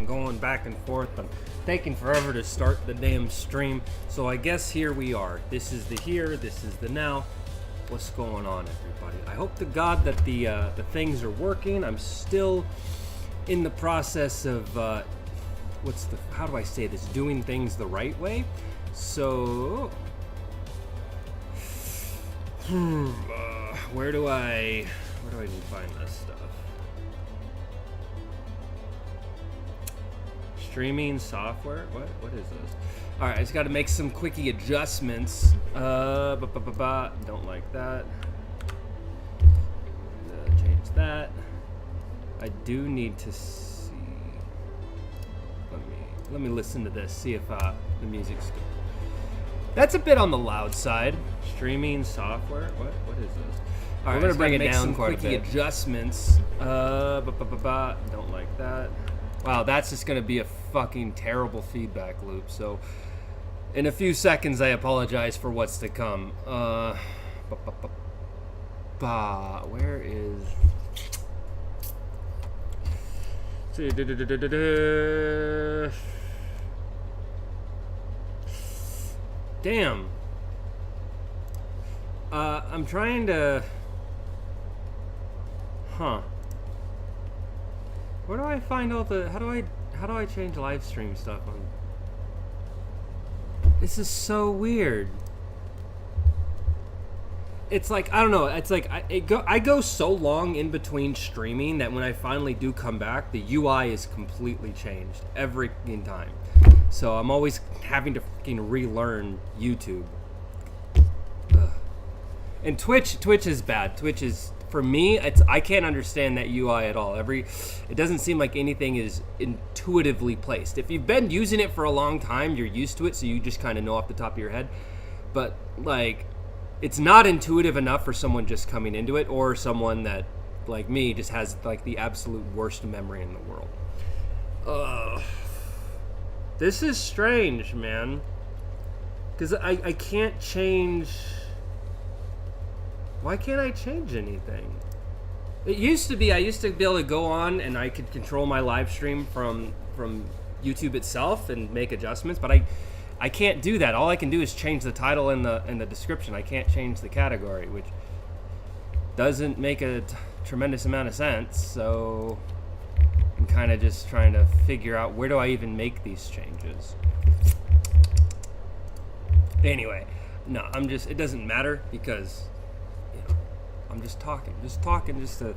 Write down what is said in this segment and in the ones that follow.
going back and forth, but taking forever to start the damn stream. So I guess here we are. This is the here, this is the now. What's going on, everybody? I hope to God that the things are working. I'm still in the process of how do I say this? Doing things the right way. So where do I even find this stuff? Streaming software? What is this? All right, I just got to make some quickie adjustments. Don't like that. Change that. I do need to see. Let me listen to this. See if the music's good. That's a bit on the loud side. Streaming software. What is this? All right, we're gonna bring it down quite a bit. Quickie adjustments. Don't like that. Wow, that's just gonna be a fucking terrible feedback loop. So, in a few seconds, I apologize for what's to come. Where is? Damn. I'm trying to. Where do I find all the? How do I change live stream stuff on? This is so weird. It's like, I don't know. It's like I go so long in between streaming that when I finally do come back, the UI is completely changed every time. So I'm always having to fucking relearn YouTube. Ugh. And Twitch is bad. Twitch is, for me, I can't understand that UI at all. It doesn't seem like anything is intuitively placed. If you've been using it for a long time, you're used to it, so you just kind of know off the top of your head. But like, it's not intuitive enough for someone just coming into it, or someone that, like me, just has like the absolute worst memory in the world. This is strange, man. Because I can't change. Why can't I change anything? It used to be, I used to be able to go on and I could control my live stream from YouTube itself and make adjustments, but I can't do that. All I can do is change the title and the description. I can't change the category, which doesn't make a tremendous amount of sense. So I'm kind of just trying to figure out, where do I even make these changes? Anyway, no, it doesn't matter, because I'm just talking just to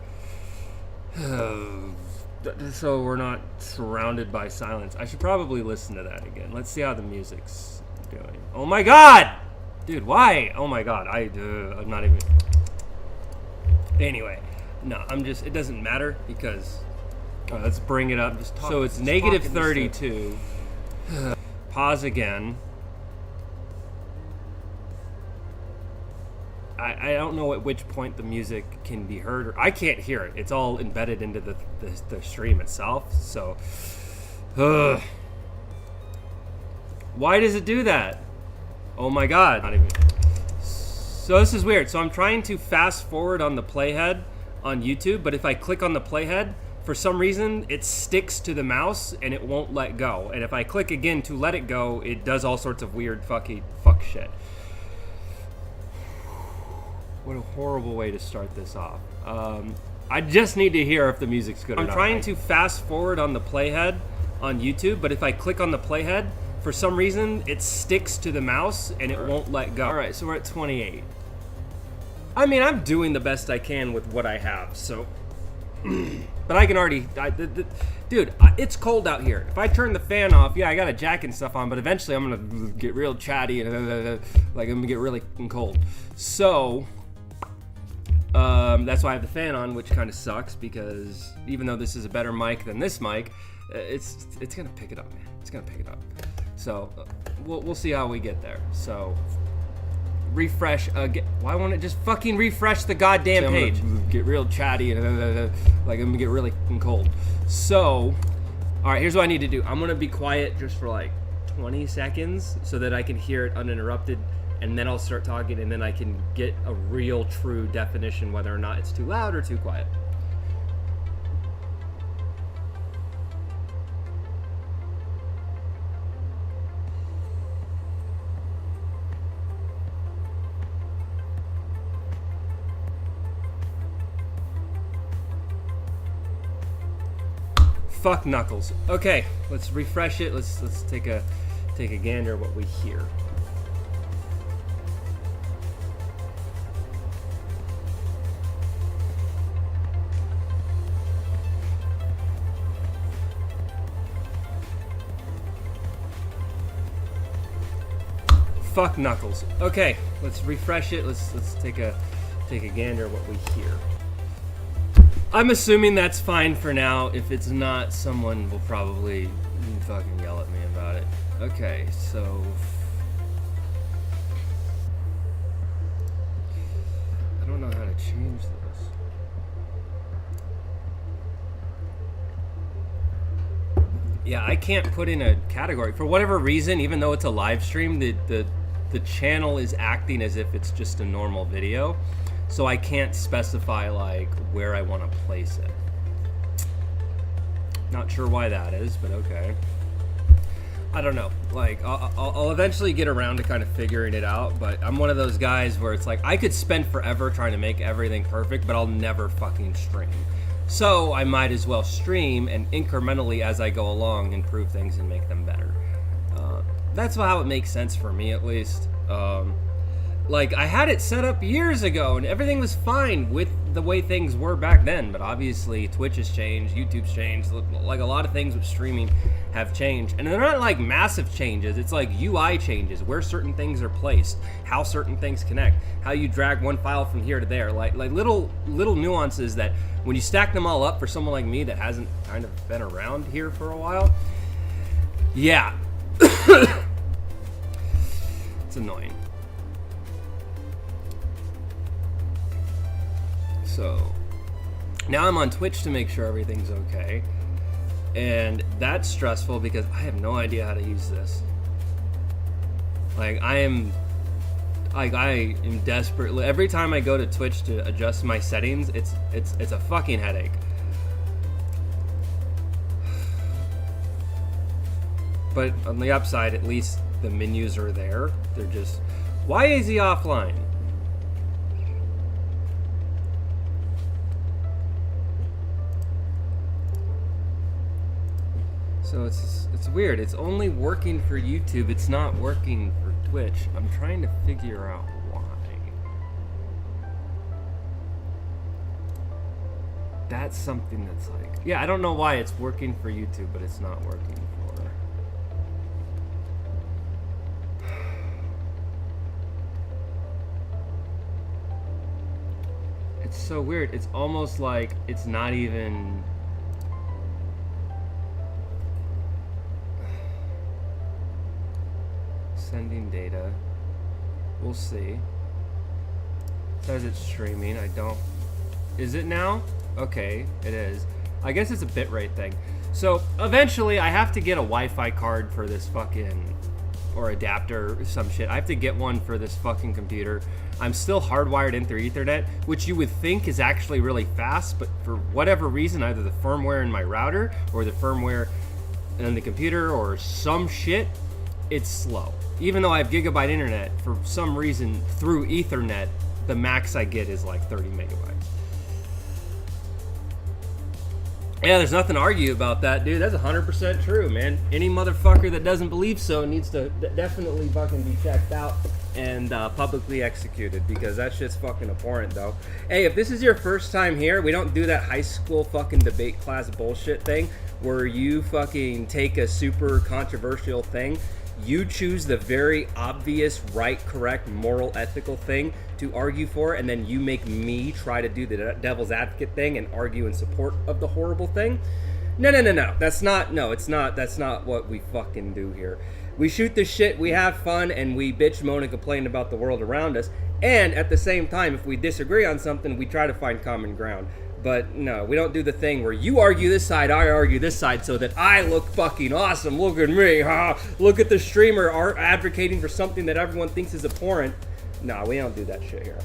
so we're not surrounded by silence. I should probably listen to that again. Let's see how the music's doing. Oh my god! Dude, why? Oh my god, I'm not even... Anyway, no, it doesn't matter, because... let's bring it up. So it's negative 32. Pause again. I don't know at which point the music can be heard, or I can't hear it. It's all embedded into the stream itself. So, why does it do that? Oh my god! Not even. So this is weird. So I'm trying to fast forward on the playhead on YouTube, but if I click on the playhead, for some reason it sticks to the mouse and it won't let go. And if I click again to let it go, it does all sorts of weird fuck shit. What a horrible way to start this off. I just need to hear if the music's good or not. I'm trying to fast forward on the playhead on YouTube, but if I click on the playhead, for some reason, it sticks to the mouse and it won't let go. All right, so we're at 28. I mean, I'm doing the best I can with what I have, so... But I can already... Dude, it's cold out here. If I turn the fan off, yeah, I got a jacket and stuff on, but eventually I'm going to get real chatty and like I'm going to get really cold. So... that's why I have the fan on, which kind of sucks, because even though this is a better mic than this mic, it's gonna pick it up, man. It's gonna pick it up. So we'll see how we get there. So refresh again. Why won't it just fucking refresh the goddamn page? Get real chatty and like I'm gonna get really cold. So, all right, here's what I need to do. I'm gonna be quiet just for like 20 seconds so that I can hear it uninterrupted. And then I'll start talking, and then I can get a real, true definition whether or not it's too loud or too quiet. Fuck Knuckles. Okay, let's refresh it. Let's take a gander at what we hear. Fuck Knuckles. Okay, let's refresh it. Let's take a gander at what we hear. I'm assuming that's fine for now. If it's not, someone will probably fucking yell at me about it. Okay, so I don't know how to change this. Yeah, I can't put in a category for whatever reason. Even though it's a live stream, the channel is acting as if it's just a normal video, so I can't specify like where I want to place it. Not sure why that is, but okay. I don't know. Like, I'll eventually get around to kind of figuring it out, but I'm one of those guys where it's like I could spend forever trying to make everything perfect, but I'll never fucking stream. So I might as well stream and incrementally as I go along improve things and make them better. That's how it makes sense for me, at least. Like, I had it set up years ago and everything was fine with the way things were back then, but obviously Twitch has changed, YouTube's changed, like a lot of things with streaming have changed. And they're not like massive changes, it's like UI changes, where certain things are placed, how certain things connect, how you drag one file from here to there, like little nuances that when you stack them all up for someone like me that hasn't kind of been around here for a while, yeah. It's annoying. So now I'm on Twitch to make sure everything's okay, and that's stressful because I have no idea how to use this. Like I am desperately, every time I go to Twitch to adjust my settings, it's a fucking headache. But on the upside, at least the menus are there. They're just, why is he offline? So it's weird. It's only working for YouTube. It's not working for Twitch. I'm trying to figure out why. That's something that's like, yeah, I don't know why it's working for YouTube, but it's not working for. It's so weird. It's almost like it's not even. Sending data. We'll see. Says it's streaming. I don't. Is it now? Okay, it is. I guess it's a bitrate thing. So eventually I have to get a Wi-Fi card for this fucking, or adapter or some shit. I have to get one for this fucking computer. I'm still hardwired in through Ethernet, which you would think is actually really fast, but for whatever reason, either the firmware in my router or the firmware in the computer or some shit, it's slow. Even though I have gigabyte internet, for some reason through Ethernet, the max I get is like 30 megabytes. Yeah, there's nothing to argue about that, dude. That's 100% true, man. Any motherfucker that doesn't believe so needs to definitely fucking be checked out and publicly executed, because that shit's fucking abhorrent, though. Hey, if this is your first time here, we don't do that high school fucking debate class bullshit thing where you fucking take a super controversial thing, you choose the very obvious, right, correct, moral, ethical thing to argue for, and then you make me try to do the devil's advocate thing and argue in support of the horrible thing. No. That's not what we fucking do here. We shoot the shit, we have fun, and we bitch, moan, and complain about the world around us. And at the same time, if we disagree on something, we try to find common ground. But no, we don't do the thing where you argue this side, I argue this side, so that I look fucking awesome. Look at me, huh? Look at the streamer advocating for something that everyone thinks is abhorrent. No, we don't do that shit here.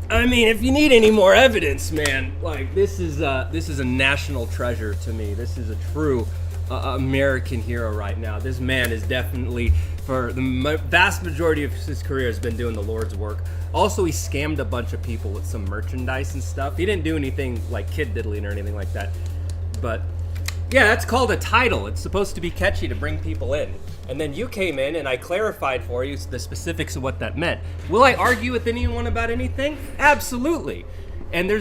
I mean, if you need any more evidence, man, like this is a national treasure to me. This is a true American hero right now. This man is definitely for the vast majority of his career has been doing the Lord's work. Also, he scammed a bunch of people with some merchandise and stuff. He didn't do anything like kid diddling or anything like that. But yeah, that's called a title. It's supposed to be catchy to bring people in. And then you came in and I clarified for you the specifics of what that meant. Will I argue with anyone about anything? Absolutely. And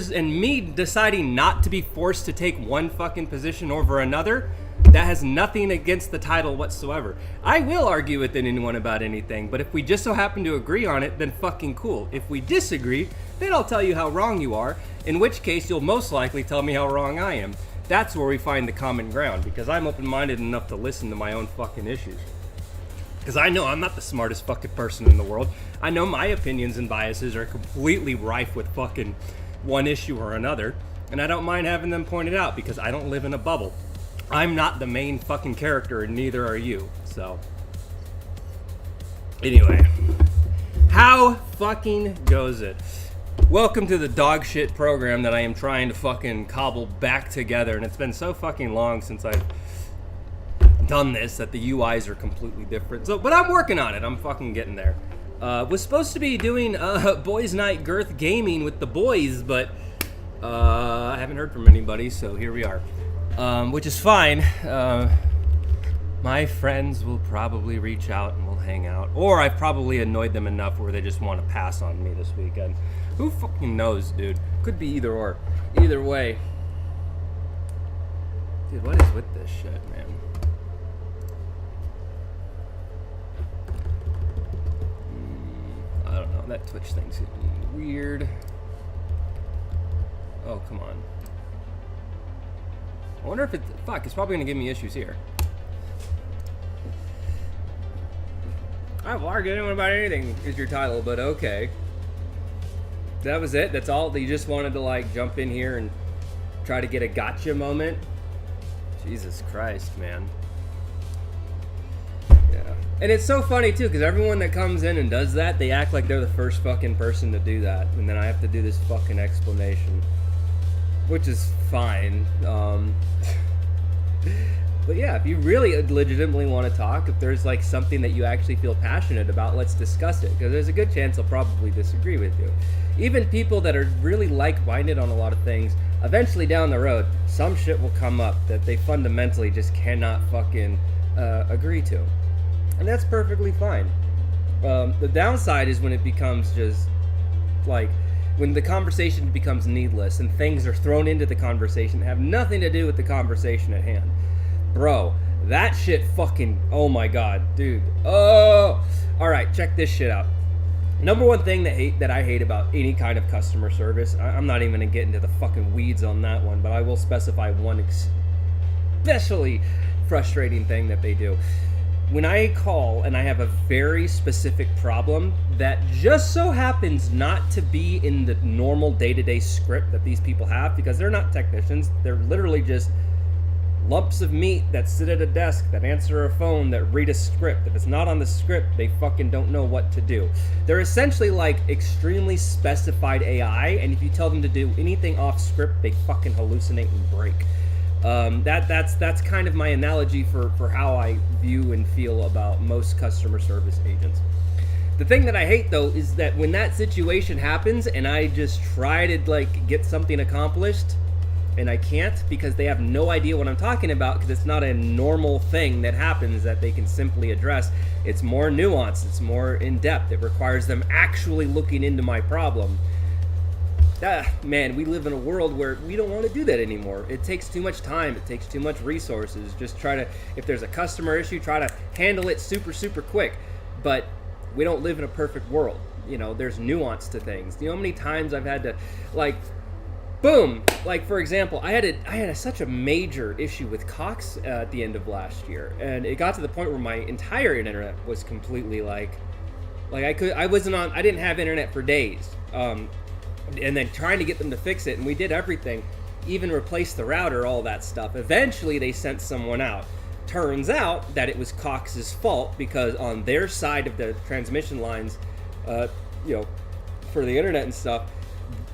me deciding not to be forced to take one fucking position over another, that has nothing against the title whatsoever. I will argue with anyone about anything, but if we just so happen to agree on it, then fucking cool. If we disagree, then I'll tell you how wrong you are, in which case you'll most likely tell me how wrong I am. That's where we find the common ground, because I'm open-minded enough to listen to my own fucking issues. Because I know I'm not the smartest fucking person in the world. I know my opinions and biases are completely rife with fucking one issue or another, and I don't mind having them pointed out because I don't live in a bubble. I'm not the main fucking character, and neither are you. So, anyway, how fucking goes it? Welcome to the dog shit program that I am trying to fucking cobble back together, and it's been so fucking long since I've done this that the UIs are completely different. So, but I'm working on it. I'm fucking getting there. Was supposed to be doing boys' night girth gaming with the boys, but I haven't heard from anybody, so here we are. Which is fine. My friends will probably reach out and we'll hang out. Or I've probably annoyed them enough where they just want to pass on me this weekend. Who fucking knows, dude? Could be either or. Either way. Dude, what is with this shit, man? I don't know. That Twitch thing's weird. Oh, come on. I wonder if it's probably gonna give me issues here. I've argued anyone about anything is your title, but okay. That was it? That's all? You just wanted to like jump in here and try to get a gotcha moment? Jesus Christ, man. Yeah. And it's so funny too, because everyone that comes in and does that, they act like they're the first fucking person to do that. And then I have to do this fucking explanation. Which is fine. But yeah, if you really legitimately want to talk, if there's like something that you actually feel passionate about, let's discuss it. Because there's a good chance I'll probably disagree with you. Even people that are really like-minded on a lot of things, eventually down the road, some shit will come up that they fundamentally just cannot fucking agree to. And that's perfectly fine. The downside is when it becomes just like, when the conversation becomes needless and things are thrown into the conversation that have nothing to do with the conversation at hand. Bro, that shit fucking, oh my god, dude. Oh! Alright, check this shit out. Number one thing that I hate about any kind of customer service, I'm not even gonna get into the fucking weeds on that one, but I will specify one especially frustrating thing that they do. When I call and I have a very specific problem that just so happens not to be in the normal day-to-day script that these people have, because they're not technicians, they're literally just lumps of meat that sit at a desk, that answer a phone, that read a script. If it's not on the script, they fucking don't know what to do. They're essentially like extremely specified AI, and if you tell them to do anything off script, they fucking hallucinate and break. That's kind of my analogy for how I view and feel about most customer service agents. The thing that I hate though is that when that situation happens and I just try to like get something accomplished and I can't because they have no idea what I'm talking about, because it's not a normal thing that happens that they can simply address. It's more nuanced, it's more in depth, it requires them actually looking into my problem. Man, we live in a world where we don't want to do that anymore. It takes too much time. It takes too much resources. Just try to, if there's a customer issue, try to handle it super, super quick. But we don't live in a perfect world. You know, there's nuance to things. You know how many times I've had to, like, boom. Like, for example, I had such a major issue with Cox at the end of last year. And it got to the point where my entire internet was completely I didn't have internet for days. And then trying to get them to fix it, and we did everything, even replace the router, all that stuff. Eventually they sent someone out. Turns out that it was Cox's fault, because on their side of the transmission lines, for the internet and stuff,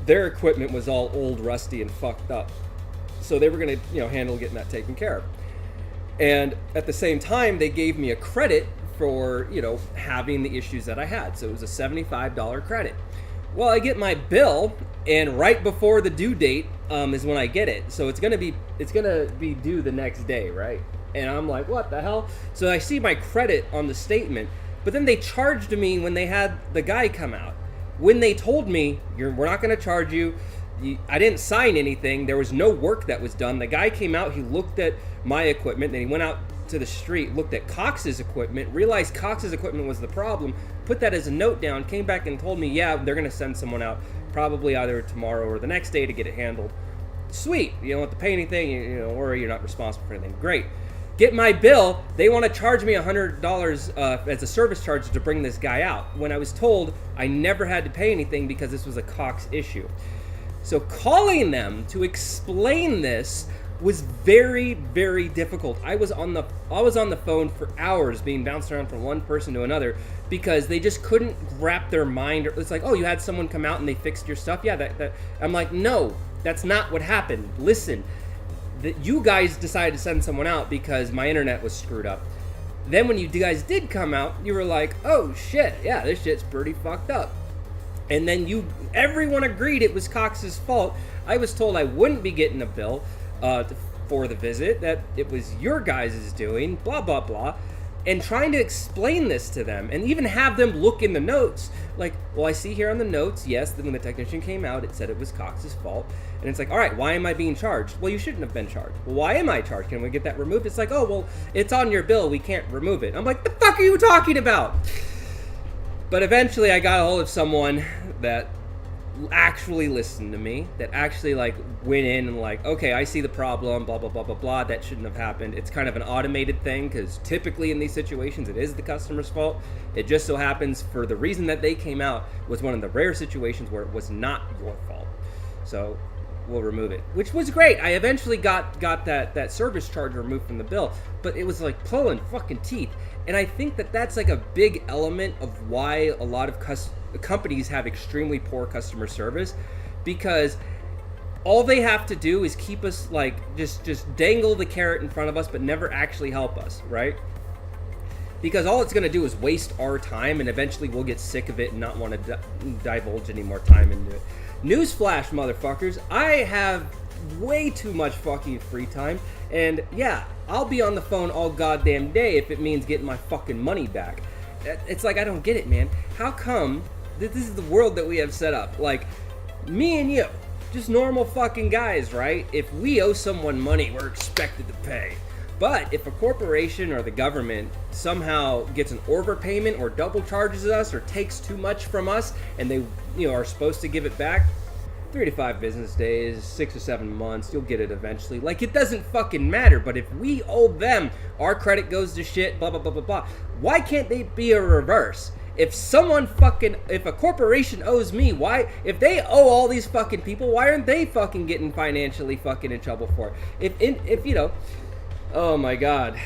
their equipment was all old, rusty, and fucked up. So they were gonna, handle getting that taken care of. And at the same time, they gave me a credit for, having the issues that I had. So it was a $75 credit. Well, I get my bill, and right before the due date is when I get it. So it's gonna be due the next day, right? And I'm like, what the hell? So I see my credit on the statement, but then they charged me when they had the guy come out. When they told me, we're not gonna charge you. I didn't sign anything. There was no work that was done. The guy came out, he looked at my equipment, then he went out to the street, looked at Cox's equipment, realized Cox's equipment was the problem, put that as a note down, came back and told me, yeah, they're going to send someone out probably either tomorrow or the next day to get it handled. Sweet. You don't have to pay anything, or you're not responsible for anything. Great. Get my bill. They want to charge me $100 as a service charge to bring this guy out, when I was told I never had to pay anything because this was a Cox issue. So calling them to explain this was very, very difficult. I was on the phone for hours, being bounced around from one person to another, because they just couldn't wrap their mind. It's like, oh, you had someone come out and they fixed your stuff. Yeah, that. I'm like, no, that's not what happened. Listen, that you guys decided to send someone out because my internet was screwed up. Then when you guys did come out, you were like, oh shit, yeah, this shit's pretty fucked up. And then everyone agreed it was Cox's fault. I was told I wouldn't be getting a bill for the visit, that it was your guys' doing, blah, blah, blah. And trying to explain this to them and even have them look in the notes. Like, well, I see here on the notes, yes, that when the technician came out, it said it was Cox's fault. And it's like, all right, why am I being charged? Well, you shouldn't have been charged. Well, why am I charged? Can we get that removed? It's like, oh, well, it's on your bill. We can't remove it. I'm like, the fuck are you talking about? But eventually I got a hold of someone that actually listened to me, that actually went in and okay, I see the problem, blah, blah, blah, blah, blah, that shouldn't have happened. It's kind of an automated thing, because typically in these situations it is the customer's fault. It just so happens for the reason that they came out was one of the rare situations where it was not your fault. So we'll remove it, which was great. I eventually got that service charge removed from the bill, but it was like pulling fucking teeth. And I think that's a big element of why a lot of companies have extremely poor customer service, because all they have to do is keep us just dangle the carrot in front of us, but never actually help us, right? Because all it's going to do is waste our time, and eventually we'll get sick of it and not want to divulge any more time into it. Newsflash, motherfuckers, I have way too much fucking free time, and yeah, I'll be on the phone all goddamn day if it means getting my fucking money back. It's like, I don't get it, man. How come this is the world that we have set up? Like, me and you, just normal fucking guys, right? If we owe someone money, we're expected to pay. But if a corporation or the government somehow gets an overpayment or double charges us or takes too much from us, and they are supposed to give it back, 3 to 5 business days, 6 or 7 months, you'll get it eventually. It doesn't fucking matter. But if we owe them, our credit goes to shit, blah, blah, blah, blah, blah. Why can't they be a reverse? If a corporation owes me, if they owe all these fucking people, why aren't they fucking getting financially fucking in trouble for it? Oh my God.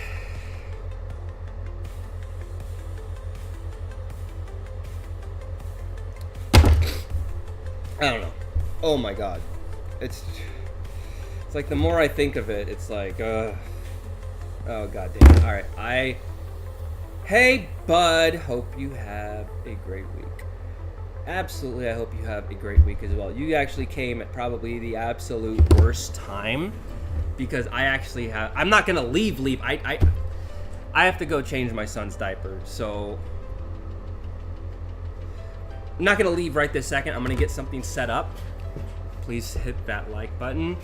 I don't know. Oh my God. It's like the more I think of it, it's like, oh God damn it. All right. Hey bud, hope you have a great week. Absolutely, I hope you have a great week as well. You actually came at probably the absolute worst time, because I'm not gonna leave. I have to go change my son's diaper, so I'm not gonna leave right this second. I'm gonna get something set up. Please hit that like button.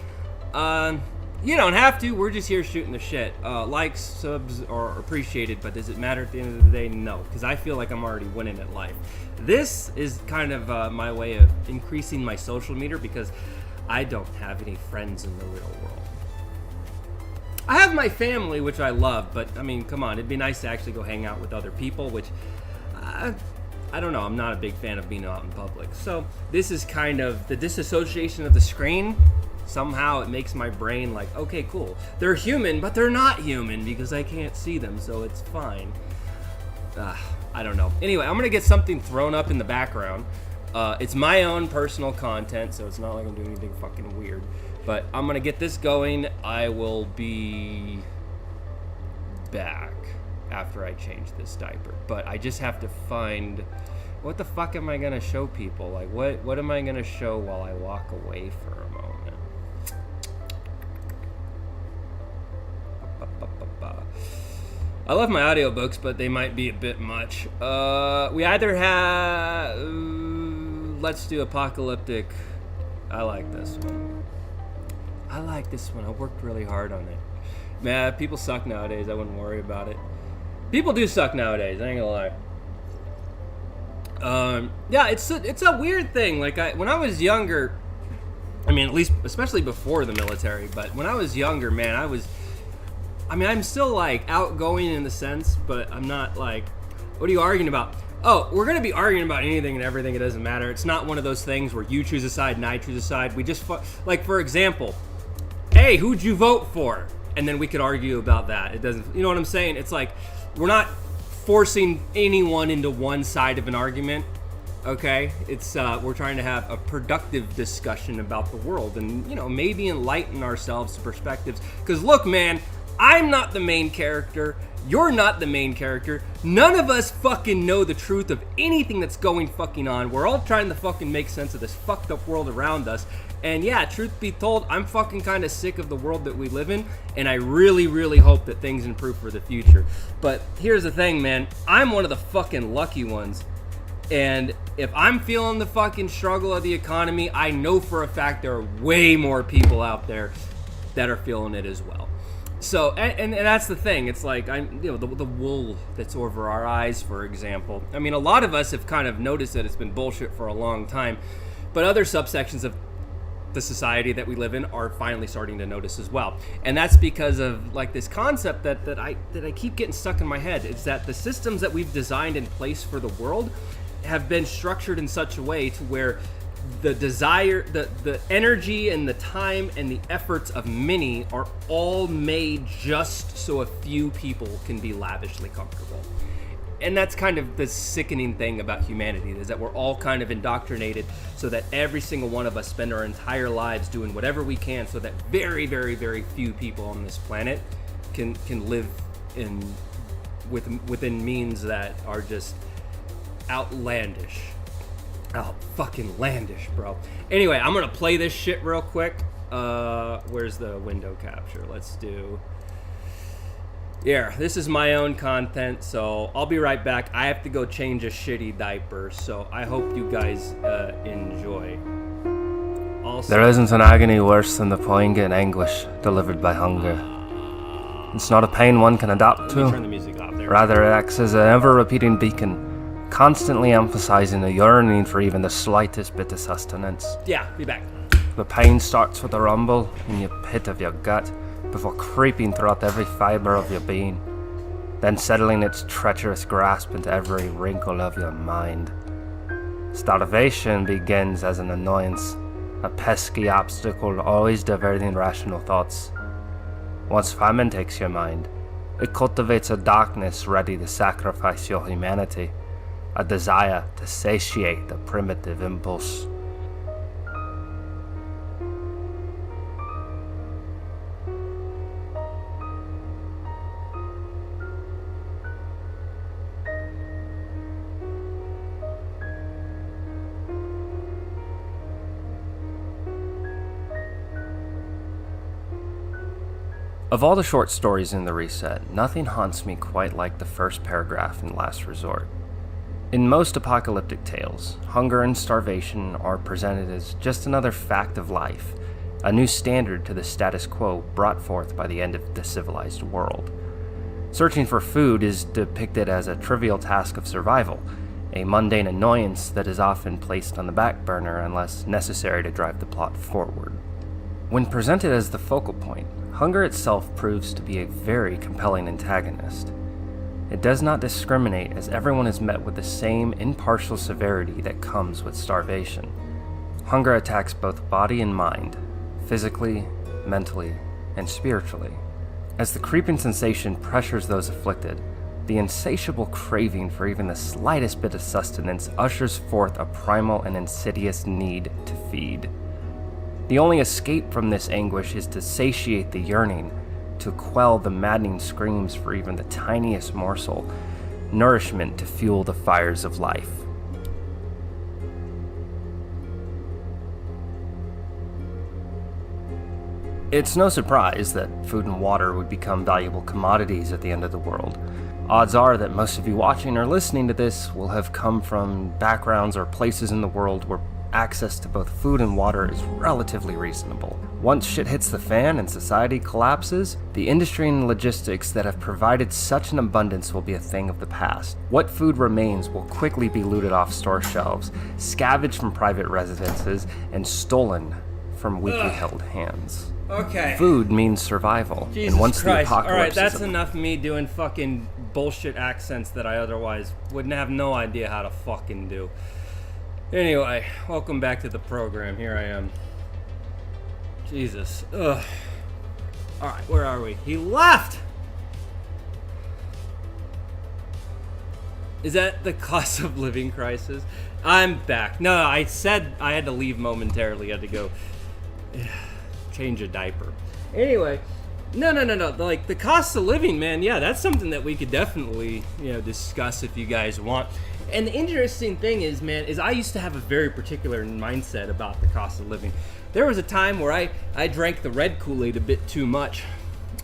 You don't have to. We're just here shooting the shit. Likes, subs are appreciated, but does it matter at the end of the day? No, because I feel like I'm already winning at life. This is kind of my way of increasing my social meter, because I don't have any friends in the real world. I have my family, which I love, but I mean, come on, it'd be nice to actually go hang out with other people, which I don't know, I'm not a big fan of being out in public. So this is kind of the disassociation of the screen. Somehow it makes my brain like, okay, cool. They're human, but they're not human because I can't see them, so it's fine. I don't know. Anyway, I'm going to get something thrown up in the background. It's my own personal content, so it's not like I'm doing anything fucking weird. But I'm going to get this going. I will be back after I change this diaper. But I just have to find, what the fuck am I gonna show people? Like, what am I gonna show while I walk away for a moment? I love my audiobooks, but they might be a bit much. We either have... let's do apocalyptic. I like this one. I worked really hard on it. Man, people suck nowadays. I wouldn't worry about it. People do suck nowadays. I ain't gonna lie. Yeah, it's a weird thing. Like, when I was younger... I mean, at least, especially before the military, but when I was younger, man, I'm still, like, outgoing in the sense, but I'm not, like, what are you arguing about? Oh, we're going to be arguing about anything and everything. It doesn't matter. It's not one of those things where you choose a side and I choose a side. We just, like, for example, hey, who'd you vote for? And then we could argue about that. It doesn't, you know what I'm saying? It's like, we're not forcing anyone into one side of an argument, okay? It's, we're trying to have a productive discussion about the world and, you know, maybe enlighten ourselves to perspectives. Because, look, man, I'm not the main character. You're not the main character. None of us fucking know the truth of anything that's going fucking on. We're all trying to fucking make sense of this fucked up world around us. And yeah, truth be told, I'm fucking kind of sick of the world that we live in. And I really, really hope that things improve for the future. But here's the thing, man. I'm one of the fucking lucky ones. And if I'm feeling the fucking struggle of the economy, I know for a fact there are way more people out there that are feeling it as well. So, and that's the thing. It's like, the wool that's over our eyes, for example. I mean, a lot of us have kind of noticed that it's been bullshit for a long time, but other subsections of the society that we live in are finally starting to notice as well. And that's because of, like, this concept that I keep getting stuck in my head. It's that the systems that we've designed in place for the world have been structured in such a way to where the desire, the energy and the time and the efforts of many are all made just so a few people can be lavishly comfortable. And that's kind of the sickening thing about humanity, is that we're all kind of indoctrinated so that every single one of us spend our entire lives doing whatever we can so that very, very, very few people on this planet can live within means that are just outlandish. Oh, fucking landish, bro. Anyway, I'm gonna play this shit real quick. Where's the window capture? Let's do... Yeah, this is my own content, so I'll be right back. I have to go change a shitty diaper, so I hope you guys enjoy. Also, there isn't an agony worse than the poignant anguish delivered by hunger. It's not a pain one can adapt to. Turn the music off there. Rather, it acts as an ever-repeating beacon, constantly emphasizing a yearning for even the slightest bit of sustenance. Yeah, be back. The pain starts with a rumble in the pit of your gut, before creeping throughout every fiber of your being, then settling its treacherous grasp into every wrinkle of your mind. Starvation begins as an annoyance, a pesky obstacle always diverting rational thoughts. Once famine takes your mind, it cultivates a darkness ready to sacrifice your humanity, a desire to satiate the primitive impulse. Of all the short stories in the Reset, nothing haunts me quite like the first paragraph in Last Resort. In most apocalyptic tales, hunger and starvation are presented as just another fact of life, a new standard to the status quo brought forth by the end of the civilized world. Searching for food is depicted as a trivial task of survival, a mundane annoyance that is often placed on the back burner unless necessary to drive the plot forward. When presented as the focal point, hunger itself proves to be a very compelling antagonist. It does not discriminate, as everyone is met with the same impartial severity that comes with starvation. Hunger attacks both body and mind, physically, mentally, and spiritually. As the creeping sensation pressures those afflicted, the insatiable craving for even the slightest bit of sustenance ushers forth a primal and insidious need to feed. The only escape from this anguish is to satiate the yearning, to quell the maddening screams for even the tiniest morsel, nourishment to fuel the fires of life. It's no surprise that food and water would become valuable commodities at the end of the world. Odds are that most of you watching or listening to this will have come from backgrounds or places in the world where access to both food and water is relatively reasonable. Once shit hits the fan and society collapses, the industry and logistics that have provided such an abundance will be a thing of the past. What food remains will quickly be looted off store shelves, scavenged from private residences, and stolen from weakly held hands. Okay. Food means survival. Jesus and once Christ. the apocalypse Alright, that's enough of me doing fucking bullshit accents that I otherwise wouldn't have no idea how to fucking do. Anyway, welcome back to the program. Here I am. Jesus. Ugh. Alright, where are we? He left! Is that the cost of living crisis? I'm back. No, I said I had to leave momentarily. I had to go change a diaper. Anyway, no. Like, the cost of living, man, yeah, that's something that we could definitely, discuss if you guys want. And the interesting thing is, man, is I used to have a very particular mindset about the cost of living. There was a time where I drank the red Kool-Aid a bit too much.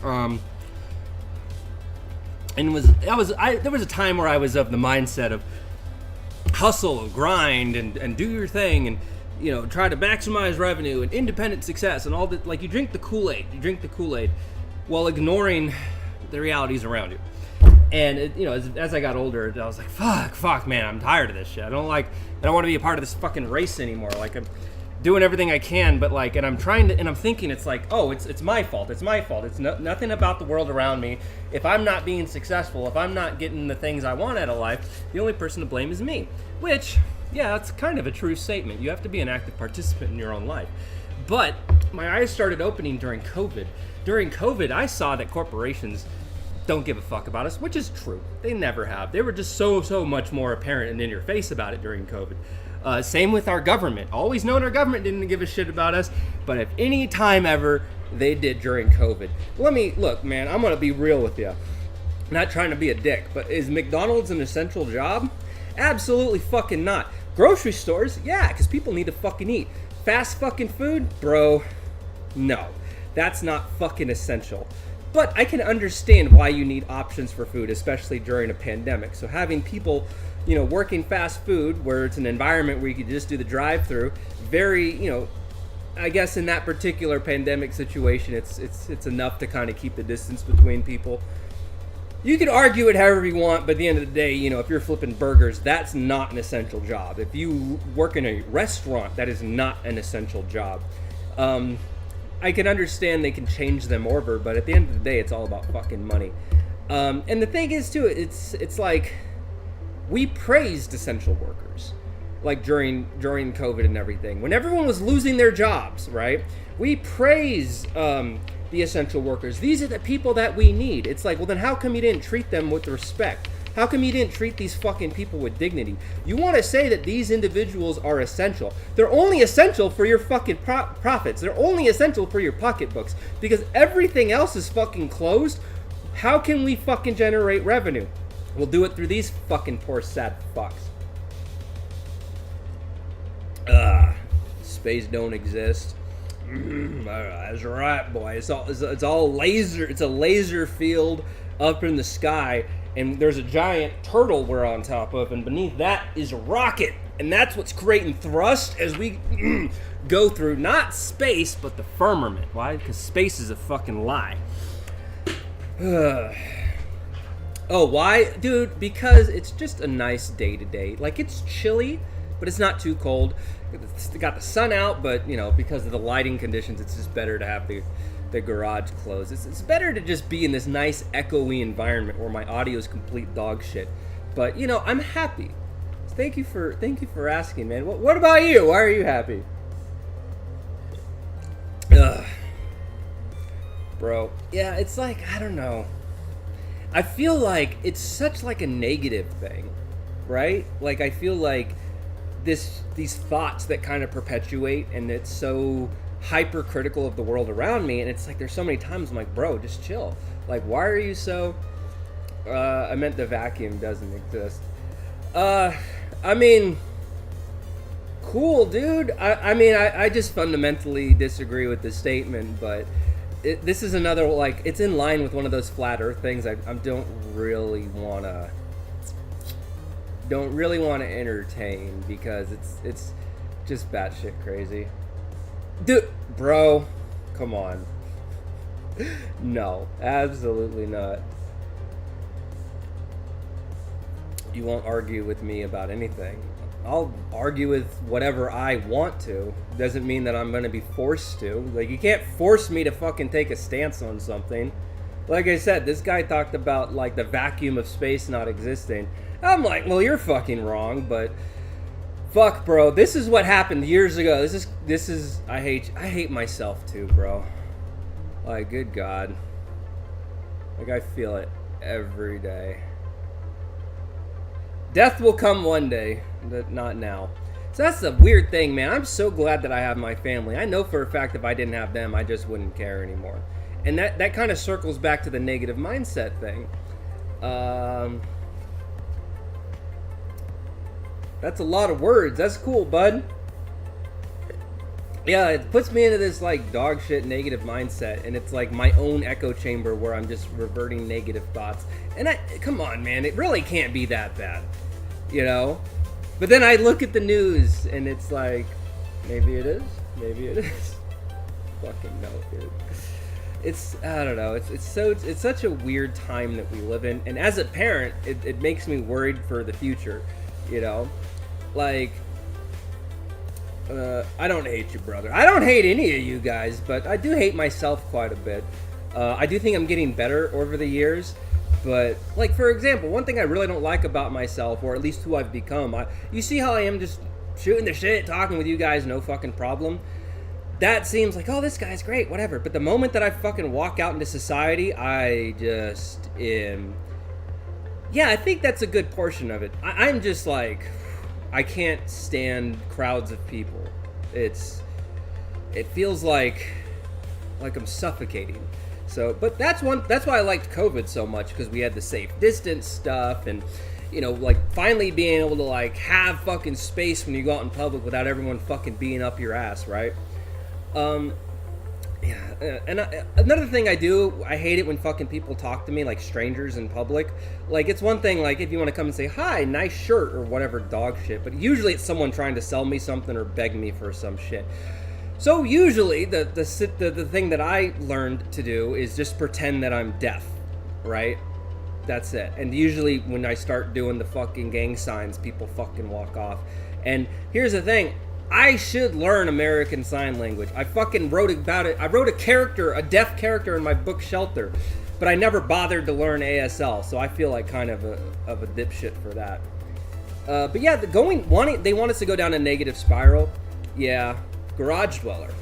And there was a time where I was of the mindset of hustle, grind, and do your thing, and try to maximize revenue and independent success and all that. Like, you drink the Kool-Aid while ignoring the realities around you. And as I got older, I was like, fuck, man, I'm tired of this shit. I don't want to be a part of this fucking race anymore. Like, I'm doing everything I can, but like, and I'm thinking it's like, oh, it's my fault. It's nothing about the world around me. If I'm not being successful, if I'm not getting the things I want out of life, the only person to blame is me. Which, yeah, that's kind of a true statement. You have to be an active participant in your own life. But my eyes started opening during COVID. During COVID, I saw that corporations don't give a fuck about us, which is true. They never have. They were just so much more apparent and in your face about it during COVID. Same with our government. Always known our government didn't give a shit about us, but if any time ever, they did during COVID. Look, man, I'm gonna be real with you. Not trying to be a dick, but is McDonald's an essential job? Absolutely fucking not. Grocery stores? Yeah, because people need to fucking eat. Fast fucking food? Bro, no. That's not fucking essential. But I can understand why you need options for food, especially during a pandemic. So having people, working fast food where it's an environment where you could just do the drive-through, very, I guess in that particular pandemic situation, it's enough to kind of keep the distance between people. You can argue it however you want, but at the end of the day, if you're flipping burgers, that's not an essential job. If you work in a restaurant, that is not an essential job. I can understand they can change them over, but at the end of the day, it's all about fucking money. And the thing is, too, it's like we praised essential workers, like during COVID and everything. When everyone was losing their jobs, right? We praise the essential workers. These are the people that we need. It's like, well, then how come you didn't treat them with respect? How come you didn't treat these fucking people with dignity? You want to say that these individuals are essential. They're only essential for your fucking profits. They're only essential for your pocketbooks. Because everything else is fucking closed. How can we fucking generate revenue? We'll do it through these fucking poor sad fucks. Space don't exist. That's right, boy. It's all laser. It's a laser field up in the sky. And there's a giant turtle we're on top of, and beneath that is a rocket. And that's what's creating thrust as we go through, not space, but the firmament. Why? Because space is a fucking lie. Oh, why? Dude, because it's just a nice day today. Like, it's chilly, but it's not too cold. It's got the sun out, but, because of the lighting conditions, it's just better to have the garage closed. It's better to just be in this nice echoey environment where my audio is complete dog shit. But I'm happy. Thank you for asking, man. What about you? Why are you happy? Bro. Yeah, it's like, I don't know. I feel like it's such like a negative thing, right? Like, I feel like these thoughts that kind of perpetuate, and it's so hypercritical of the world around me, and it's like there's so many times I'm like, bro, just chill. Like, why are you so... I meant the vacuum doesn't exist. I mean, cool, dude. I just fundamentally disagree with the statement, but this is another, like, it's in line with one of those flat earth things I don't really want to entertain, because it's just batshit crazy. Dude, bro, come on. No, absolutely not. You won't argue with me about anything. I'll argue with whatever I want to. Doesn't mean that I'm going to be forced to. Like, you can't force me to fucking take a stance on something. Like I said, this guy talked about, like, the vacuum of space not existing. I'm like, well, you're fucking wrong, but fuck, bro. This is what happened years ago. This is I hate myself too, bro. Like, good God. Like, I feel it every day. Death will come one day, but not now. So that's the weird thing, man. I'm so glad that I have my family. I know for a fact if I didn't have them, I just wouldn't care anymore. And that kind of circles back to the negative mindset thing. That's a lot of words. That's cool, bud. Yeah, it puts me into this, like, dog shit negative mindset, and it's like my own echo chamber where I'm just reverting negative thoughts. And come on, man, it really can't be that bad, you know? But then I look at the news, and it's like, maybe it is, maybe it is. Fucking no, dude. I don't know, it's such a weird time that we live in, and as a parent, it makes me worried for the future, you know? Like, I don't hate you, brother. I don't hate any of you guys, but I do hate myself quite a bit. I do think I'm getting better over the years, but, like, for example, one thing I really don't like about myself, or at least who I've become, you see how I am just shooting the shit, talking with you guys, no fucking problem? That seems like, oh, this guy's great, whatever. But the moment that I fucking walk out into society, I just am... Yeah, I think that's a good portion of it. I'm just like... I can't stand crowds of people. It feels like I'm suffocating. So, but that's why I liked COVID so much, because we had the safe distance stuff, and, you know, like, finally being able to, like, have fucking space when you go out in public without everyone fucking being up your ass, right? Yeah, and another thing I hate it when fucking people talk to me like strangers in public. Like, it's one thing, like, if you want to come and say, hi, nice shirt, or whatever dog shit, but usually it's someone trying to sell me something or beg me for some shit. So usually the thing that I learned to do is just pretend that I'm deaf, right? That's it. And usually when I start doing the fucking gang signs, people fucking walk off. And here's the thing. I should learn American Sign Language. I fucking wrote about it. I wrote a deaf character in my book Shelter, but I never bothered to learn ASL, so I feel like kind of a dipshit for that. But yeah, they want us to go down a negative spiral. Yeah, Garage Dweller.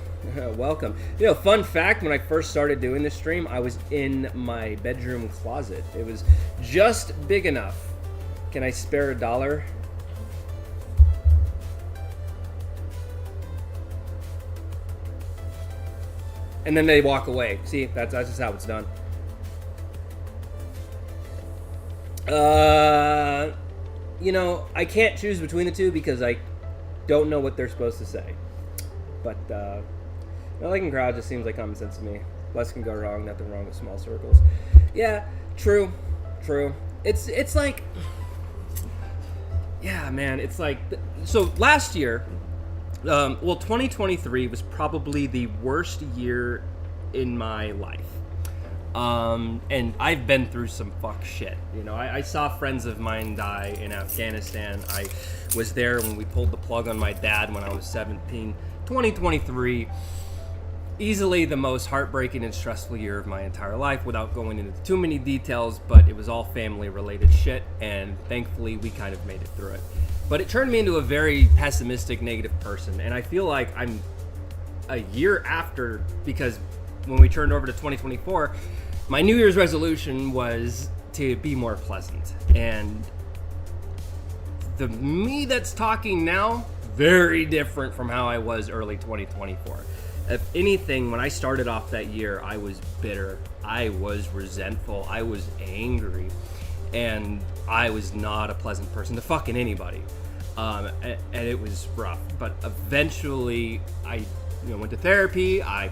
Welcome. You know, fun fact, when I first started doing this stream, I was in my bedroom closet. It was just big enough. Can I spare $1? And then they walk away. See, that's just how it's done. You know, I can't choose between the two because I don't know what they're supposed to say. But, like in crowd just seems like common sense to me. Less can go wrong, nothing wrong with small circles. Yeah, true. It's like, yeah, man, it's like, so last year, 2023 was probably the worst year in my life. And I've been through some fuck shit. You know, I saw friends of mine die in Afghanistan. I was there when we pulled the plug on my dad when I was 17. 2023, easily the most heartbreaking and stressful year of my entire life, without going into too many details, but it was all family related shit, and thankfully we kind of made it through it. But it turned me into a very pessimistic, negative person. And I feel like I'm a year after, because when we turned over to 2024, my New Year's resolution was to be more pleasant. And the me that's talking now, very different from how I was early 2024. If anything, when I started off that year, I was bitter. I was resentful. I was angry. And I was not a pleasant person to fucking anybody. And it was rough. But eventually, I went to therapy. I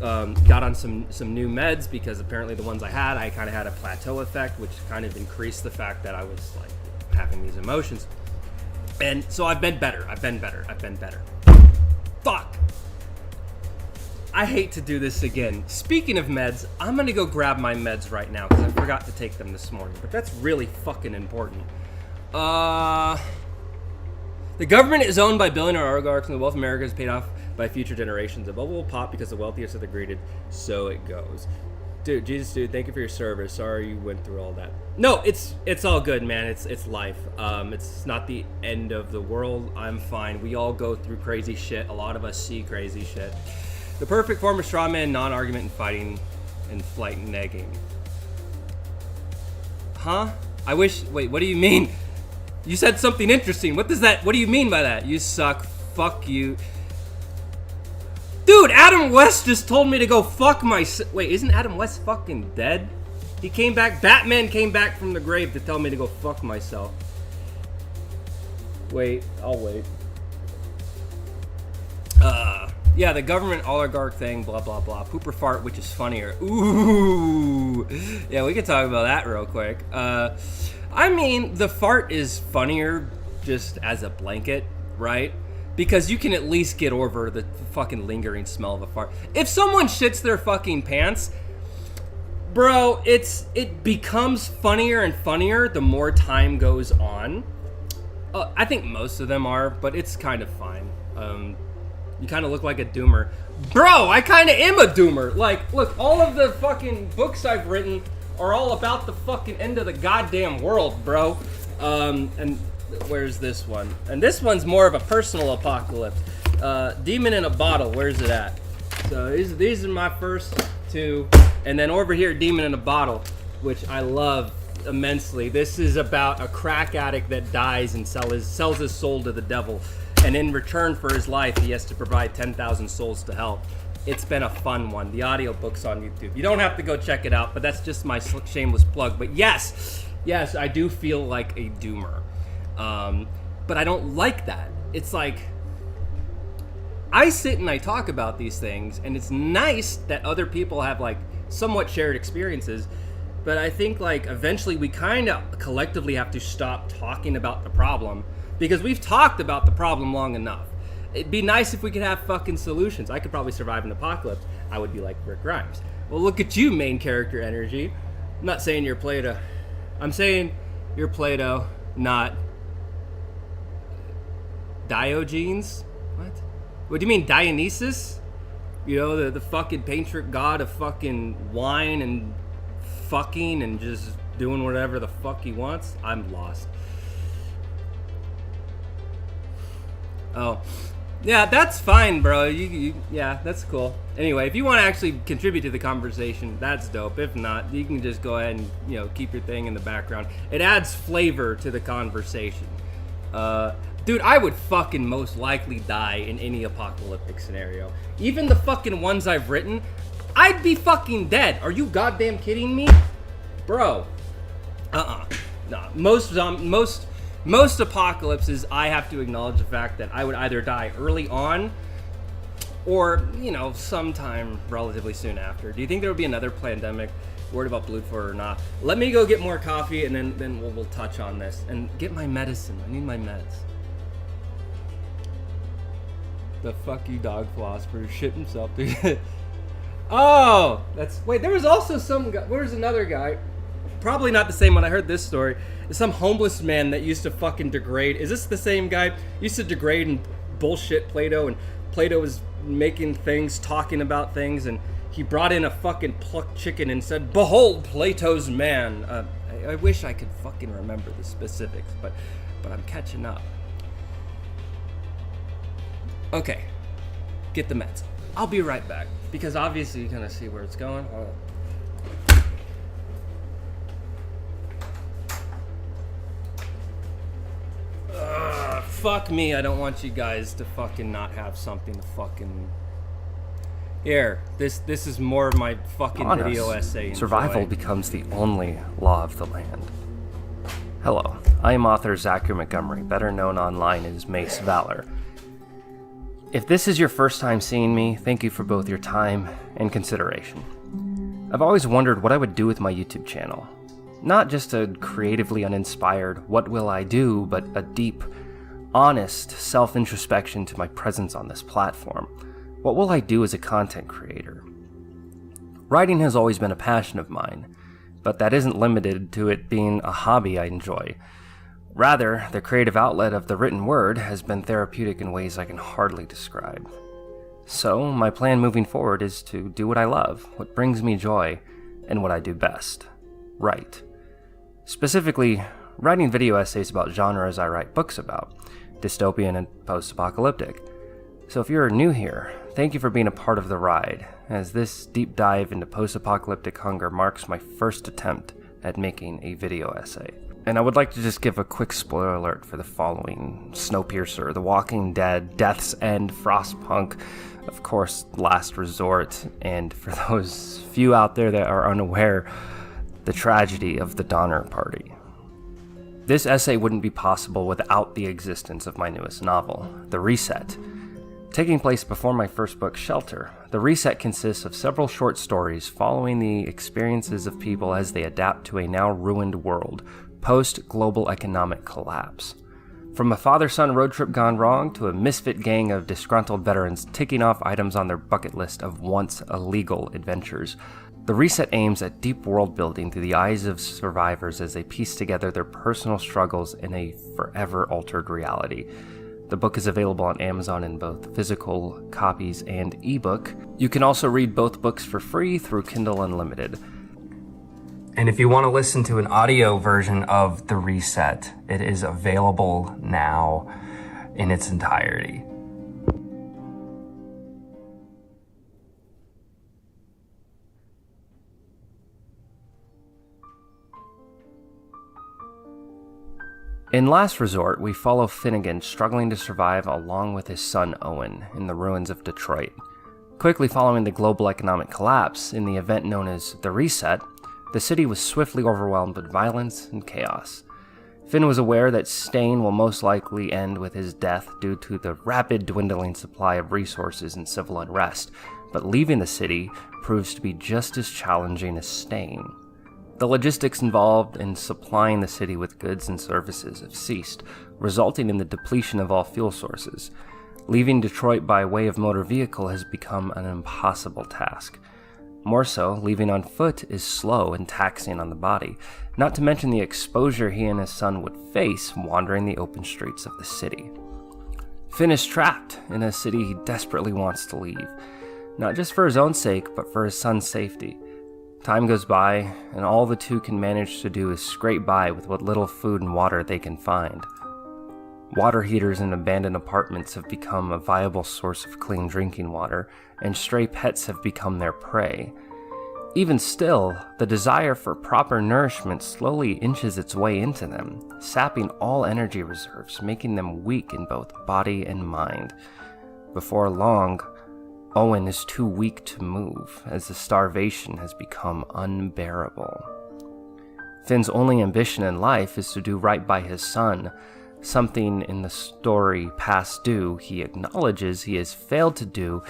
got on some new meds because apparently the ones I kind of had a plateau effect, which kind of increased the fact that I was like having these emotions. And so I've been better. Fuck. I hate to do this again. Speaking of meds, I'm gonna go grab my meds right now because I forgot to take them this morning. But that's really fucking important. The government is owned by billionaire oligarchs, and the wealth of America is paid off by future generations. The bubble will pop because the wealthiest are the greeted. So it goes. Dude, thank you for your service. Sorry you went through all that. No, it's all good, man. It's life. It's not the end of the world. I'm fine. We all go through crazy shit. A lot of us see crazy shit. The perfect form of straw man, non-argument, and fighting, and flight and negging. Huh? Wait, what do you mean? You said something interesting. What do you mean by that? You suck. Fuck you. Dude, Adam West just told me to go fuck myself. Wait, isn't Adam West fucking dead? He came back. Batman came back from the grave to tell me to go fuck myself. Wait, I'll wait. Yeah, the government oligarch thing, blah, blah, blah. Poop or fart, which is funnier. Ooh. Yeah, we could talk about that real quick. I mean, the fart is funnier just as a blanket, right? Because you can at least get over the fucking lingering smell of a fart. If someone shits their fucking pants, bro, it becomes funnier and funnier the more time goes on. I think most of them are, but it's kind of fine. You kind of look like a doomer. Bro, I kind of am a doomer. Like, look, all of the fucking books I've written are all about the fucking end of the goddamn world, bro. And where's this one? And this one's more of a personal apocalypse. Demon in a Bottle, where's it at? So these are my first two. And then over here, Demon in a Bottle, which I love immensely. This is about a crack addict that dies and sells his soul to the devil. And in return for his life, he has to provide 10,000 souls to hell. It's been a fun one. The audiobook's on YouTube. You don't have to go check it out, but that's just my shameless plug. But yes, I do feel like a doomer. But I don't like that. It's like, I sit and I talk about these things, and it's nice that other people have like somewhat shared experiences, but I think like eventually we kind of collectively have to stop talking about the problem, because we've talked about the problem long enough. It'd be nice if we could have fucking solutions. I could probably survive an apocalypse. I would be like Rick Grimes. Well, look at you, main character energy. I'm not saying you're Plato. I'm saying you're Plato, not Diogenes? What do you mean, Dionysus? You know, the fucking patron god of fucking wine and fucking and just doing whatever the fuck he wants? I'm lost. Oh. Yeah, that's fine, bro. Yeah, that's cool. Anyway, if you want to actually contribute to the conversation, that's dope. If not, you can just go ahead and, keep your thing in the background. It adds flavor to the conversation. Dude, I would fucking most likely die in any apocalyptic scenario. Even the fucking ones I've written, I'd be fucking dead. Are you goddamn kidding me? Bro. Nah. Most apocalypses, I have to acknowledge the fact that I would either die early on or, sometime relatively soon after. Do you think there would be another pandemic? Worried about Blue for or not? Let me go get more coffee and then we'll touch on this. And get my medicine. I need my meds. The fuck you dog philosopher shit himself. Oh! Wait, there was also some guy. Where's another guy? Probably not the same one. I heard this story. It's some homeless man that used to fucking degrade. Is this the same guy? Used to degrade and bullshit Plato, and Plato was making things, talking about things, and he brought in a fucking plucked chicken and said, "Behold, Plato's man." I wish I could fucking remember the specifics, but I'm catching up. Okay, get the meds. I'll be right back, because obviously you kind of see where it's going. Hold on. Fuck me, I don't want you guys to fucking not have something to fucking Here, this is more of my fucking On video us, essay. Enjoy. survival becomes the only law of the land. Hello, I am author Zachary Montgomery, better known online as Mace Valor. If this is your first time seeing me, thank you for both your time and consideration. I've always wondered what I would do with my YouTube channel. Not just a creatively uninspired what will I do, but a deep, honest self-introspection to my presence on this platform. What will I do as a content creator? Writing has always been a passion of mine, but that isn't limited to it being a hobby I enjoy. Rather, the creative outlet of the written word has been therapeutic in ways I can hardly describe. So, my plan moving forward is to do what I love, what brings me joy, and what I do best: write. Specifically, writing video essays about genres I write books about, dystopian and post-apocalyptic. So if you're new here, thank you for being a part of the ride, as this deep dive into post-apocalyptic hunger marks my first attempt at making a video essay. And I would like to just give a quick spoiler alert for the following: Snowpiercer, The Walking Dead, Death's End, Frostpunk, of course, Last Resort, and for those few out there that are unaware, the tragedy of the Donner Party. This essay wouldn't be possible without the existence of my newest novel, The Reset. Taking place before my first book, Shelter, The Reset consists of several short stories following the experiences of people as they adapt to a now ruined world, post-global economic collapse. From a father-son road trip gone wrong to a misfit gang of disgruntled veterans ticking off items on their bucket list of once illegal adventures, The Reset aims at deep world building through the eyes of survivors as they piece together their personal struggles in a forever altered reality. The book is available on Amazon in both physical copies and ebook. You can also read both books for free through Kindle Unlimited. And if you want to listen to an audio version of The Reset, it is available now in its entirety. In Last Resort, we follow Finnegan struggling to survive along with his son Owen in the ruins of Detroit. Quickly following the global economic collapse in the event known as the Reset, the city was swiftly overwhelmed with violence and chaos. Finn was aware that staying will most likely end with his death due to the rapid dwindling supply of resources and civil unrest, but leaving the city proves to be just as challenging as staying. The logistics involved in supplying the city with goods and services have ceased, resulting in the depletion of all fuel sources. Leaving Detroit by way of motor vehicle has become an impossible task. More so, leaving on foot is slow and taxing on the body, not to mention the exposure he and his son would face wandering the open streets of the city. Finn is trapped in a city he desperately wants to leave, not just for his own sake, but for his son's safety. Time goes by, and all the two can manage to do is scrape by with what little food and water they can find. Water heaters in abandoned apartments have become a viable source of clean drinking water, and stray pets have become their prey. Even still, the desire for proper nourishment slowly inches its way into them, sapping all energy reserves, making them weak in both body and mind. Before long, Owen is too weak to move, as the starvation has become unbearable. Finn's only ambition in life is to do right by his son, something in the story past due he acknowledges he has failed to do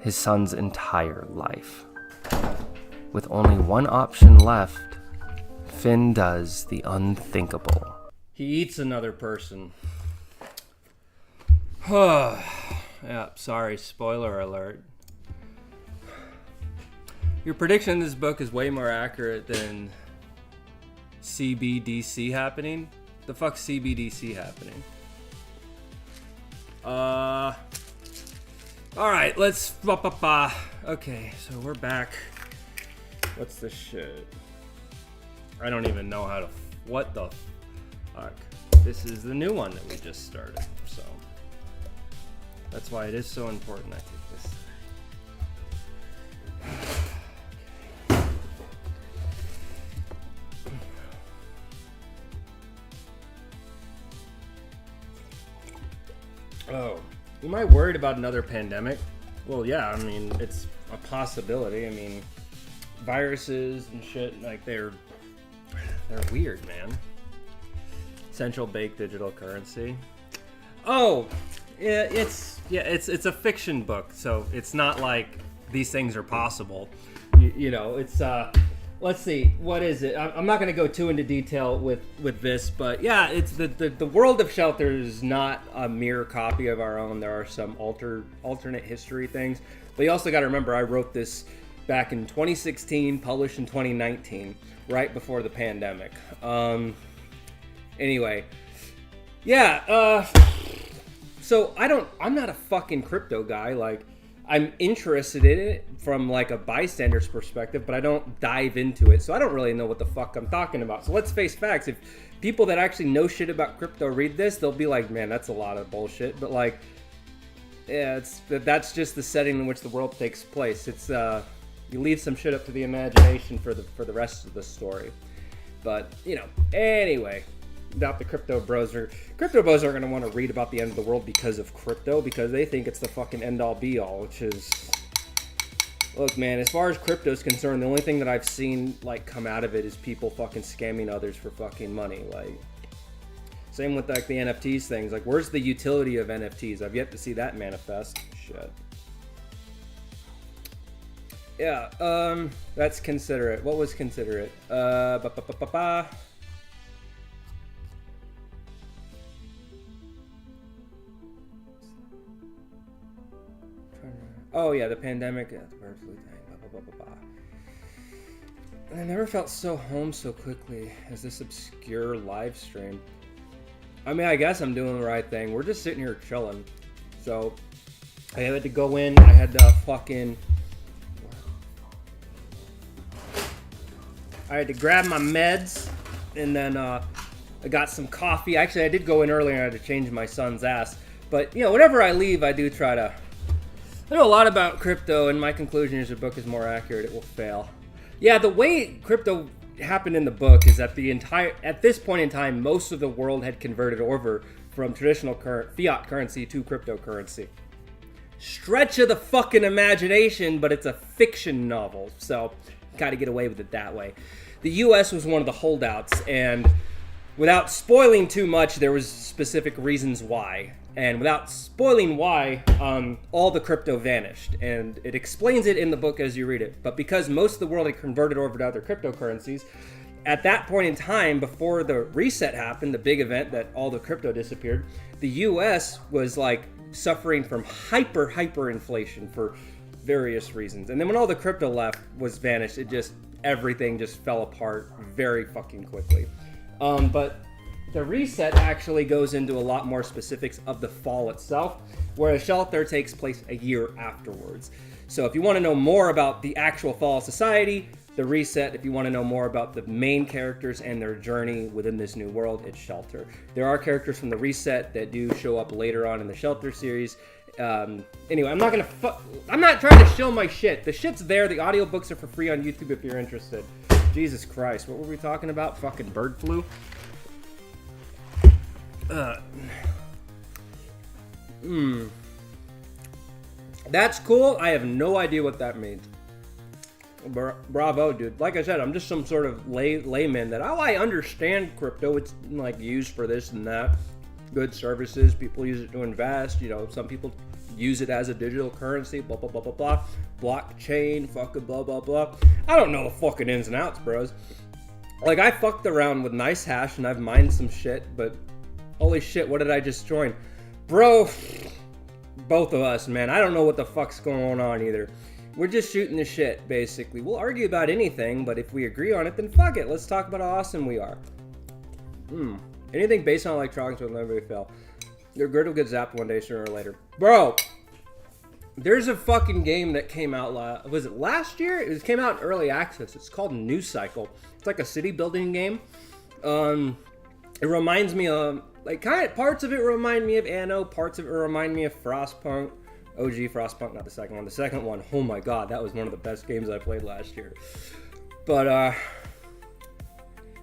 his son's entire life. With only one option left, Finn does the unthinkable. He eats another person. Yeah, sorry, spoiler alert. Your prediction in this book is way more accurate than CBDC happening. The fuck's CBDC happening? Alright, let's... Okay, so we're back. What's this shit? I don't even know how to... What the fuck? This is the new one that we just started, so... That's why it is so important I take this. Oh, am I worried about another pandemic? Well, yeah, I mean, it's a possibility. I mean, viruses and shit, like, they're weird, man. Central bank digital currency. Oh, yeah, it's a fiction book, so it's not like these things are possible. You know, it's let's see, what is it? I'm not going to go too into detail with this, but yeah, it's the world of Shelter is not a mere copy of our own. There are some alternate history things, but you also got to remember I wrote this back in 2016, published in 2019, right before the pandemic. Anyway, yeah, so I'm not a fucking crypto guy. Like, I'm interested in it from like a bystander's perspective, but I don't dive into it. So I don't really know what the fuck I'm talking about. So let's face facts. If people that actually know shit about crypto read this, they'll be like, man, that's a lot of bullshit. But like, yeah, that's just the setting in which the world takes place. It's, you leave some shit up to the imagination for the rest of the story. But, you know, anyway, about the crypto bros are going to want to read about the end of the world because of crypto, because they think it's the fucking end all be all, which is, look, man, as far as crypto is concerned, the only thing that I've seen like come out of it is people fucking scamming others for fucking money. Like, same with like the NFTs things. Like, where's the utility of NFTs? I've yet to see that manifest. Shit. Yeah, that's considerate. What was considerate? Oh yeah, the pandemic. Yeah, the bird flu thing. Blah, blah, blah, blah, blah. I never felt so home so quickly as this obscure live stream. I mean, I guess I'm doing the right thing. We're just sitting here chilling. So I had to go in. I had to fucking. I had to grab my meds, and then I got some coffee. Actually, I did go in earlier and I had to change my son's ass. But, you know, whenever I leave, I do try to. I know a lot about crypto, and my conclusion is the book is more accurate. It will fail. Yeah, the way crypto happened in the book is that at this point in time, most of the world had converted over from traditional fiat currency to cryptocurrency. Stretch of the fucking imagination, but it's a fiction novel, so gotta get away with it that way. The U.S. was one of the holdouts, and without spoiling too much, there was specific reasons why. And without spoiling why, all the crypto vanished. And it explains it in the book as you read it. But because most of the world had converted over to other cryptocurrencies, at that point in time, before the reset happened, the big event that all the crypto disappeared, the US was like suffering from hyperinflation for various reasons. And then when all the crypto left was vanished, everything just fell apart very fucking quickly. But the reset actually goes into a lot more specifics of the fall itself, whereas Shelter takes place a year afterwards. So if you want to know more about the actual fall of society, the reset, if you want to know more about the main characters and their journey within this new world, it's Shelter. There are characters from the reset that do show up later on in the Shelter series. Anyway, I'm not trying to show my shit. The shit's there. The audiobooks are for free on YouTube if you're interested. Jesus Christ, what were we talking about? Fucking bird flu? That's cool. I have no idea what that means. Bravo, dude. Like I said, I'm just some sort of layman that, I understand crypto. It's like used for this and that. Good services. People use it to invest. You know, some people use it as a digital currency. Blah, blah, blah, blah, blah. Blockchain. Fucking blah, blah, blah. I don't know the fucking ins and outs, bros. Like, I fucked around with Nice Hash and I've mined some shit, but holy shit, what did I just join? Bro, both of us, man. I don't know what the fuck's going on either. We're just shooting the shit, basically. We'll argue about anything, but if we agree on it, then fuck it. Let's talk about how awesome we are. Anything based on electronics will never fail. Your grid will get zapped one day sooner or later. Bro, there's a fucking game that came out, was it last year? It came out in early access. It's called New Cycle. It's like a city building game. It reminds me of, like, kind of, parts of it remind me of Anno, parts of it remind me of Frostpunk. OG Frostpunk, not the second one. The second one, oh my god, that was one of the best games I played last year. But, it's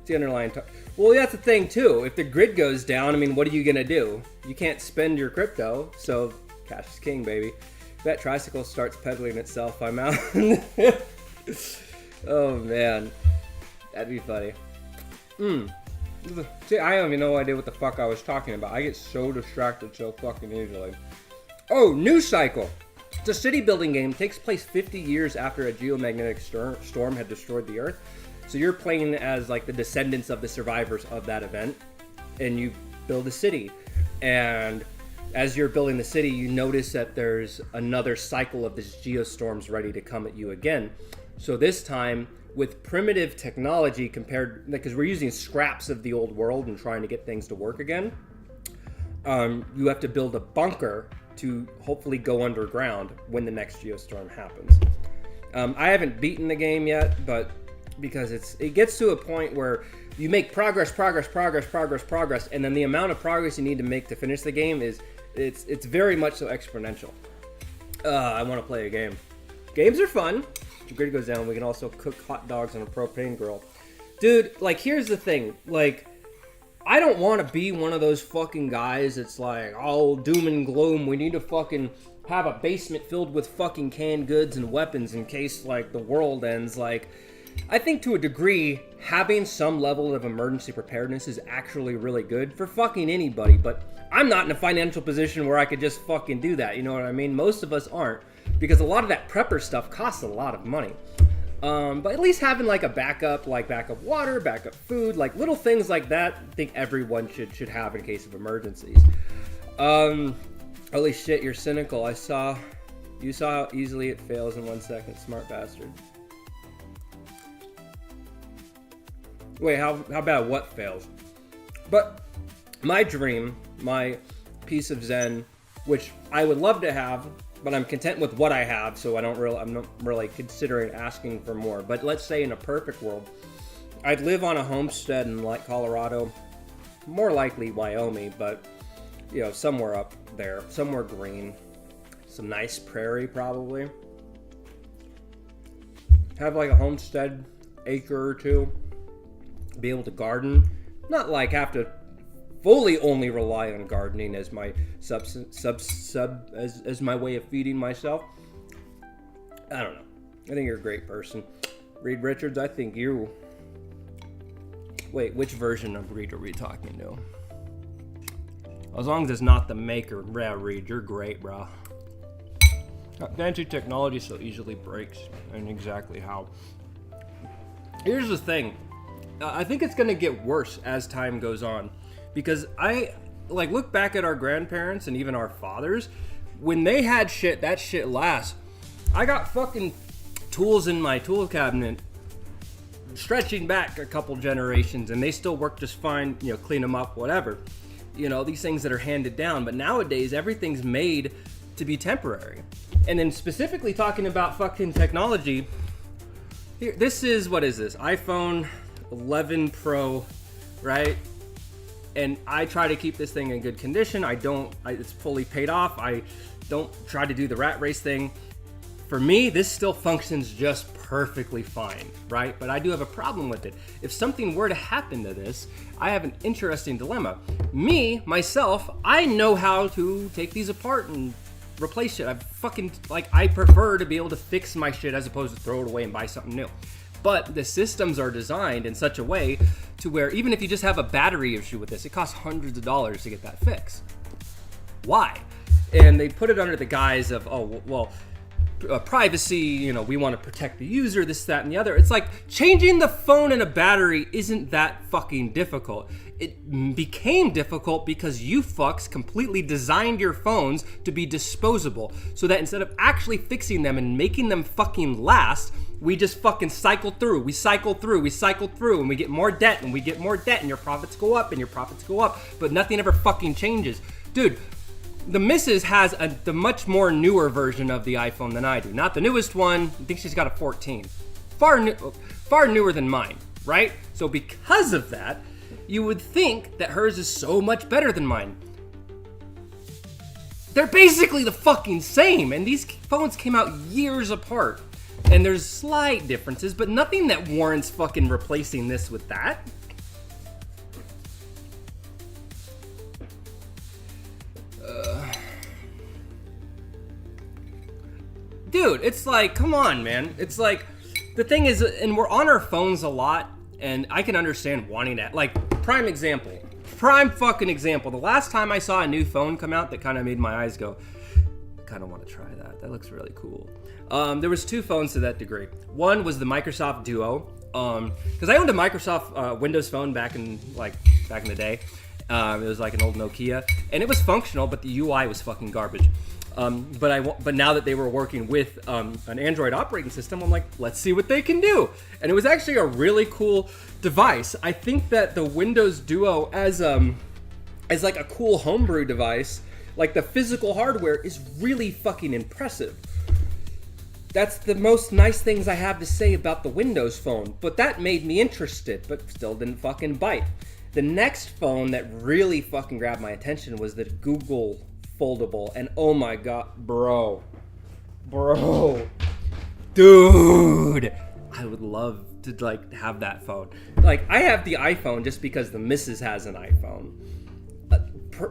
the underlying... Well, that's the thing, too. If the grid goes down, I mean, what are you going to do? You can't spend your crypto, so cash is king, baby. That tricycle starts pedaling itself. I'm out. Oh man, that'd be funny. See, I have no idea what the fuck I was talking about. I get so distracted so fucking easily. Oh, News Cycle. It's a city building game. It takes place 50 years after a geomagnetic storm had destroyed the Earth. So you're playing as like the descendants of the survivors of that event, and you build a city. And as you're building the city, you notice that there's another cycle of this geostorms ready to come at you again. So this time, with primitive technology compared, because we're using scraps of the old world and trying to get things to work again, you have to build a bunker to hopefully go underground when the next geostorm happens. I haven't beaten the game yet, but because it gets to a point where you make progress, and then the amount of progress you need to make to finish the game it's very much so exponential. I want to play a game. Games are fun. The grid goes down. We can also cook hot dogs on a propane grill. Dude, like, here's the thing. Like, I don't want to be one of those fucking guys that's like, oh, doom and gloom. We need to fucking have a basement filled with fucking canned goods and weapons in case, like, the world ends. Like, I think to a degree, having some level of emergency preparedness is actually really good for fucking anybody. But I'm not in a financial position where I could just fucking do that. You know what I mean? Most of us aren't. Because a lot of that prepper stuff costs a lot of money. But at least having like a backup, like backup water, backup food, like little things like that, I think everyone should have in case of emergencies. Holy shit, you're cynical. You saw how easily it fails in 1 second, smart bastard. Wait, how bad what fails? But my dream, my piece of zen, which I would love to have, but I'm content with what I have, so I'm not really considering asking for more. But let's say in a perfect world, I'd live on a homestead in like Colorado, more likely Wyoming, but you know, somewhere up there, somewhere green, some nice prairie probably. Have like a homestead, acre or two, be able to garden, not like have to fully only rely on gardening as my as my way of feeding myself. I don't know. I think you're a great person. Reed Richards, I think you... Wait, which version of Reed are we talking to? As long as it's not the maker. Yeah, Reed, you're great, bro. Fancy technology so easily breaks, and exactly how. Here's the thing. I think it's going to get worse as time goes on. Because I, like, look back at our grandparents and even our fathers. When they had shit, that shit lasts. I got fucking tools in my tool cabinet stretching back a couple generations, and they still work just fine, you know, clean them up, whatever. You know, these things that are handed down. But nowadays, everything's made to be temporary. And then specifically talking about fucking technology, here, this is, what is this? iPhone 11 Pro, right? And I try to keep this thing in good condition. It's fully paid off. I don't try to do the rat race thing. For me, this still functions just perfectly fine, right? But I do have a problem with it. If something were to happen to this, I have an interesting dilemma. Me, myself, I know how to take these apart and replace shit. I prefer to be able to fix my shit as opposed to throw it away and buy something new. But the systems are designed in such a way to where even if you just have a battery issue with this, it costs hundreds of dollars to get that fixed. Why? And they put it under the guise of, privacy, you know, we want to protect the user, this, that, and the other. It's like changing the phone and a battery isn't that fucking difficult. It became difficult because you fucks completely designed your phones to be disposable so that instead of actually fixing them and making them fucking last, we just fucking cycle through, and we get more debt, and we get more debt, and your profits go up, but nothing ever fucking changes. Dude, the missus has the much more newer version of the iPhone than I do. Not the newest one, I think she's got a 14. Far newer than mine, right? So because of that, you would think that hers is so much better than mine. They're basically the fucking same, and these phones came out years apart. And there's slight differences, but nothing that warrants fucking replacing this with that. dude, it's like, come on, man. It's like, the thing is, and we're on our phones a lot, and I can understand wanting that. Like, prime fucking example. The last time I saw a new phone come out that kind of made my eyes go, I kind of want to try that. That looks really cool. There was 2 phones to that degree. One was the Microsoft Duo, because I owned a Microsoft Windows phone back in the day. It was like an old Nokia, and it was functional, but the UI was fucking garbage. But now that they were working with an Android operating system, I'm like, let's see what they can do. And it was actually a really cool device. I think that the Windows Duo as like a cool homebrew device, like the physical hardware is really fucking impressive. That's the most nice things I have to say about the Windows phone, but that made me interested, but still didn't fucking bite. The next phone that really fucking grabbed my attention was the Google foldable, and oh my god, bro, dude, I would love to like have that phone. Like, I have the iPhone just because the missus has an iPhone.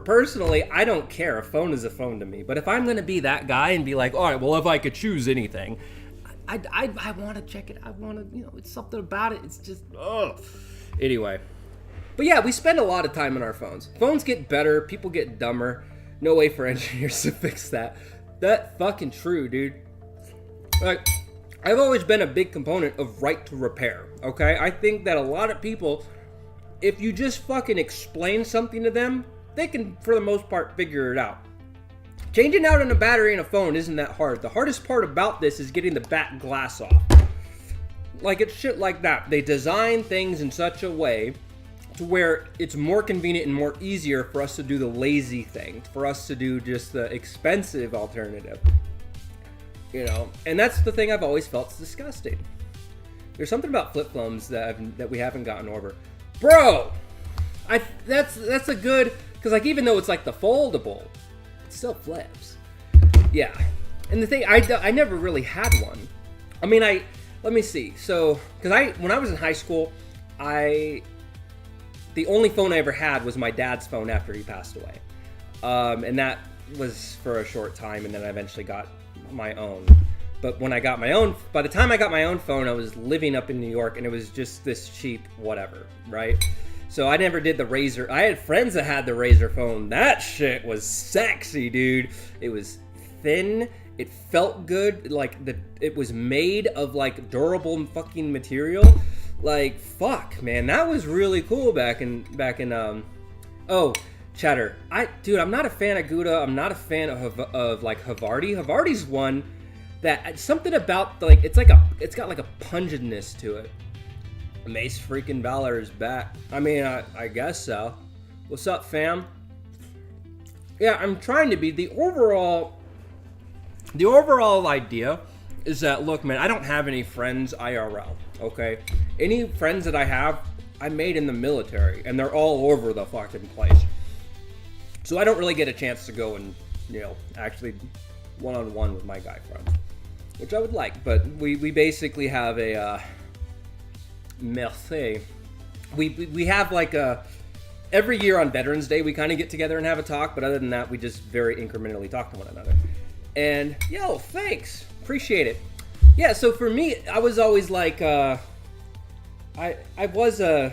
Personally, I don't care. A phone is a phone to me. But if I'm gonna be that guy and be like, all right, well, if I could choose anything, I want to check it. I want to, it's something about it. It's just, anyway. But yeah, we spend a lot of time on our phones. Phones get better. People get dumber. No way for engineers to fix that. That fucking true, dude. Like, I've always been a big component of right to repair, okay? I think that a lot of people, if you just fucking explain something to them, they can, for the most part, figure it out. Changing out a battery in a phone isn't that hard. The hardest part about this is getting the back glass off. Like, it's shit like that. They design things in such a way to where it's more convenient and more easier for us to do the lazy thing, for us to do just the expensive alternative. And that's the thing I've always felt is disgusting. There's something about flip phones that we haven't gotten over. Bro! That's a good, because like, even though it's like the foldable, it still flips. Yeah. And the thing, I never really had one. I mean, let me see. So, because when I was in high school, the only phone I ever had was my dad's phone after he passed away. And that was for a short time, and then I eventually got my own. But by the time I got my own phone, I was living up in New York, and it was just this cheap whatever, right? So I never did the Razr. I had friends that had the Razr phone. That shit was sexy, dude. It was thin. It felt good. Like, it was made of like durable fucking material. Like, fuck, man, that was really cool back in Cheddar. I'm not a fan of Gouda. I'm not a fan of like Havarti. Havarti's one that something about like it's got like a pungentness to it. Mace freaking Valor is back. I mean, I guess so. What's up, fam? Yeah, I'm trying to be the overall idea is that, look, man, I don't have any friends IRL, okay? Any friends that I have, I made in the military, and they're all over the fucking place. So I don't really get a chance to go and, actually one-on-one with my guy friends, which I would like. But we basically have a, merci. We have like every year on Veterans Day, we kind of get together and have a talk, but other than that, we just very incrementally talk to one another. And, thanks. Appreciate it. Yeah, so for me, I was always like, I was, in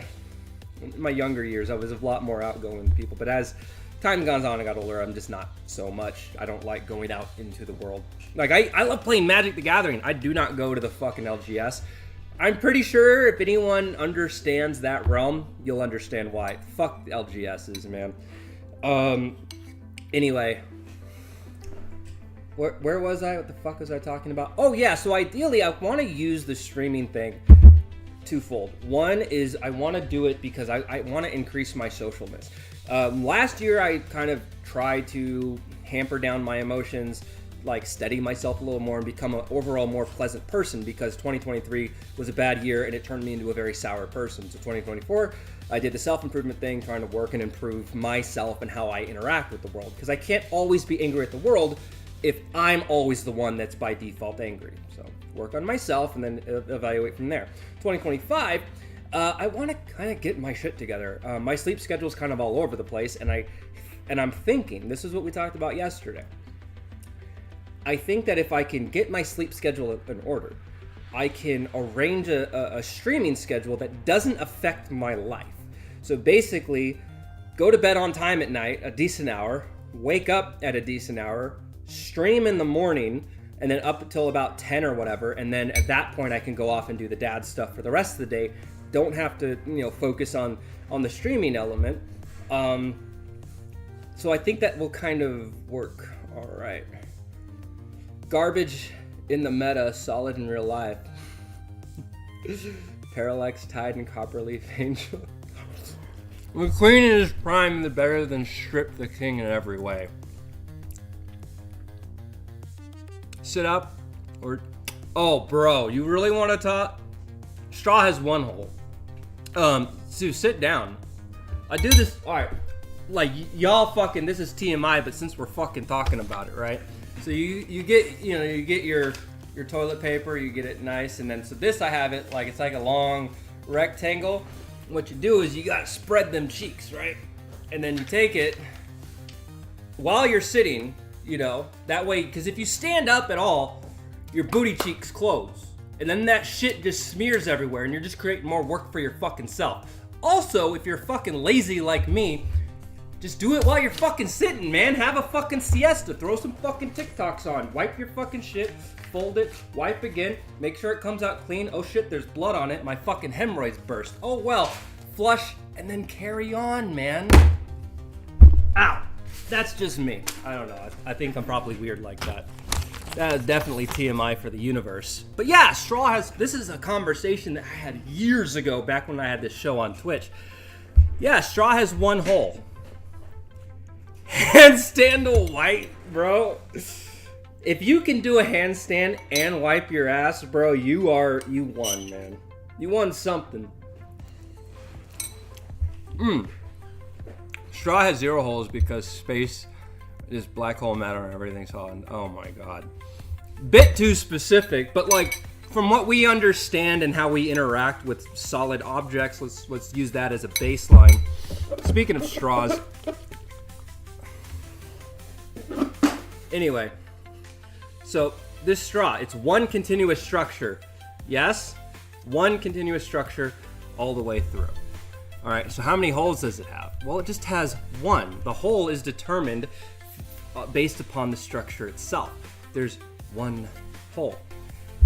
my younger years, I was a lot more outgoing with people, but as time goes on, I got older, I'm just not so much. I don't like going out into the world. Like, I love playing Magic the Gathering. I do not go to the fucking LGS. I'm pretty sure if anyone understands that realm, you'll understand why. Fuck the LGSs, man. Anyway. Where was I? What the fuck was I talking about? Oh, yeah. So ideally, I want to use the streaming thing twofold. One is I want to do it because I want to increase my socialness. Last year, I kind of tried to hamper down my emotions, like steady myself a little more and become an overall more pleasant person, because 2023 was a bad year and it turned me into a very sour person. So 2024, I did the self-improvement thing, trying to work and improve myself and how I interact with the world, because I can't always be angry at the world if I'm always the one that's by default angry. So work on myself and then evaluate from there. 2025, I want to kind of get my shit together. My sleep schedule's kind of all over the place, and I'm thinking, this is what we talked about yesterday. I think that if I can get my sleep schedule in order, I can arrange a streaming schedule that doesn't affect my life. So basically, go to bed on time at night, a decent hour, wake up at a decent hour, stream in the morning, and then up until about 10 or whatever, and then at that point I can go off and do the dad stuff for the rest of the day. Don't have to, focus on the streaming element. So I think that will kind of work. All right. Garbage in the meta, solid in real life. Parallax, Tide, and Copperleaf Angel. The queen in his prime, the better than Strip the king in every way. Sit up, or... Oh, bro, you really want to talk? Straw has one hole. Sue, sit down. I do this... Alright. Like, y'all fucking... This is TMI, but since we're fucking talking about it, right? So you get, you get your toilet paper, you get it nice, and then, so this I have it, like, it's like a long rectangle. What you do is you gotta spread them cheeks, right? And then you take it while you're sitting, that way, because if you stand up at all, your booty cheeks close. And then that shit just smears everywhere, and you're just creating more work for your fucking self. Also, if you're fucking lazy like me, just do it while you're fucking sitting, man. Have a fucking siesta. Throw some fucking TikToks on. Wipe your fucking shit. Fold it. Wipe again. Make sure it comes out clean. Oh shit, there's blood on it. My fucking hemorrhoids burst. Oh well. Flush and then carry on, man. Ow. That's just me. I don't know. I think I'm probably weird like that. That is definitely TMI for the universe. But yeah, Straw has... This is a conversation that I had years ago, back when I had this show on Twitch. Yeah, Straw has one hole. Handstand to wipe, bro. If you can do a handstand and wipe your ass, bro, you won, man. You won something. Straw has 0 holes because space is black hole matter and everything's on. Oh my god. Bit too specific, but like from what we understand and how we interact with solid objects, let's use that as a baseline. Speaking of straws. Anyway, so this straw, it's one continuous structure. Yes? One continuous structure all the way through. All right, so how many holes does it have? Well, it just has one. The hole is determined based upon the structure itself. There's one hole.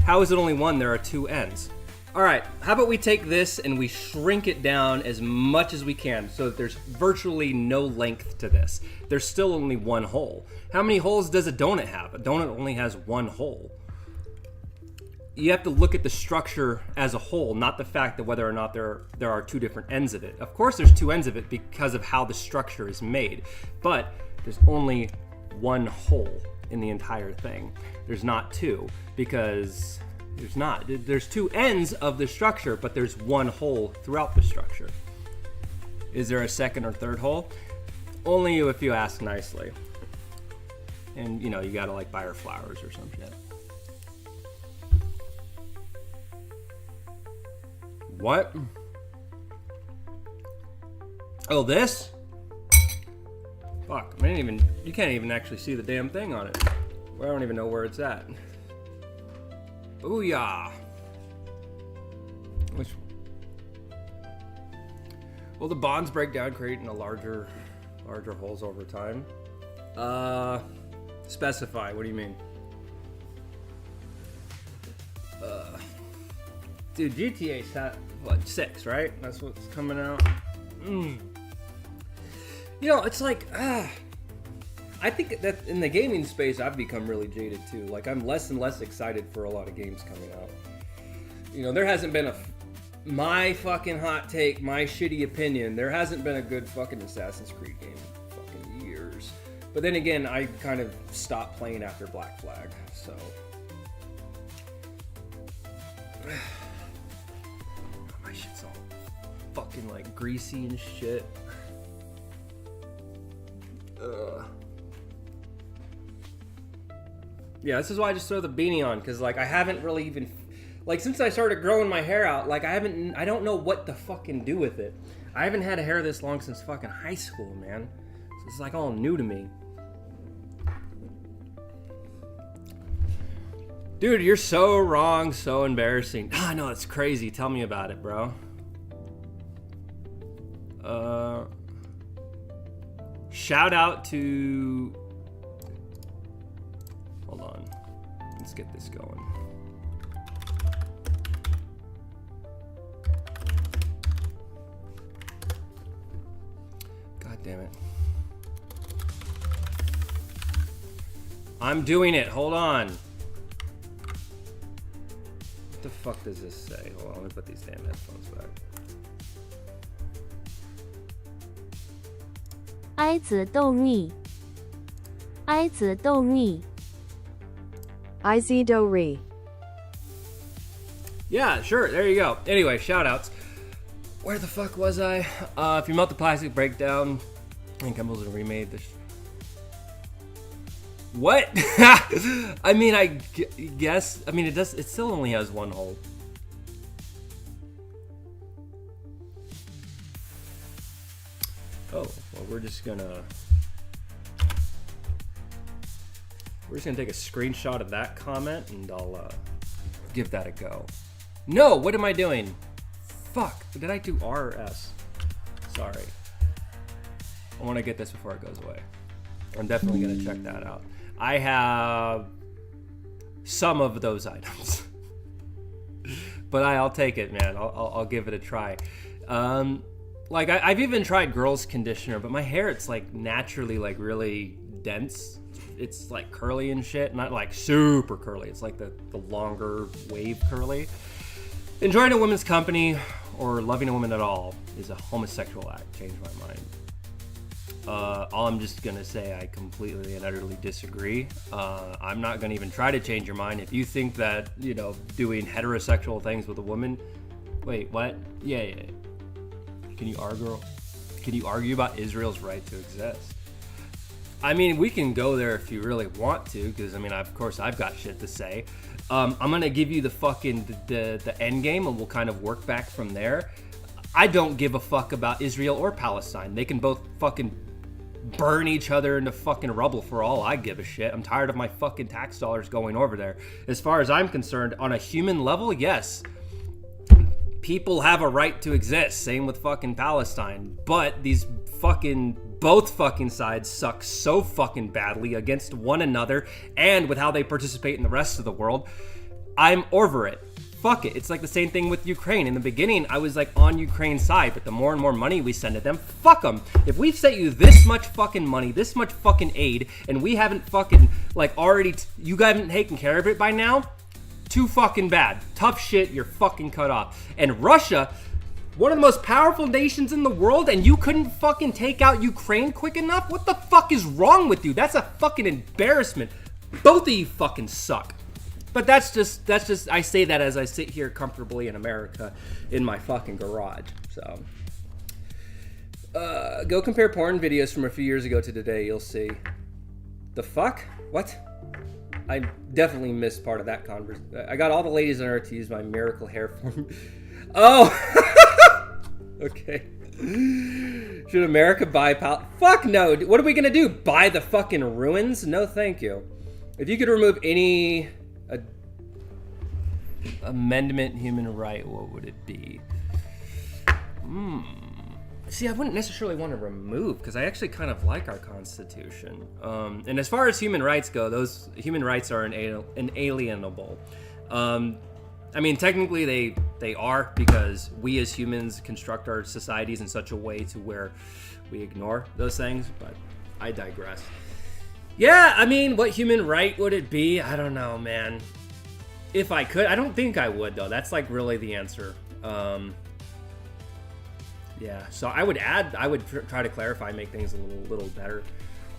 How is it only one? There are 2 ends. All right, how about we take this and we shrink it down as much as we can so that there's virtually no length to this. There's still only one hole. How many holes does a donut have? A donut only has one hole. You have to look at the structure as a whole, not the fact that whether or not there are 2 different ends of it. Of course there's 2 ends of it because of how the structure is made, but there's only one hole in the entire thing. There's not 2 because there's not. There's 2 ends of the structure, but there's one hole throughout the structure. Is there a second or third hole? Only if you ask nicely. And, you gotta, like, buy her flowers or some shit. What? Oh, this? Fuck, you can't even actually see the damn thing on it. Well, I don't even know where it's at. Booyah! Will the bonds break down, creating a larger holes over time? Specify. What do you mean? Dude, GTA's at, 6, right? That's what's coming out. It's like, I think that in the gaming space, I've become really jaded too. Like, I'm less and less excited for a lot of games coming out. There hasn't been my fucking hot take, my shitty opinion, there hasn't been a good fucking Assassin's Creed game in fucking years. But then again, I kind of stopped playing after Black Flag, so. My shit's all fucking like greasy and shit. Yeah, this is why I just throw the beanie on, because like I haven't really even, like since I started growing my hair out, like I don't know what to fucking do with it. I haven't had a hair this long since fucking high school, man. So it's like all new to me. Dude, you're so wrong, so embarrassing. I know, it's crazy. Tell me about it, bro. Shout out to... Hold on. Let's get this going. God damn it. I'm doing it. Hold on. What the fuck does this say? Hold on, let me put these damn headphones back. 哀子斗逆，哀子斗逆。 IZ Do Re. Yeah, sure. There you go. Anyway, shout outs. Where the fuck was I? If you melt the plastic breakdown, I think Capitalism remade this. What? I mean, I guess. I mean, it does. It still only has one hole. Oh, well, we're just gonna take a screenshot of that comment and I'll give that a go. No, what am I doing? Fuck, did I do R or S? Sorry. I want to get this before it goes away. I'm definitely gonna check that out. I have some of those items, but I'll take it, man. I'll give it a try. Like I've even tried girls conditioner, but my hair, it's like naturally like really dense. It's like curly and shit, not like super curly. It's like the longer wave curly. Enjoying a woman's company or loving a woman at all is a homosexual act. Change my mind. All I'm just gonna say, I completely and utterly disagree. I'm not gonna even try to change your mind. If you think that, you know, doing heterosexual things with a woman, wait, what? Yeah. Can you argue about Israel's right to exist? I mean, we can go there if you really want to, because I mean, of course, I've got shit to say. I'm gonna give you the fucking the end game, and we'll kind of work back from there. I don't give a fuck about Israel or Palestine. They can both fucking burn each other into fucking rubble for all I give a shit. I'm tired of my fucking tax dollars going over there. As far as I'm concerned, on a human level, yes. People have a right to exist. Same with fucking Palestine. But these both fucking sides suck so fucking badly against one another and with how they participate in the rest of the world. I'm over it. Fuck it. It's like the same thing with Ukraine. In the beginning, I was like on Ukraine's side, but the more and more money we send to them, fuck them. If we've sent you this much fucking money, this much fucking aid, and we haven't fucking like already, you haven't taken care of it by now, too fucking bad. Tough shit, you're fucking cut off. And Russia, one of the most powerful nations in the world, and you couldn't fucking take out Ukraine quick enough? What the fuck is wrong with you? That's a fucking embarrassment. Both of you fucking suck. But that's just, I say that as I sit here comfortably in America in my fucking garage. So, go compare porn videos from a few years ago to today, you'll see. The fuck? What? I definitely missed part of that conversation. I got all the ladies on earth to use my miracle hair form. Oh! Okay. Should America buy Fuck no! What are we gonna do? Buy the fucking ruins? No thank you. If you could remove any amendment human right, what would it be? See, I wouldn't necessarily want to remove, because I actually kind of like our Constitution. And as far as human rights go, those human rights are inalienable. I mean, technically they are, because we as humans construct our societies in such a way to where we ignore those things, but I digress. Yeah, I mean, what human right would it be? I don't know, man. If I could, I don't think I would, though. That's like really the answer. Yeah, so I would try to clarify, make things a little better.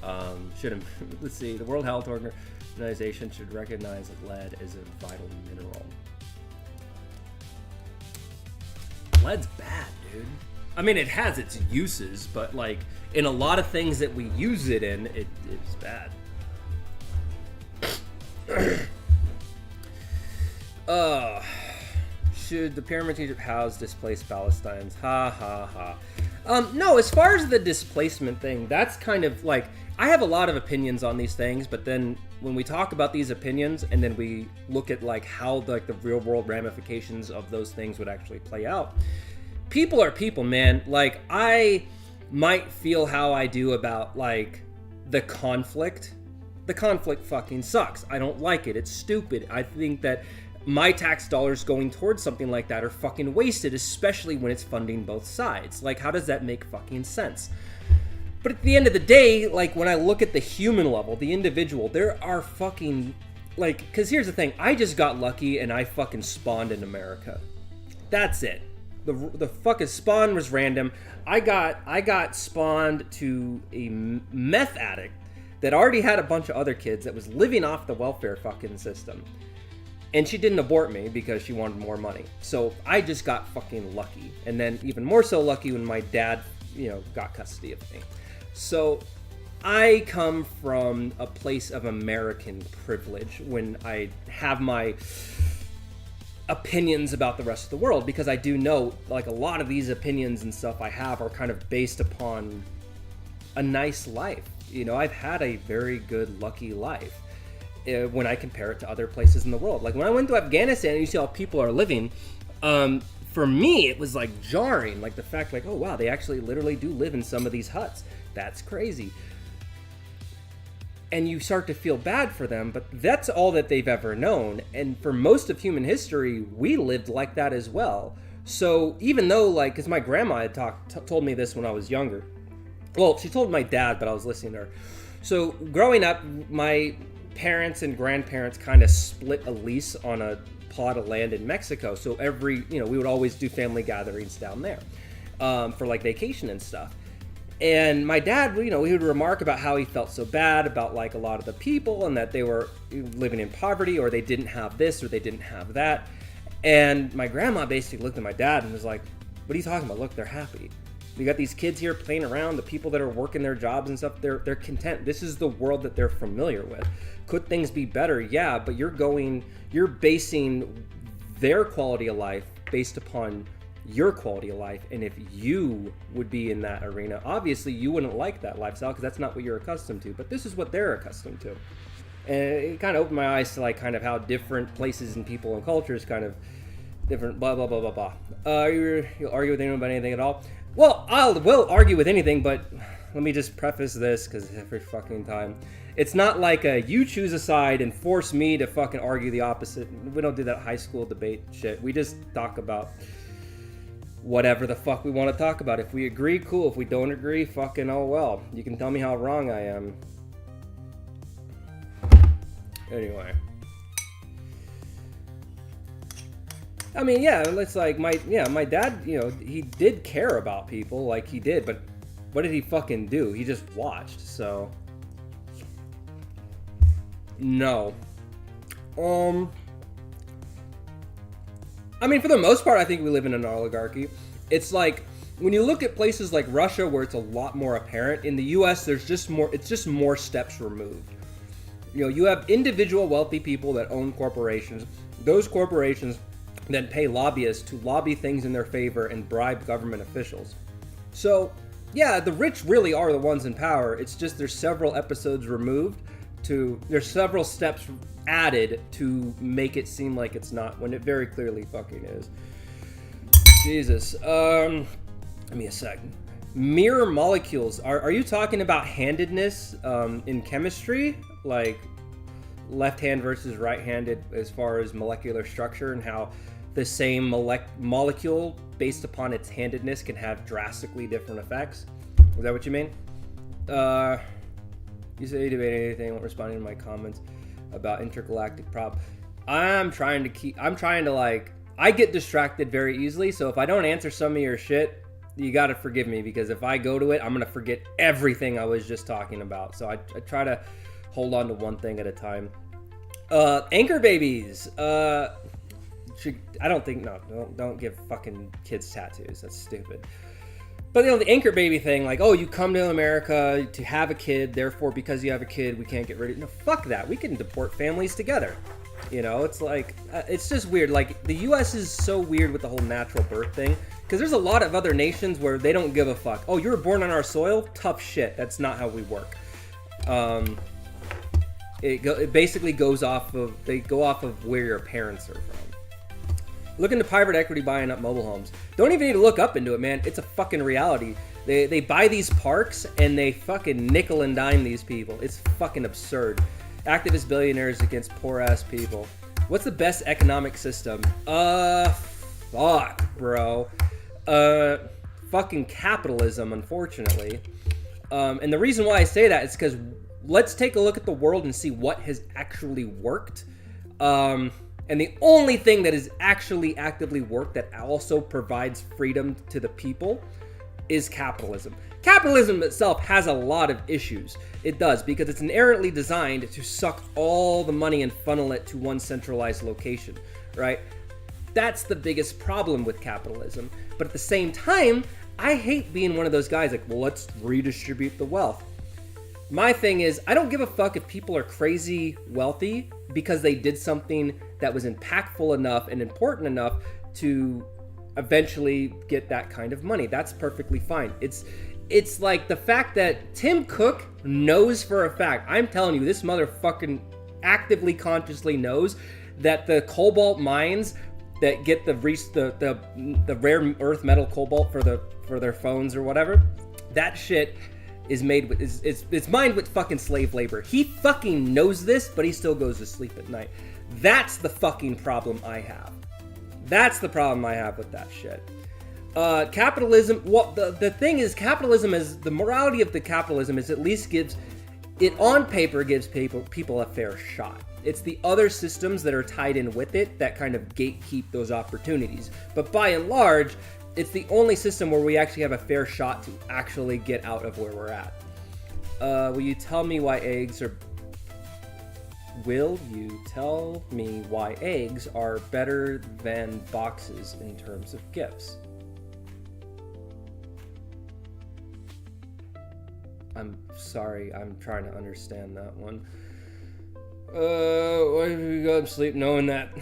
Let's see, the World Health Organization should recognize that lead is a vital mineral. Lead's bad, dude. I mean, it has its uses, but like in a lot of things that we use it in, it's bad. Should the pyramids of Egypt house displaced Palestinians? Ha ha ha. No, as far as the displacement thing, that's kind of like, I have a lot of opinions on these things, but then, when we talk about these opinions and then we look at like how like the real world ramifications of those things would actually play out, people are people, man. Like, I might feel how I do about like the conflict. The conflict fucking sucks. I don't like it. It's stupid. I think that my tax dollars going towards something like that are fucking wasted, especially when it's funding both sides. Like, how does that make fucking sense? But at the end of the day, like, when I look at the human level, the individual, there are fucking, like, because here's the thing. I just got lucky and I fucking spawned in America. That's it. The fucking spawn was random. I got spawned to a meth addict that already had a bunch of other kids that was living off the welfare fucking system. And she didn't abort me because she wanted more money. So I just got fucking lucky. And then even more so lucky when my dad, got custody of me. So I come from a place of American privilege when I have my opinions about the rest of the world, because I do know, like, a lot of these opinions and stuff I have are kind of based upon a nice life. I've had a very good, lucky life when I compare it to other places in the world. Like, when I went to Afghanistan and you see how people are living, for me, it was, like, jarring. Like, the fact, like, oh, wow, they actually literally do live in some of these huts. That's crazy. And you start to feel bad for them, but that's all that they've ever known. And for most of human history, we lived like that as well. So even though, like, because my grandma had told me this when I was younger. Well, she told my dad, but I was listening to her. So growing up, my parents and grandparents kind of split a lease on a plot of land in Mexico. So we would always do family gatherings down there for like vacation and stuff. And my dad, he would remark about how he felt so bad about like a lot of the people and that they were living in poverty, or they didn't have this or they didn't have that. And my grandma basically looked at my dad and was like, what are you talking about? Look, they're happy. You got these kids here playing around, the people that are working their jobs and stuff, they're content. This is the world that they're familiar with. Could things be better? Yeah, but you're basing their quality of life based upon your quality of life. And if you would be in that arena, obviously you wouldn't like that lifestyle because that's not what you're accustomed to, but this is what they're accustomed to. And it kind of opened my eyes to like kind of how different places and people and cultures kind of different blah, blah, blah, blah, blah. You'll argue with anyone about anything at all? Well, will argue with anything, but let me just preface this, because every fucking time. It's not like you choose a side and force me to fucking argue the opposite. We don't do that high school debate shit. We just talk about whatever the fuck we want to talk about. If we agree, cool. If we don't agree, fucking oh well. You can tell me how wrong I am. Anyway. I mean, yeah, it's like my dad, he did care about people, like he did, but what did he fucking do? He just watched, so. No. I mean, for the most part, I think we live in an oligarchy. It's like, when you look at places like Russia, where it's a lot more apparent, in the US, it's just more steps removed. You have individual wealthy people that own corporations. Those corporations then pay lobbyists to lobby things in their favor and bribe government officials. So, yeah, the rich really are the ones in power. It's just there's several episodes removed there's several steps added to make it seem like it's not, when it very clearly fucking is. Jesus. Give me a second. Mirror molecules. Are you talking about handedness in chemistry? Like left-hand versus right-handed as far as molecular structure, and how the same molecule based upon its handedness can have drastically different effects? Is that what you mean? You say you debate anything, won't responding to my comments about intergalactic prop. I get distracted very easily, so if I don't answer some of your shit, you gotta forgive me, because if I go to it, I'm gonna forget everything I was just talking about. So I try to hold on to one thing at a time. Anchor babies. Don't give fucking kids tattoos. That's stupid. But the anchor baby thing, like, oh, you come to America to have a kid, therefore because you have a kid, we can't get rid of it. No, fuck that. We can deport families together. It's like, it's just weird. Like, the U.S. is so weird with the whole natural birth thing, because there's a lot of other nations where they don't give a fuck. Oh, you were born on our soil? Tough shit. That's not how we work. It basically they go off of where your parents are from. Look into private equity buying up mobile homes. Don't even need to look up into it, man. It's a fucking reality. They buy these parks and they fucking nickel and dime these people. It's fucking absurd. Activist billionaires against poor ass people. What's the best economic system? Fuck, bro. Fucking capitalism, unfortunately. And the reason why I say that is because let's take a look at the world and see what has actually worked. And the only thing that has actually actively worked that also provides freedom to the people is capitalism. Capitalism itself has a lot of issues. It does, because it's inherently designed to suck all the money and funnel it to one centralized location, right? That's the biggest problem with capitalism. But at the same time, I hate being one of those guys like, well, let's redistribute the wealth. My thing is, I don't give a fuck if people are crazy wealthy because they did something that was impactful enough and important enough to eventually get that kind of money. That's perfectly fine. It's like the fact that Tim Cook knows for a fact, I'm telling you, this motherfucking actively, consciously knows that the cobalt mines that get the rare earth metal cobalt for their phones or whatever, that shit is made with it's mined with fucking slave labor. He fucking knows this, but he still goes to sleep at night. That's the fucking problem I have. That's the problem I have with that shit. Capitalism, the thing is, capitalism is, the morality of the capitalism is at least gives, it on paper gives people a fair shot. It's the other systems that are tied in with it that kind of gatekeep those opportunities. But by and large, it's the only system where we actually have a fair shot to actually get out of where we're at. Will you tell me why eggs are better than boxes in terms of gifts? I'm sorry, I'm trying to understand that one. Why do we go to sleep knowing that?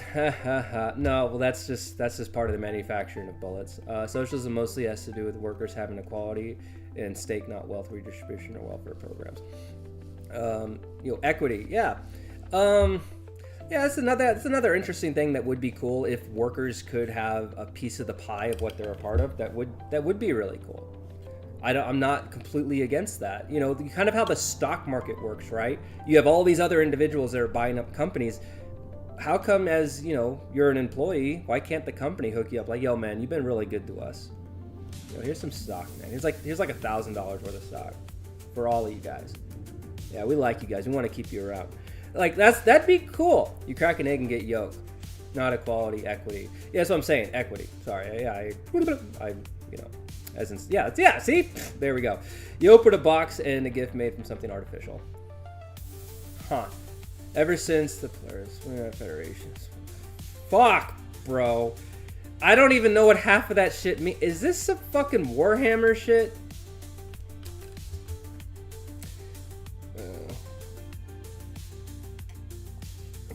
No, well, that's just part of the manufacturing of bullets. Socialism mostly has to do with workers having equality and stake, not wealth redistribution or welfare programs. Equity, yeah. That's another interesting thing that would be cool if workers could have a piece of the pie of what they're a part of. That would be really cool. I'm not completely against that. Kind of how the stock market works, right? You have all these other individuals that are buying up companies. How come, as you're an employee, why can't the company hook you up? Like, yo, man, you've been really good to us. Here's some stock, man. Here's like $1,000 worth of stock for all of you guys. Yeah, we like you guys. We want to keep you around. Like, that'd be cool. You crack an egg and get yolk. Not equality, equity. Yeah, that's what I'm saying. Equity. Sorry. See? There we go. You open a box and a gift made from something artificial. Huh. Ever since the Federations. Fuck, bro. I don't even know what half of that shit means. Is this some fucking Warhammer shit?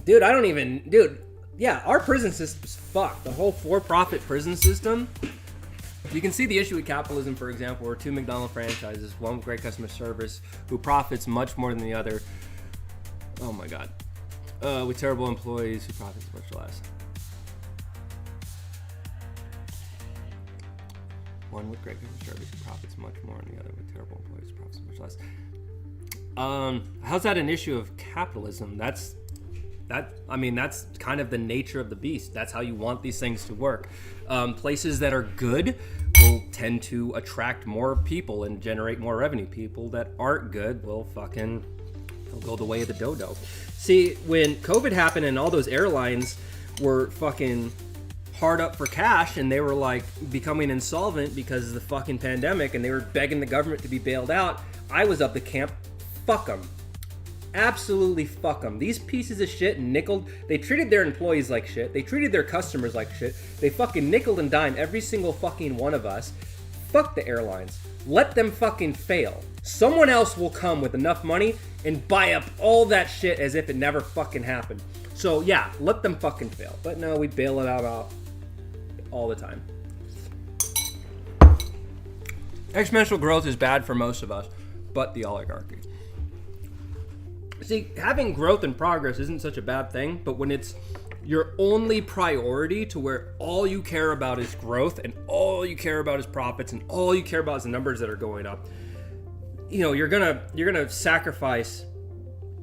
Dude, yeah, our prison system's fucked. The whole for-profit prison system. You can see the issue with capitalism, for example, where two McDonald's franchises, one with great customer service, who profits much more than the other. Oh my god. With terrible employees who profits much less. One with great customer service who profits much more than the other with terrible employees who profits much less. How's that an issue of capitalism? That's kind of the nature of the beast. That's how you want these things to work. Places that are good will tend to attract more people and generate more revenue. People that aren't good will they'll go the way of the dodo. See, when COVID happened and all those airlines were fucking hard up for cash and they were like becoming insolvent because of the fucking pandemic and they were begging the government to be bailed out, I was up the camp, fuck them. Absolutely fuck them. These pieces of shit they treated their employees like shit. They treated their customers like shit. They fucking nickeled and dimed every single fucking one of us. Fuck the airlines. Let them fucking fail. Someone else will come with enough money and buy up all that shit as if it never fucking happened. So yeah, let them fucking fail. But no, we bail it out all the time. Exponential growth is bad for most of us, but the oligarchy. See, having growth and progress isn't such a bad thing, but when it's your only priority to where all you care about is growth and all you care about is profits and all you care about is the numbers that are going up, you know, you're gonna sacrifice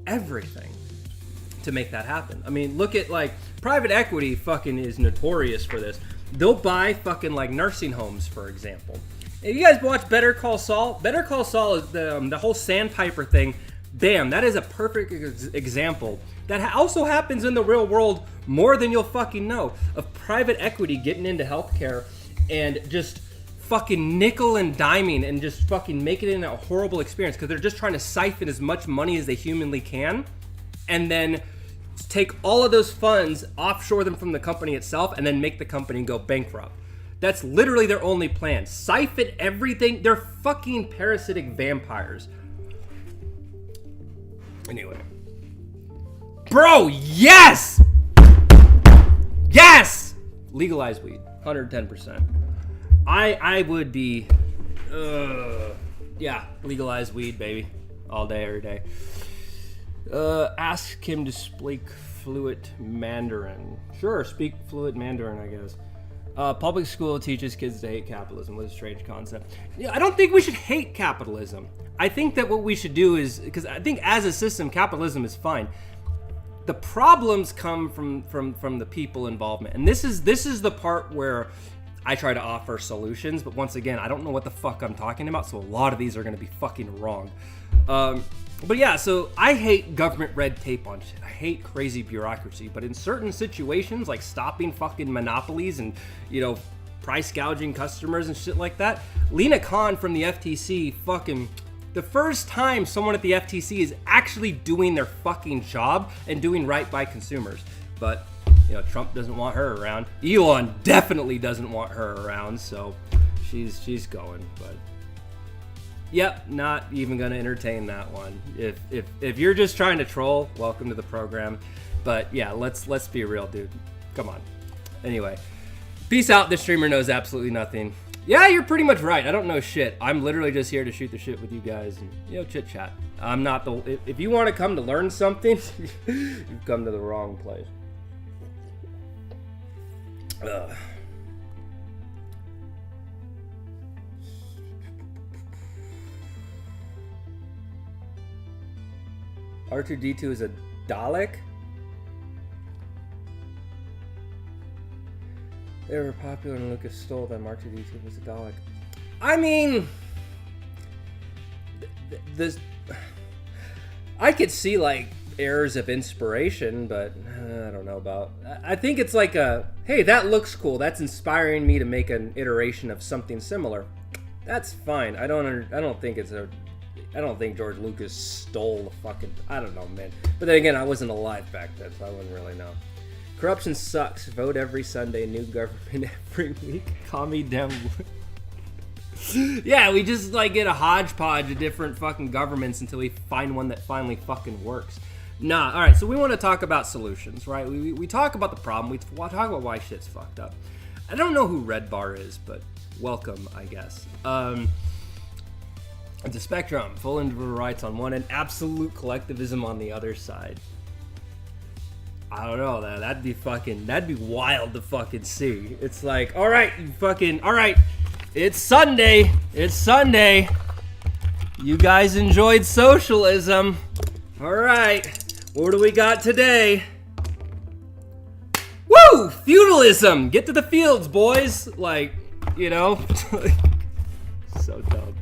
everything to make that happen. I mean, look at like private equity fucking is notorious for this. They'll buy fucking like nursing homes, for example. If you guys watch Better Call Saul, Better Call Saul is the whole Sandpiper thing. Bam, that is a perfect example that also happens in the real world more than you'll fucking know, of private equity getting into healthcare and just fucking nickel and diming and just fucking making it a horrible experience because they're just trying to siphon as much money as they humanly can and then take all of those funds, offshore them from the company itself, and then make the company go bankrupt. That's literally their only plan. Siphon everything. They're fucking parasitic vampires. Anyway. Bro, yes! Yes! Legalize weed. 110%. I would be... yeah, legalize weed, baby. All day, every day. Ask him to speak fluent Mandarin. Sure, speak fluent Mandarin, I guess. Public school teaches kids to hate capitalism. What a strange concept. Yeah, I don't think we should hate capitalism. I think that what we should do is, because I think as a system, capitalism is fine. The problems come from the people involvement, and this is the part where I try to offer solutions. But once again, I don't know what the fuck I'm talking about, so a lot of these are going to be fucking wrong. But yeah, so I hate government red tape on shit. I hate crazy bureaucracy. But in certain situations, like stopping fucking monopolies and, you know, price gouging customers and shit like that, Lena Khan from the FTC fucking... The first time someone at the FTC is actually doing their fucking job and doing right by consumers. But, you know, Trump doesn't want her around. Elon definitely doesn't want her around, so she's going, but... Yep, not even gonna entertain that one. If you're just trying to troll, welcome to the program. But yeah, let's be real, dude. Come on. Anyway, peace out. This streamer knows absolutely nothing. Yeah, you're pretty much right. I don't know shit. I'm literally just here to shoot the shit with you guys and, you know, chit chat. I'm not the... If you want to come to learn something, you've come to the wrong place. Ugh. R2-D2 is a Dalek? They were popular and Lucas stole them. R2-D2 was a Dalek. I mean... I could see, like, errors of inspiration, but I don't know about... I think it's like a, hey, that looks cool. That's inspiring me to make an iteration of something similar. That's fine. I don't think it's a... I don't think George Lucas stole the fucking... I don't know, man. But then again, I wasn't alive back then, so I wouldn't really know. Corruption sucks. Vote every Sunday. New government every week. Call me down. Yeah, we just, like, get a hodgepodge of different fucking governments until we find one that finally fucking works. Nah, alright, so we want to talk about solutions, right? We talk about the problem. We talk about why shit's fucked up. I don't know who Red Bar is, but welcome, I guess. It's a spectrum, full individual rights on one end, absolute collectivism on the other side. I don't know, that'd be wild to fucking see. It's like, alright, it's Sunday, you guys enjoyed socialism. Alright, what do we got today? Woo! Feudalism! Get to the fields, boys! Like, you know? So dumb.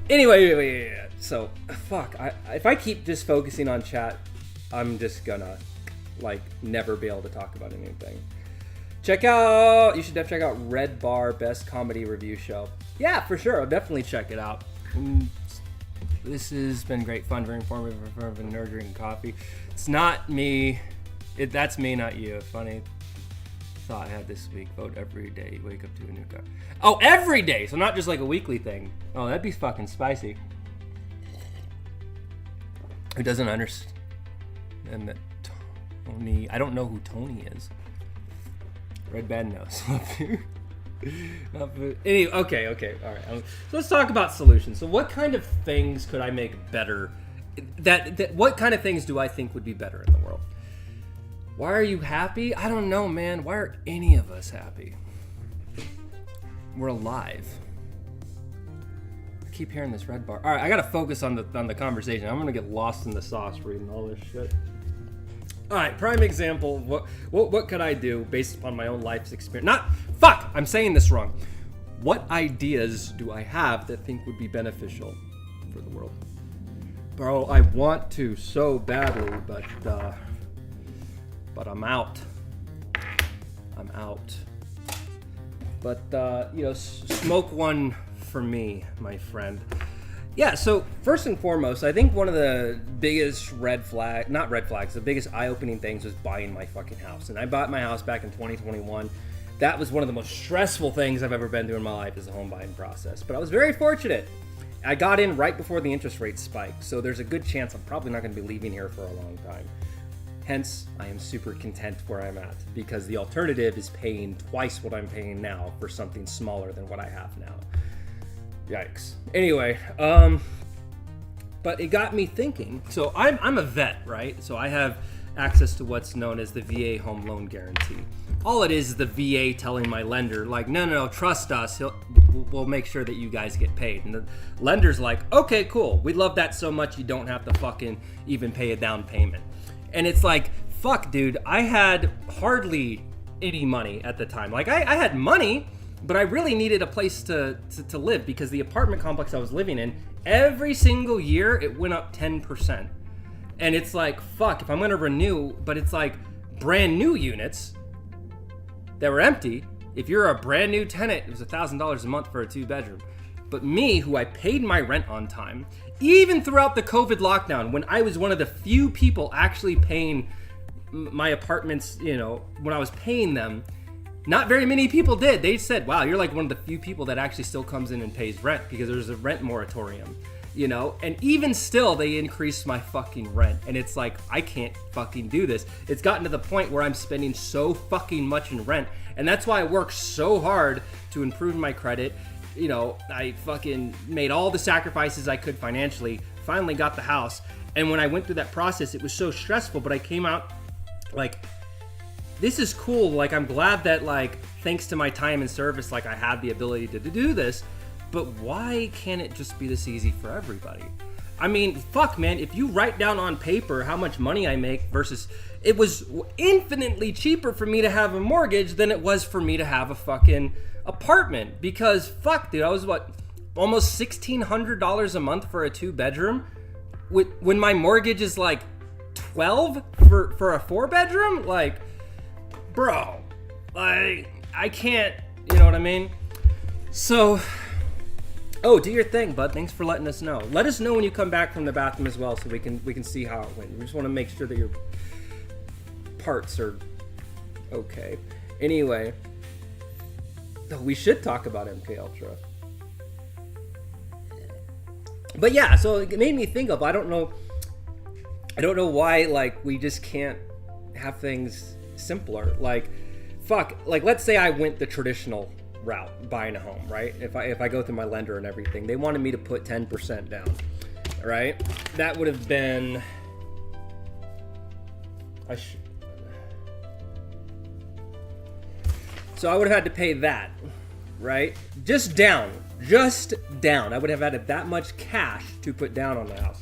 Anyway, so, fuck, if I keep just focusing on chat, I'm just gonna, like, never be able to talk about anything. You should definitely check out Red Bar Best Comedy Review Show. Yeah, for sure, I'll definitely check it out. This has been great fun, very informative, and nerd drinking coffee. It's not me, that's me, not you. Funny thought I had this week. Vote every day. Wake up to a new car. Oh, every day. So not just like a weekly thing. Oh, that'd be fucking spicy. Who doesn't understand that Tony? I don't know who Tony is. Red Band knows. Anyway, okay. All right. So let's talk about solutions. So what kind of things could I make better that what kind of things do I think would be better in the world? Why are you happy? I don't know, man. Why are any of us happy? We're alive. I keep hearing this red bar. All right, I gotta focus on the conversation. I'm gonna get lost in the sauce reading all this shit. All right, prime example. What could I do based upon my own life's experience? I'm saying this wrong. What ideas do I have that think would be beneficial for the world? Bro, I want to so badly, but I'm out. I'm out. But, smoke one for me, my friend. Yeah, so first and foremost, I think one of the biggest the biggest eye-opening things was buying my fucking house. And I bought my house back in 2021. That was one of the most stressful things I've ever been through in my life, is the home buying process. But I was very fortunate. I got in right before the interest rate spiked, so there's a good chance I'm probably not going to be leaving here for a long time. Hence, I am super content where I'm at, because the alternative is paying twice what I'm paying now for something smaller than what I have now. Yikes. Anyway, but it got me thinking. So I'm a vet, right? So I have access to what's known as the VA home loan guarantee. All it is the VA telling my lender, like, no, trust us. We'll make sure that you guys get paid. And the lender's like, okay, cool. We love that so much you don't have to fucking even pay a down payment. And it's like, fuck, dude, I had hardly any money at the time. Like, I had money, but I really needed a place to live, because the apartment complex I was living in, every single year, it went up 10%. And it's like, fuck, if I'm going to renew, but it's like brand new units that were empty. If you're a brand new tenant, it was $1,000 a month for a 2-bedroom. But me, who I paid my rent on time, even throughout the COVID lockdown, when I was one of the few people actually paying my apartments, when I was paying them, not very many people did. They said, wow, you're like one of the few people that actually still comes in and pays rent, because there's a rent moratorium, and even still they increased my fucking rent. And it's like, I can't fucking do this. It's gotten to the point where I'm spending so fucking much in rent. And that's why I work so hard to improve my credit. I fucking made all the sacrifices I could financially, finally got the house. And when I went through that process, it was so stressful, but I came out like, this is cool. Like, I'm glad that, like, thanks to my time and service, like, I had the ability to do this. But why can't it just be this easy for everybody? I mean, fuck, man, if you write down on paper how much money I make versus, it was infinitely cheaper for me to have a mortgage than it was for me to have a fucking apartment. Because, fuck, dude, I was, almost $1,600 a month for a 2-bedroom? When my mortgage is, like, $12 for a 4-bedroom? Like, bro, like, I can't, you know what I mean? So, do your thing, bud. Thanks for letting us know. Let us know when you come back from the bathroom as well, so we can see how it went. We just want to make sure that your parts are okay. Anyway, we should talk about MK Ultra. But yeah, so it made me think of, I don't know why, like, we just can't have things simpler. Like, fuck, like, let's say I went the traditional route, buying a home, right? If I go through my lender and everything, they wanted me to put 10% down, right? That would have been, so I would have had to pay that, right? Just down. I would have had that much cash to put down on the house.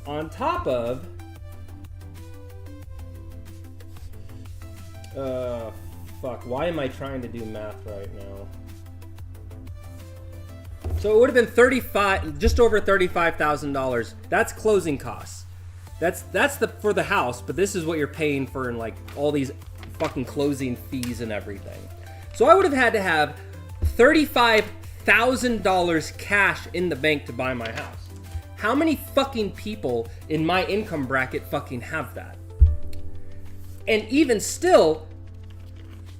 On top of, fuck, why am I trying to do math right now? So it would have been just over $35,000. That's closing costs. That's for the house, but this is what you're paying for in, like, all these fucking closing fees and everything. So I would have had to have $35,000 cash in the bank to buy my house. How many fucking people in my income bracket fucking have that? And even still,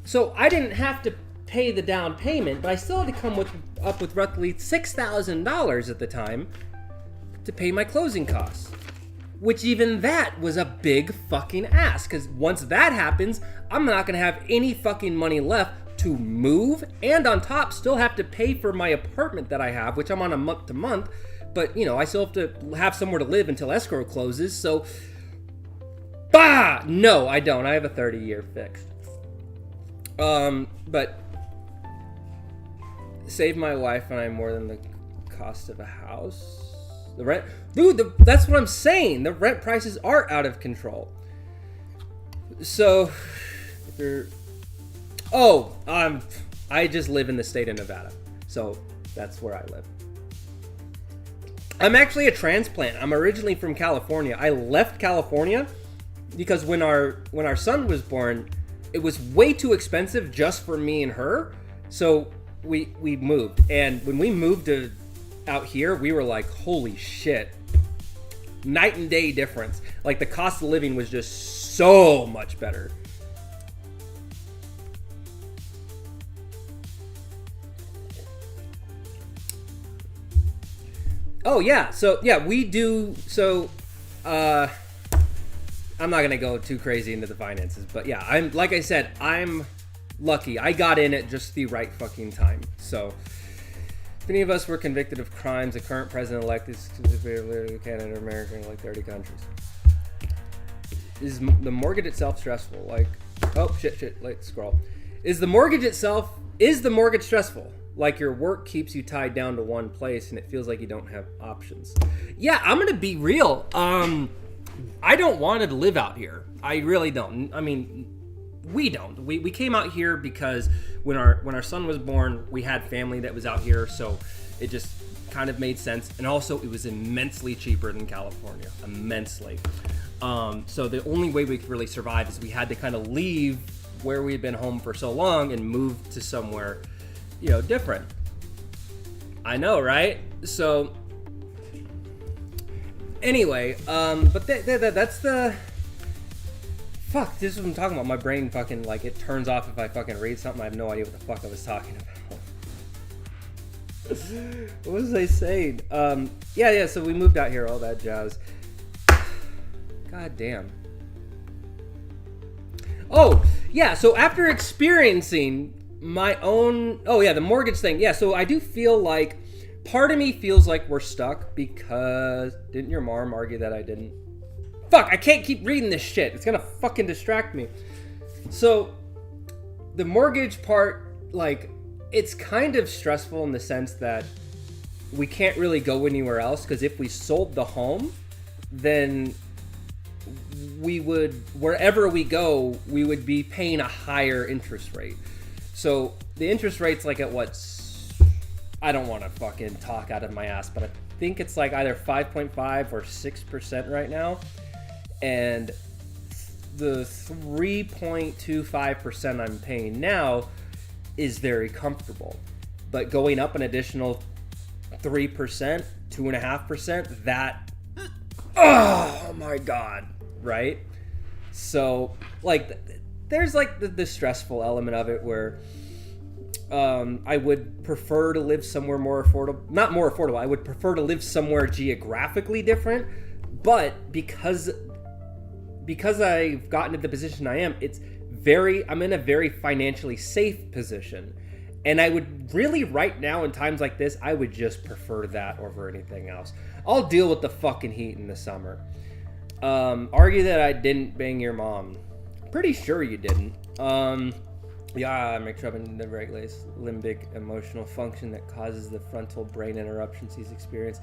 so I didn't have to pay the down payment, but I still had to come up with roughly $6,000 at the time to pay my closing costs. Which even that was a big fucking ask, because once that happens, I'm not gonna have any fucking money left to move and on top still have to pay for my apartment that I have, which I'm on a month to month, but I still have to have somewhere to live until escrow closes. So, no, I don't. I have a 30-year fixed. But save my wife and I more than the cost of a house. The rent, dude, that's what I'm saying. The rent prices are out of control. So, I just live in the state of Nevada. So, that's where I live. I'm actually a transplant. I'm originally from California. I left California because when our son was born, it was way too expensive just for me and her. So, we moved. And when we moved out here, we were like, holy shit. Night and day difference. Like, the cost of living was just so much better. Oh, yeah. So, yeah, we do. So, I'm not going to go too crazy into the finances. But, yeah, like I said, I'm lucky. I got in at just the right fucking time. So, if any of us were convicted of crimes, the current president-elect is literally Canada or America in like 30 countries. Is the mortgage itself stressful? Like, oh, shit, let's scroll. Is the mortgage stressful? Like your work keeps you tied down to one place and it feels like you don't have options. Yeah, I'm going to be real. I don't want to live out here. I really don't. I mean, we don't. We came out here because when our son was born, we had family that was out here, so it just kind of made sense. And also, it was immensely cheaper than California. Immensely. So the only way we could really survive is we had to kind of leave where we'd been home for so long and move to somewhere, different. I know, right? So anyway, but that's the... Fuck, this is what I'm talking about. My brain fucking, it turns off if I fucking read something. I have no idea what the fuck I was talking about. What was I saying? Yeah, so we moved out here, all that jazz. God damn. Oh, yeah, so after experiencing my own... Oh, yeah, the mortgage thing. Yeah, so I do feel like... Part of me feels like we're stuck because... Didn't your mom argue that I didn't? Fuck, I can't keep reading this shit. It's gonna fucking distract me. So, the mortgage part, it's kind of stressful in the sense that we can't really go anywhere else, because if we sold the home, then we would, wherever we go, we would be paying a higher interest rate. So, the interest rate's at what? I don't want to fucking talk out of my ass, but I think it's either 5.5 or 6% right now. And the 3.25% I'm paying now is very comfortable. But going up an additional 3%, 2.5%, that, oh my God, right? So, there's the stressful element of it where I would prefer to live somewhere more affordable. Not more affordable, I would prefer to live somewhere geographically different. But because I've gotten to the position I am, I'm in a very financially safe position. And I would really, right now in times like this, I would just prefer that over anything else. I'll deal with the fucking heat in the summer. Argue that I didn't bang your mom. Pretty sure you didn't. Yeah, make trouble in the regulates limbic emotional function that causes the frontal brain interruptions he's experienced.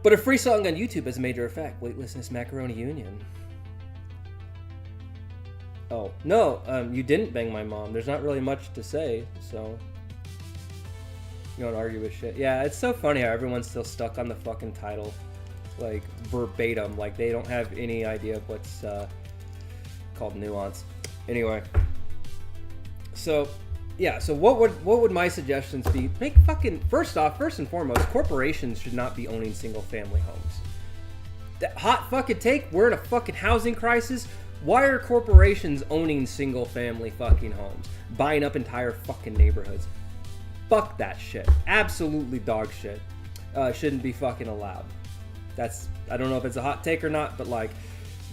But a free song on YouTube has a major effect. Weightlessness Macaroni Union. Oh, no, you didn't bang my mom. There's not really much to say, so... You don't argue with shit. Yeah, it's so funny how everyone's still stuck on the fucking title. Verbatim. They don't have any idea of what's called nuance. Anyway. So, yeah, so what would my suggestions be? First and foremost, corporations should not be owning single-family homes. That hot fucking take, we're in a fucking housing crisis. Why are corporations owning single-family fucking homes? Buying up entire fucking neighborhoods. Fuck that shit. Absolutely dog shit. Shouldn't be fucking allowed. I don't know if it's a hot take or not, but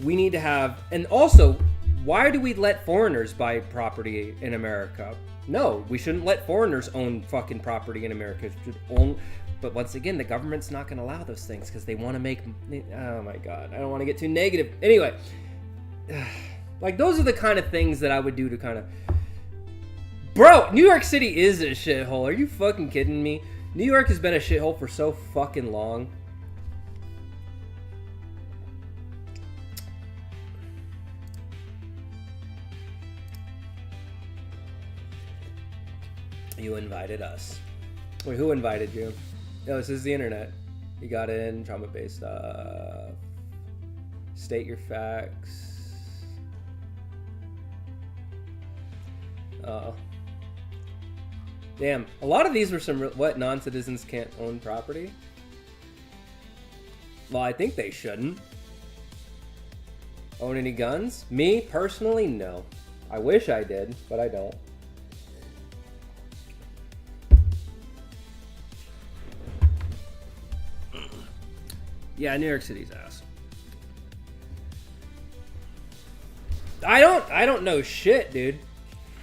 we need to have, and also, Why do we let foreigners buy property in America? No, we shouldn't let foreigners own fucking property in America. But once again, the government's not going to allow those things because they want to make... Oh my God, I don't want to get too negative. Anyway, like those are the kind of things that I would do to kind of... Bro, New York City is a shithole. Are you fucking kidding me? New York has been a shithole for so fucking long. You invited us. Wait, who invited you? No, this is the internet. You got in, trauma-based stuff. State your facts. Oh. Damn. A lot of these were some... What? Non-citizens can't own property? Well, I think they shouldn't. Own any guns? Me, personally, no. I wish I did, but I don't. Yeah, New York City's ass. I don't know shit, dude.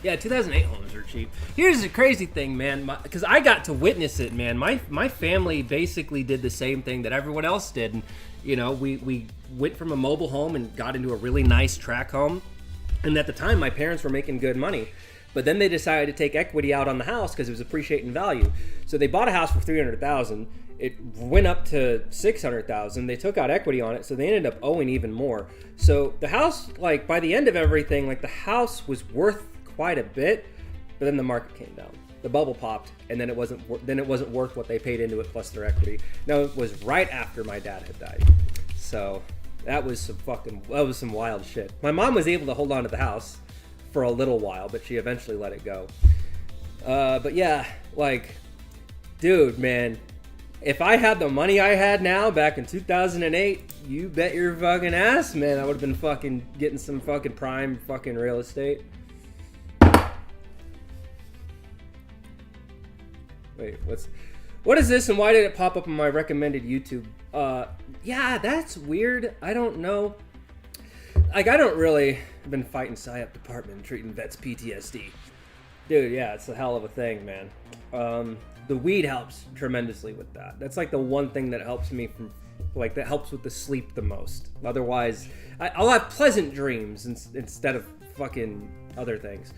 Yeah, 2008 homes are cheap. Here's the crazy thing, man, because I got to witness it, man. My family basically did the same thing that everyone else did. And, you know, we went from a mobile home and got into a really nice track home. And at the time, my parents were making good money. But then they decided to take equity out on the house because it was appreciating value. So they bought a house for $300,000. It went up to $600,000. They took out equity on it, so they ended up owing even more. So the house, like by the end of everything, like the house was worth quite a bit, but then the market came down. The bubble popped, and then it wasn't worth what they paid into it plus their equity. Now it was right after my dad had died, so that was some wild shit. My mom was able to hold on to the house for a little while, but she eventually let it go. But yeah, like, dude, man, if I had the money I had now back in 2008, you bet your fucking ass, man, I would have been fucking getting some fucking prime fucking real estate. Wait, what is this and why did it pop up on my recommended YouTube? Yeah, that's weird. I don't know. Like, I don't really have been fighting PSYOP department treating vets PTSD. Dude, yeah, it's a hell of a thing, man. The weed helps tremendously with that. That's like the one thing that helps me that helps with the sleep the most. Otherwise, I'll have pleasant dreams instead of fucking other things.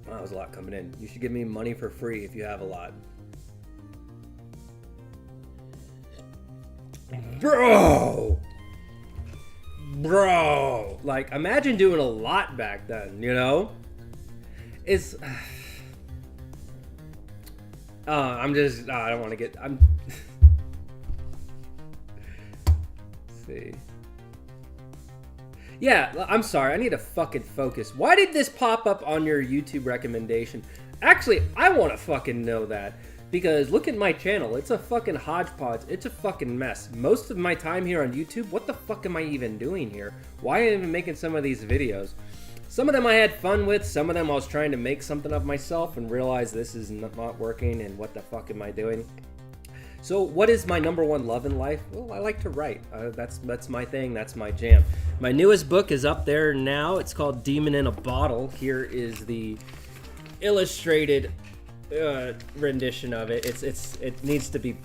Wow, that was a lot coming in. You should give me money for free if you have a lot. Bro! Like, imagine doing a lot back then, you know? It's... I don't want to get... see. Yeah, I'm sorry. I need to fucking focus. Why did this pop up on your YouTube recommendation? Actually, I want to fucking know that. Because look at my channel. It's a fucking hodgepodge. It's a fucking mess. Most of my time here on YouTube, what the fuck am I even doing here? Why am I even making some of these videos? Some of them I had fun with. Some of them I was trying to make something of myself and realize this is not working and what the fuck am I doing? So what is my number one love in life? Well, I like to write. That's my thing. That's my jam. My newest book is up there now. It's called Demon in a Bottle. Here is the illustrated rendition of it. It needs to be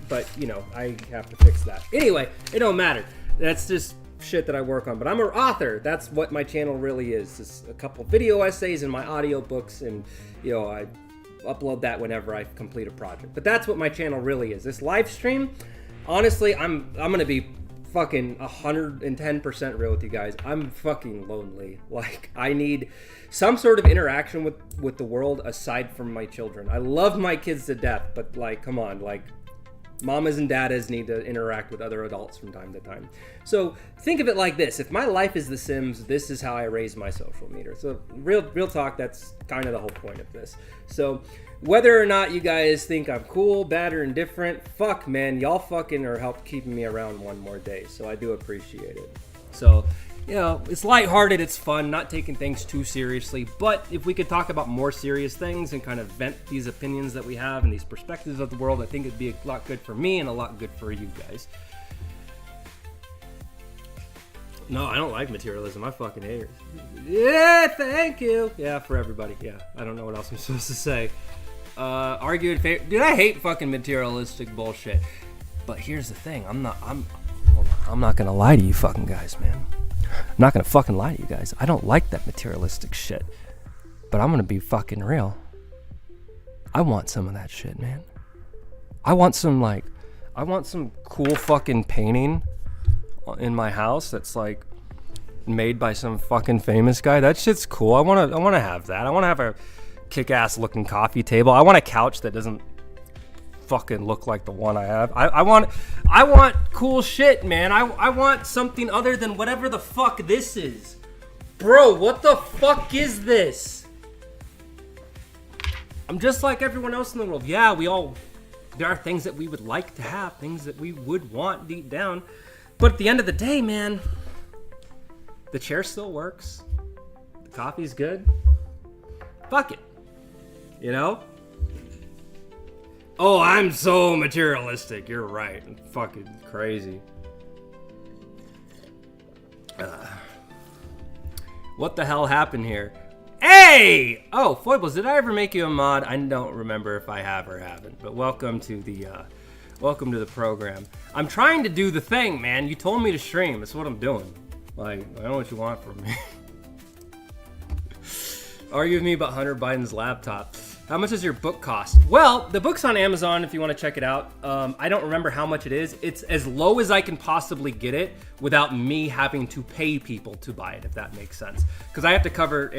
but you know, I have to fix that. Anyway, it don't matter. That's just shit that I work on. But I'm an author. That's what my channel really is. Just a couple video essays and my audio books, and you know, I upload that whenever I complete a project. But that's what my channel really is. This live stream, honestly, I'm gonna be fucking 110% real with you guys. I'm fucking lonely. Like, I need some sort of interaction with the world aside from my children. I love my kids to death, but like, come on, like, mamas and daddas need to interact with other adults from time to time. So think of it like this. If my life is The Sims, this is how I raise my social meter. So real talk, that's kind of the whole point of this. So whether or not you guys think I'm cool, bad, or indifferent, fuck, man, y'all fucking are help keeping me around one more day. So I do appreciate it. So it's lighthearted, it's fun, not taking things too seriously. But if we could talk about more serious things and kind of vent these opinions that we have and these perspectives of the world, I think it'd be a lot good for me and a lot good for you guys. No, I don't like materialism. I fucking hate it. Yeah, thank you. Yeah, for everybody. Yeah, I don't know what else I'm supposed to say. Argue in favor. Dude, I hate fucking materialistic bullshit. But here's the thing. I'm not gonna lie to you fucking guys, man. I'm not gonna fucking lie to you guys. I don't like that materialistic shit. But I'm gonna be fucking real. I want some of that shit, man. I want some cool fucking painting in my house that's like made by some fucking famous guy. That shit's cool. I want to have that. I want to have a kick-ass looking coffee table. I want a couch that doesn't fucking look like the one I have. I want cool shit, man. I want something other than whatever the fuck this is. Bro, what the fuck is this? I'm just like everyone else in the world. Yeah, there are things that we would like to have, things that we would want deep down. But at the end of the day, man, the chair still works. The coffee's good. Fuck it. You know? Oh, I'm so materialistic. You're right. I'm fucking crazy. What the hell happened here? Hey! Oh, Foibles, did I ever make you a mod? I don't remember if I have or haven't. But welcome to the program. I'm trying to do the thing, man. You told me to stream. That's what I'm doing. Like, I don't know what you want from me. Argue with me about Hunter Biden's laptop. How much does your book cost? Well, the book's on Amazon if you want to check it out. I don't remember how much it is. It's as low as I can possibly get it without me having to pay people to buy it, if that makes sense. Because I have to cover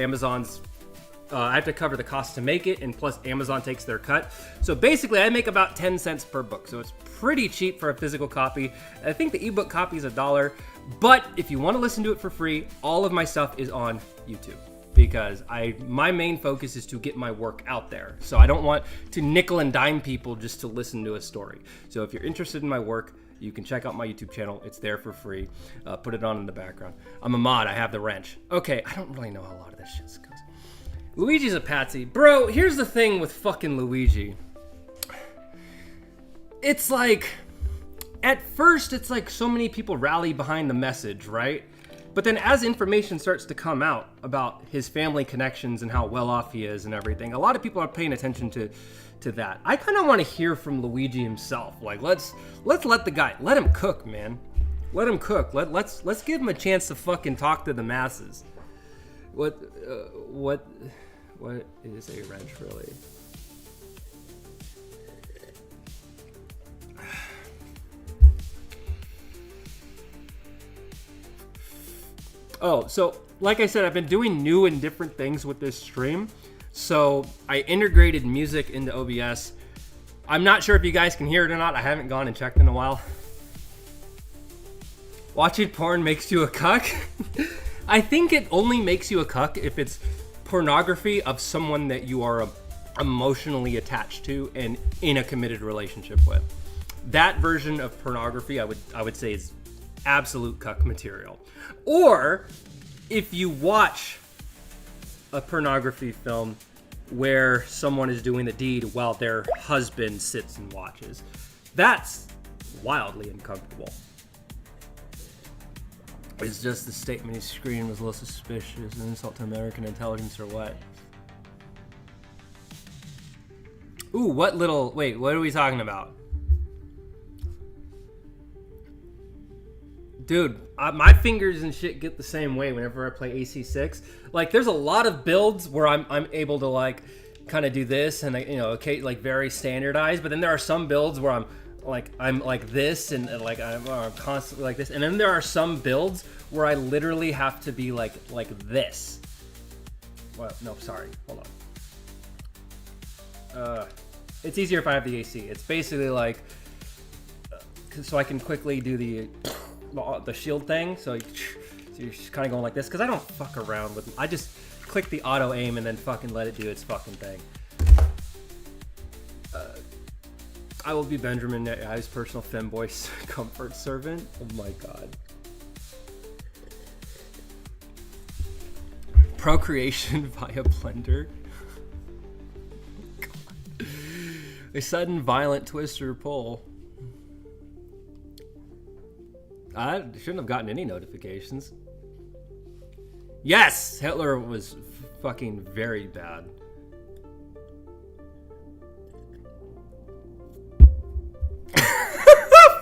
I have to cover the cost to make it, and plus Amazon takes their cut. So basically, I make about 10 cents per book. So it's pretty cheap for a physical copy. I think the ebook copy is $1. But if you want to listen to it for free, all of my stuff is on YouTube. Because my main focus is to get my work out there. So I don't want to nickel and dime people just to listen to a story. So if you're interested in my work, you can check out my YouTube channel. It's there for free. Put it on in the background. I'm a mod. I have the wrench. Okay, I don't really know how a lot of this shit goes. Luigi's a patsy. Bro, here's the thing with fucking Luigi. It's like, at first, it's like so many people rally behind the message, right? But then as information starts to come out about his family connections and how well off he is and everything, a lot of people are paying attention to that. I kind of want to hear from Luigi himself. Like, let's let the guy, let him cook, man. Let him cook. Let's give him a chance to fucking talk to the masses. What is a wrench, really? Oh, so like I said, I've been doing new and different things with this stream. So I integrated music into OBS. I'm not sure if you guys can hear it or not. I haven't gone and checked in a while. Watching porn makes you a cuck? I think it only makes you a cuck if it's pornography of someone that you are emotionally attached to and in a committed relationship with. That version of pornography, I would say, is absolute cuck material. Or if you watch a pornography film where someone is doing the deed while their husband sits and watches, that's wildly uncomfortable. It's just the statement he screamed was a little suspicious, an insult to American intelligence or what? Ooh, what are we talking about? Dude, my fingers and shit get the same way whenever I play AC6. Like, there's a lot of builds where I'm able to, like, kind of do this and, okay, like, very standardized. But then there are some builds where I'm like this and like I'm constantly like this. And then there are some builds where I literally have to be like this. Well, no, sorry. Hold on. It's easier if I have the AC. It's basically like, so I can quickly do the shield thing. So you're just kind of going like this, because I don't fuck around with, I just click the auto aim and then fucking let it do its fucking thing. I will be Benjamin Netai's personal femboy comfort servant. Oh my god. Procreation via blender. A sudden violent twist or pull. I shouldn't have gotten any notifications. Yes! Hitler was fucking very bad.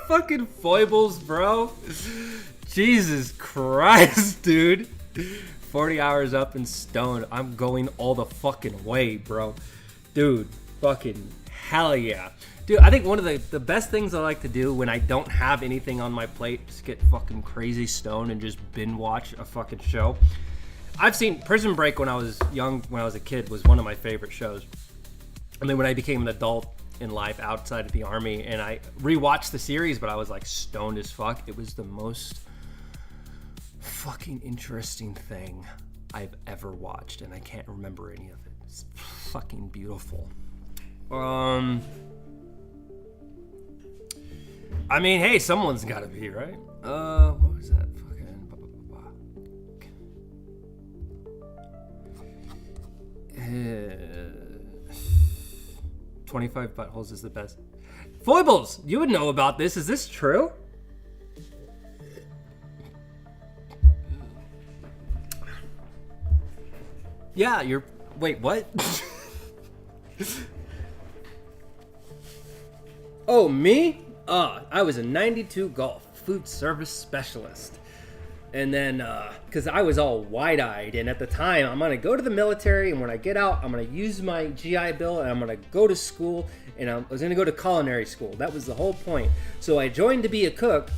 Fucking foibles, bro. Jesus Christ, dude. 40 hours up and stoned. I'm going all the fucking way, bro. Dude, fucking hell yeah. Dude, I think one of the best things I like to do when I don't have anything on my plate is get fucking crazy stoned and just binge watch a fucking show. I've seen Prison Break when I was young, when I was a kid, was one of my favorite shows. And then when I became an adult in life outside of the army and I rewatched the series, but I was like stoned as fuck. It was the most fucking interesting thing I've ever watched, and I can't remember any of it. It's fucking beautiful. I mean, hey, someone's gotta be, right? What was that? Fucking 25 buttholes is the best. Foibles, you would know about this. Is this true? Yeah, you're... Wait, what? Oh, me? I was a 92 golf food service specialist. And then, because I was all wide-eyed, and at the time, I'm going to go to the military, and when I get out, I'm going to use my GI Bill, and I'm going to go to school, and I was going to go to culinary school. That was the whole point. So I joined to be a cook,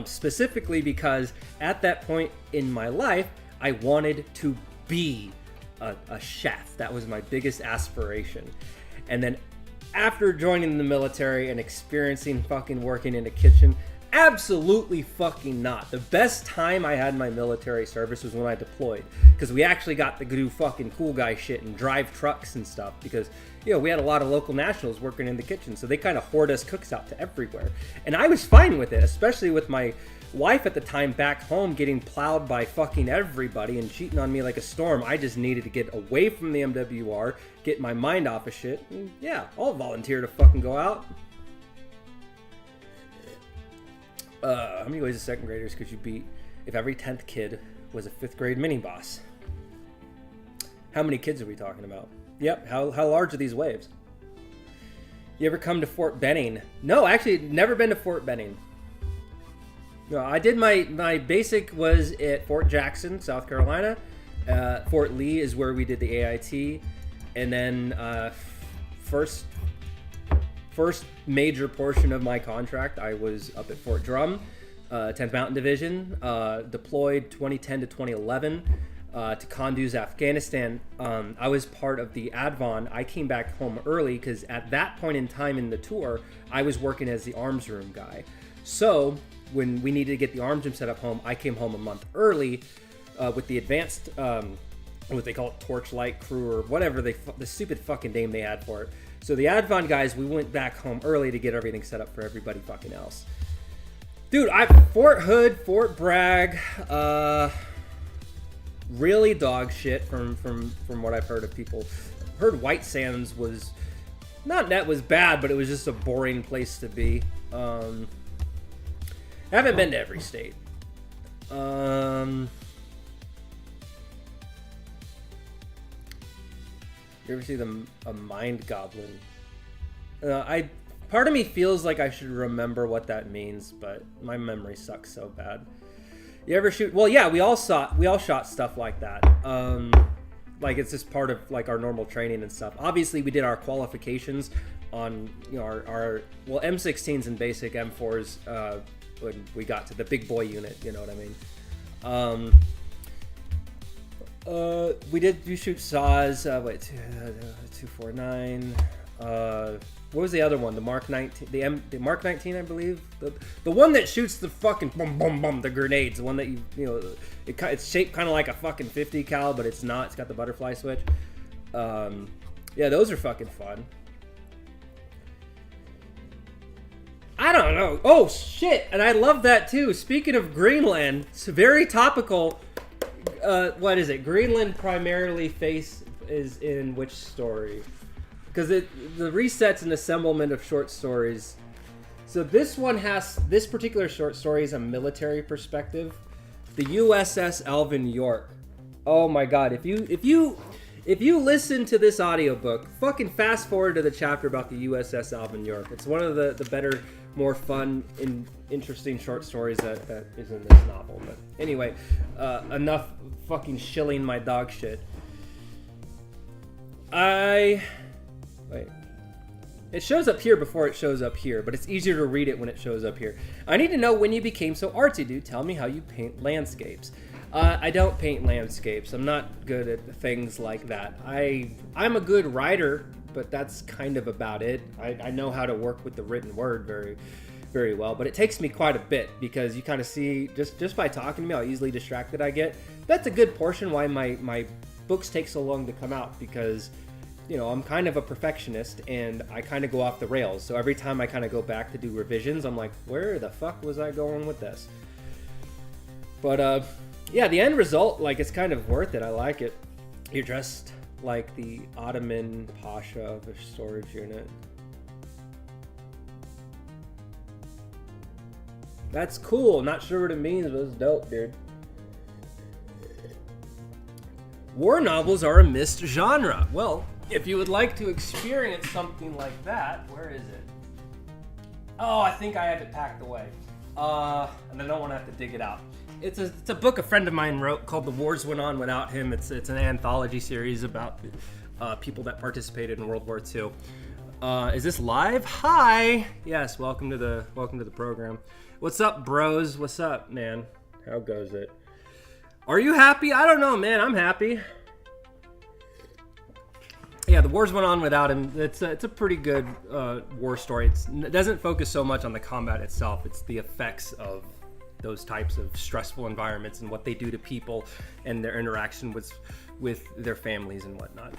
specifically because at that point in my life, I wanted to be a chef. That was my biggest aspiration. And then after joining the military and experiencing fucking working in a kitchen, absolutely fucking not. The best time I had in my military service was when I deployed, because we actually got to do fucking cool guy shit and drive trucks and stuff, because, you know, we had a lot of local nationals working in the kitchen, so they kind of hoard us cooks out to everywhere. And I was fine with it, especially with my wife at the time back home getting plowed by fucking everybody and cheating on me like a storm. I just needed to get away from the MWR, get my mind off of shit, and yeah, I'll volunteer to fucking go out. How many ways of second graders could you beat if every 10th kid was a 5th grade mini boss? How many kids are we talking about? Yep, how large are these waves? You ever come to Fort Benning? No, actually, never been to Fort Benning. No, I did my basic was at Fort Jackson, South Carolina. Fort Lee is where we did the AIT. And then first major portion of my contract, I was up at Fort Drum, 10th Mountain Division, deployed 2010 to 2011 to Kunduz, Afghanistan. I was part of the Advon. I came back home early because at that point in time in the tour, I was working as the arms room guy. So when we needed to get the arms room set up home, I came home a month early with the advanced, what they call it, Torchlight Crew or whatever the stupid fucking name they had for it. So the Advon guys, we went back home early to get everything set up for everybody fucking else. Dude, Fort Hood, Fort Bragg, really dog shit from what I've heard of people. Heard White Sands was, not that was bad, but it was just a boring place to be. I haven't been to every state. You ever see a mind goblin? Part of me feels like I should remember what that means, but my memory sucks so bad. You ever shoot? Well, yeah, we all shot stuff like that. Like it's just part of like our normal training and stuff. Obviously, we did our qualifications on our M16s and basic M4s when we got to the big boy unit. You know what I mean? You shoot saws. 249. What was the other one? The Mark 19. The Mark 19, I believe. The one that shoots the fucking boom boom boom, the grenades. The one that it's shaped kind of like a fucking 50 cal, but it's not. It's got the butterfly switch. Yeah, those are fucking fun. I don't know. Oh shit! And I love that too. Speaking of Greenland, it's very topical. what is it? Greenland primarily is in which story? Because the reset's an assemblement of short stories. So this particular short story is a military perspective. The USS Alvin York. Oh my God! If you listen to this audiobook, fucking fast forward to the chapter about the USS Alvin York. It's one of the better, more fun and interesting short stories that is in this novel. But anyway, enough fucking shilling my dog shit. Wait. It shows up here before it shows up here, but it's easier to read it when it shows up here. I need to know when you became so artsy, dude. Tell me how you paint landscapes. I don't paint landscapes. I'm not good at things like that. I'm a good writer, but that's kind of about it. I know how to work with the written word very, very well, but it takes me quite a bit because you kind of see, just by talking to me, how easily distracted I get. That's a good portion why my books take so long to come out, because I'm kind of a perfectionist and I kind of go off the rails. So every time I kind of go back to do revisions, I'm like, where the fuck was I going with this? But yeah, the end result, like, it's kind of worth it. I like it. You're dressed like the Ottoman Pasha of a storage unit. That's cool. Not sure what it means, but it's dope, dude. War novels are a missed genre. Well, if you would like to experience something like that, where is it? Oh, I think I have it packed away. And I don't want to have to dig it out. It's a book a friend of mine wrote called The Wars Went On Without Him. It's an anthology series about people that participated in World War II. Is this live? Hi. Yes, welcome to the program. What's up, bros? What's up, man? How goes it? Are you happy? I don't know, man. I'm happy. Yeah, The Wars Went On Without Him. It's a pretty good war story. It doesn't focus so much on the combat itself. It's the effects of those types of stressful environments and what they do to people and their interaction with their families and whatnot.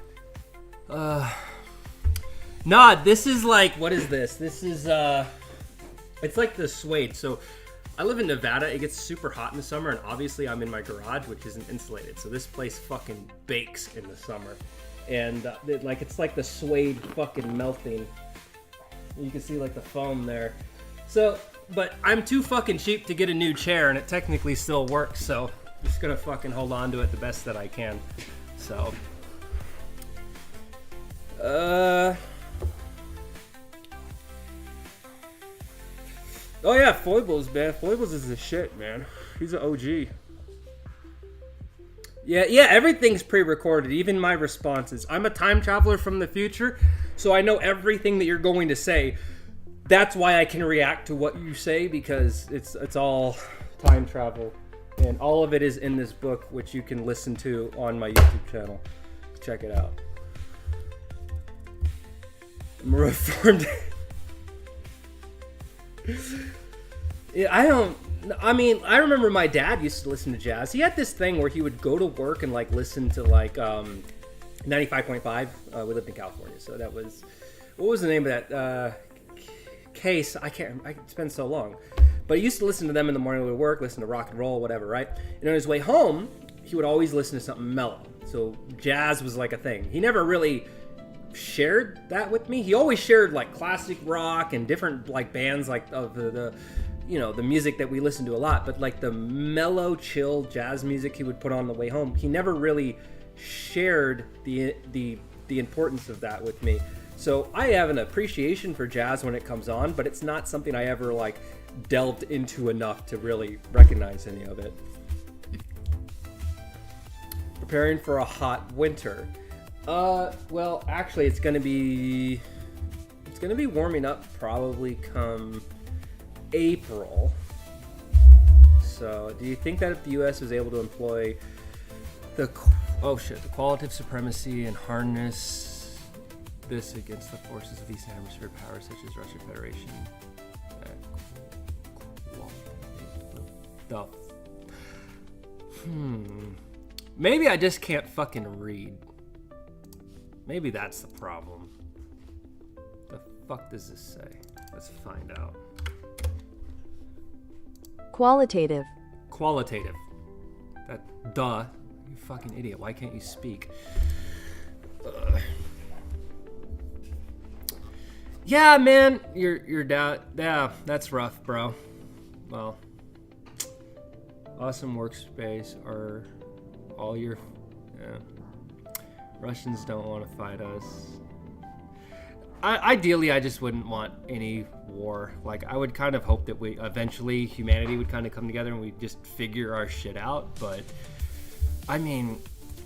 Nah, this is like, what is this? This is, it's like the suede. So I live in Nevada. It gets super hot in the summer, and obviously I'm in my garage, which isn't insulated. So this place fucking bakes in the summer. And it's like the suede fucking melting. You can see like the foam there. So, but I'm too fucking cheap to get a new chair, and it technically still works. So I'm just gonna fucking hold on to it the best that I can. So, oh yeah, Foibles, man. Foibles is the shit, man. He's an OG. Yeah, everything's pre-recorded, even my responses. I'm a time traveler from the future, so I know everything that you're going to say. That's why I can react to what you say, because it's all time travel. And all of it is in this book, which you can listen to on my YouTube channel. Check it out. I'm a reformed... Yeah, I remember my dad used to listen to jazz. He had this thing where he would go to work and like listen to like 95.5. We lived in California, so that was, what was the name of that case? I can't remember. It's been so long. But he used to listen to them in the morning when he would work, listen to rock and roll, whatever, right? And on his way home, he would always listen to something mellow. So jazz was like a thing. He never really shared that with me. He always shared like classic rock and different like bands like of the music that we listen to a lot, but like the mellow, chill jazz music he would put on the way home, he never really shared the importance of that with me. So I have an appreciation for jazz when it comes on, but it's not something I ever like delved into enough to really recognize any of it. Preparing for a hot winter. Well, actually it's gonna be warming up probably come April. So, do you think that if the U.S. was able to employ the qualitative supremacy and harness this against the forces of Eastern Hemisphere powers such as Russian Federation, maybe I just can't fucking read. Maybe that's the problem. The fuck does this say? Let's find out. Qualitative. Qualitative. fucking idiot. Why can't you speak? Yeah, man, your dad. Yeah, that's rough, bro. Well, awesome workspace are all your. Yeah. Russians don't want to fight us. Ideally, I just wouldn't want any war. Like, I would kind of hope that we eventually humanity would kind of come together and we just figure our shit out. But I mean,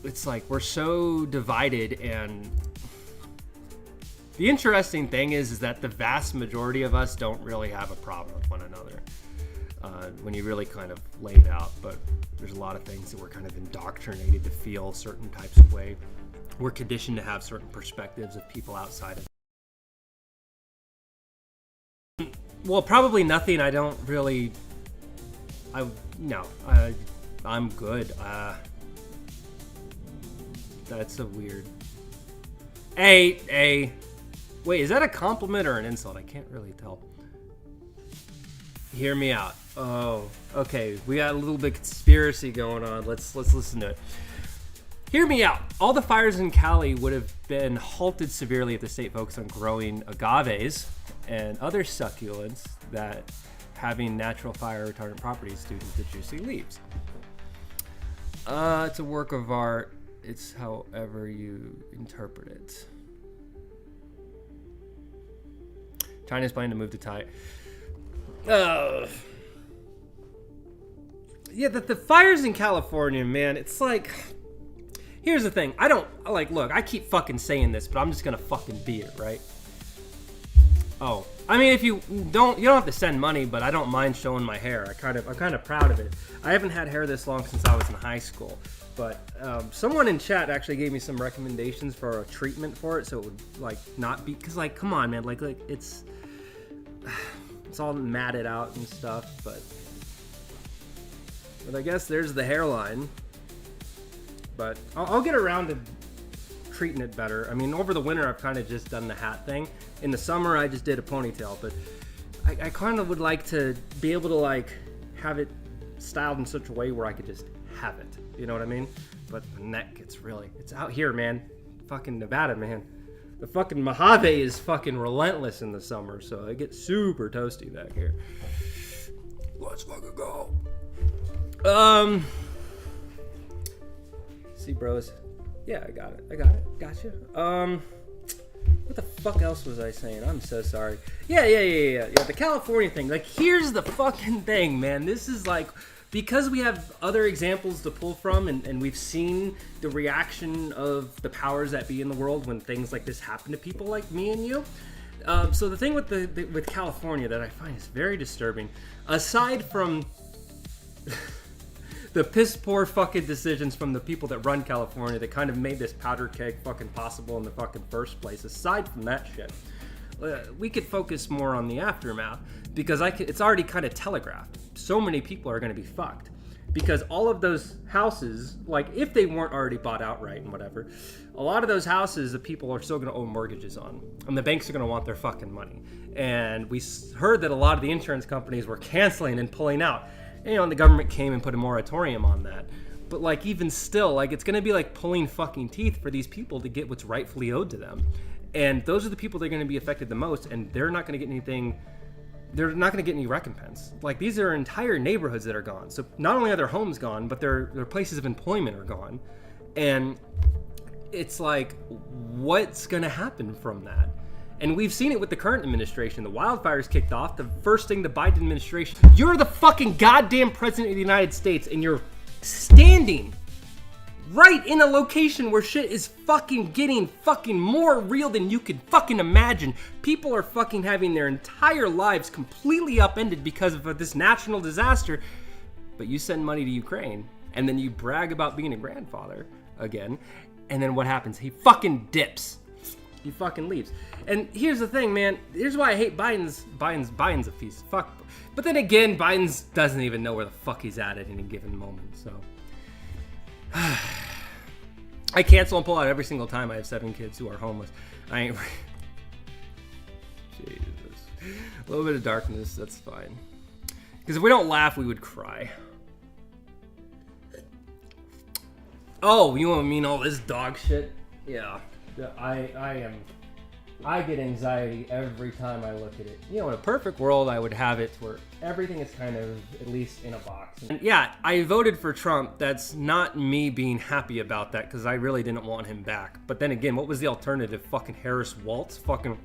it's like we're so divided, and the interesting thing is that the vast majority of us don't really have a problem with one another when you really kind of lay it out. But there's a lot of things that we're kind of indoctrinated to feel certain types of way. We're conditioned to have certain perspectives of people outside of. Well, probably nothing. I don't really. I'm good. That's a weird. Wait, is that a compliment or an insult? I can't really tell. Hear me out. Oh, okay. We got a little bit of conspiracy going on. Let's listen to it. Hear me out. All the fires in Cali would have been halted severely if the state focused on growing agaves and other succulents that having natural fire retardant properties due to the juicy leaves. It's a work of art. It's however you interpret it. China's planning to move to Thai. Yeah, the fires in California, man, it's like... Here's the thing. I don't, like, look, I keep fucking saying this, but I'm just gonna fucking be it, right? Oh, I mean, if you don't have to send money, but I don't mind showing my hair. I'm kind of proud of it. I haven't had hair this long since I was in high school, but someone in chat actually gave me some recommendations for a treatment for it, so it would, like, not be, cause, like, come on, man, like it's all matted out and stuff, but I guess there's the hairline. But I'll get around to treating it better. I mean, over the winter, I've kind of just done the hat thing. In the summer, I just did a ponytail. But I kind of would like to be able to, like, have it styled in such a way where I could just have it. You know what I mean? But the neck, it's out here, man. Fucking Nevada, man. The fucking Mojave is fucking relentless in the summer. So I get super toasty back here. Let's fucking go. See, bros. Yeah, I got it. Gotcha. What the fuck else was I saying? I'm so sorry. Yeah. The California thing. Like, here's the fucking thing, man. This is like, because we have other examples to pull from, and we've seen the reaction of the powers that be in the world when things like this happen to people like me and you. So the thing with California that I find is very disturbing, aside from the piss poor fucking decisions from the people that run California that kind of made this powder keg fucking possible in the fucking first place. Aside from that shit, we could focus more on the aftermath, because it's already kind of telegraphed. So many people are going to be fucked because all of those houses, like, if they weren't already bought outright and whatever, a lot of those houses the people are still going to owe mortgages on, and the banks are going to want their fucking money. And we heard that a lot of the insurance companies were canceling and pulling out. You know, and the government came and put a moratorium on that. But, like, even still, like, it's going to be like pulling fucking teeth for these people to get what's rightfully owed to them. And those are the people that are going to be affected the most, and they're not going to get anything. They're not going to get any recompense. Like, these are entire neighborhoods that are gone. So not only are their homes gone, but their places of employment are gone. And it's like, what's going to happen from that? And we've seen it with the current administration. The wildfires kicked off. The first thing the Biden administration... You're the fucking goddamn president of the United States, and you're standing right in a location where shit is fucking getting fucking more real than you could fucking imagine. People are fucking having their entire lives completely upended because of this national disaster. But you send money to Ukraine, and then you brag about being a grandfather again, and then what happens? He fucking dips. He fucking leaves. And here's the thing, man. Here's why I hate Biden's a piece of fuck. But then again, Biden's doesn't even know where the fuck he's at any given moment. So I cancel and pull out every single time I have 7 kids who are homeless. I ain't. Jesus. A little bit of darkness, that's fine. Because if we don't laugh, we would cry. Oh, you want mean all this dog shit? Yeah. I get anxiety every time I look at it. You know, in a perfect world, I would have it where everything is kind of at least in a box. And yeah, I voted for Trump. That's not me being happy about that because I really didn't want him back. But then again, what was the alternative? Fucking Harris Waltz? Fucking...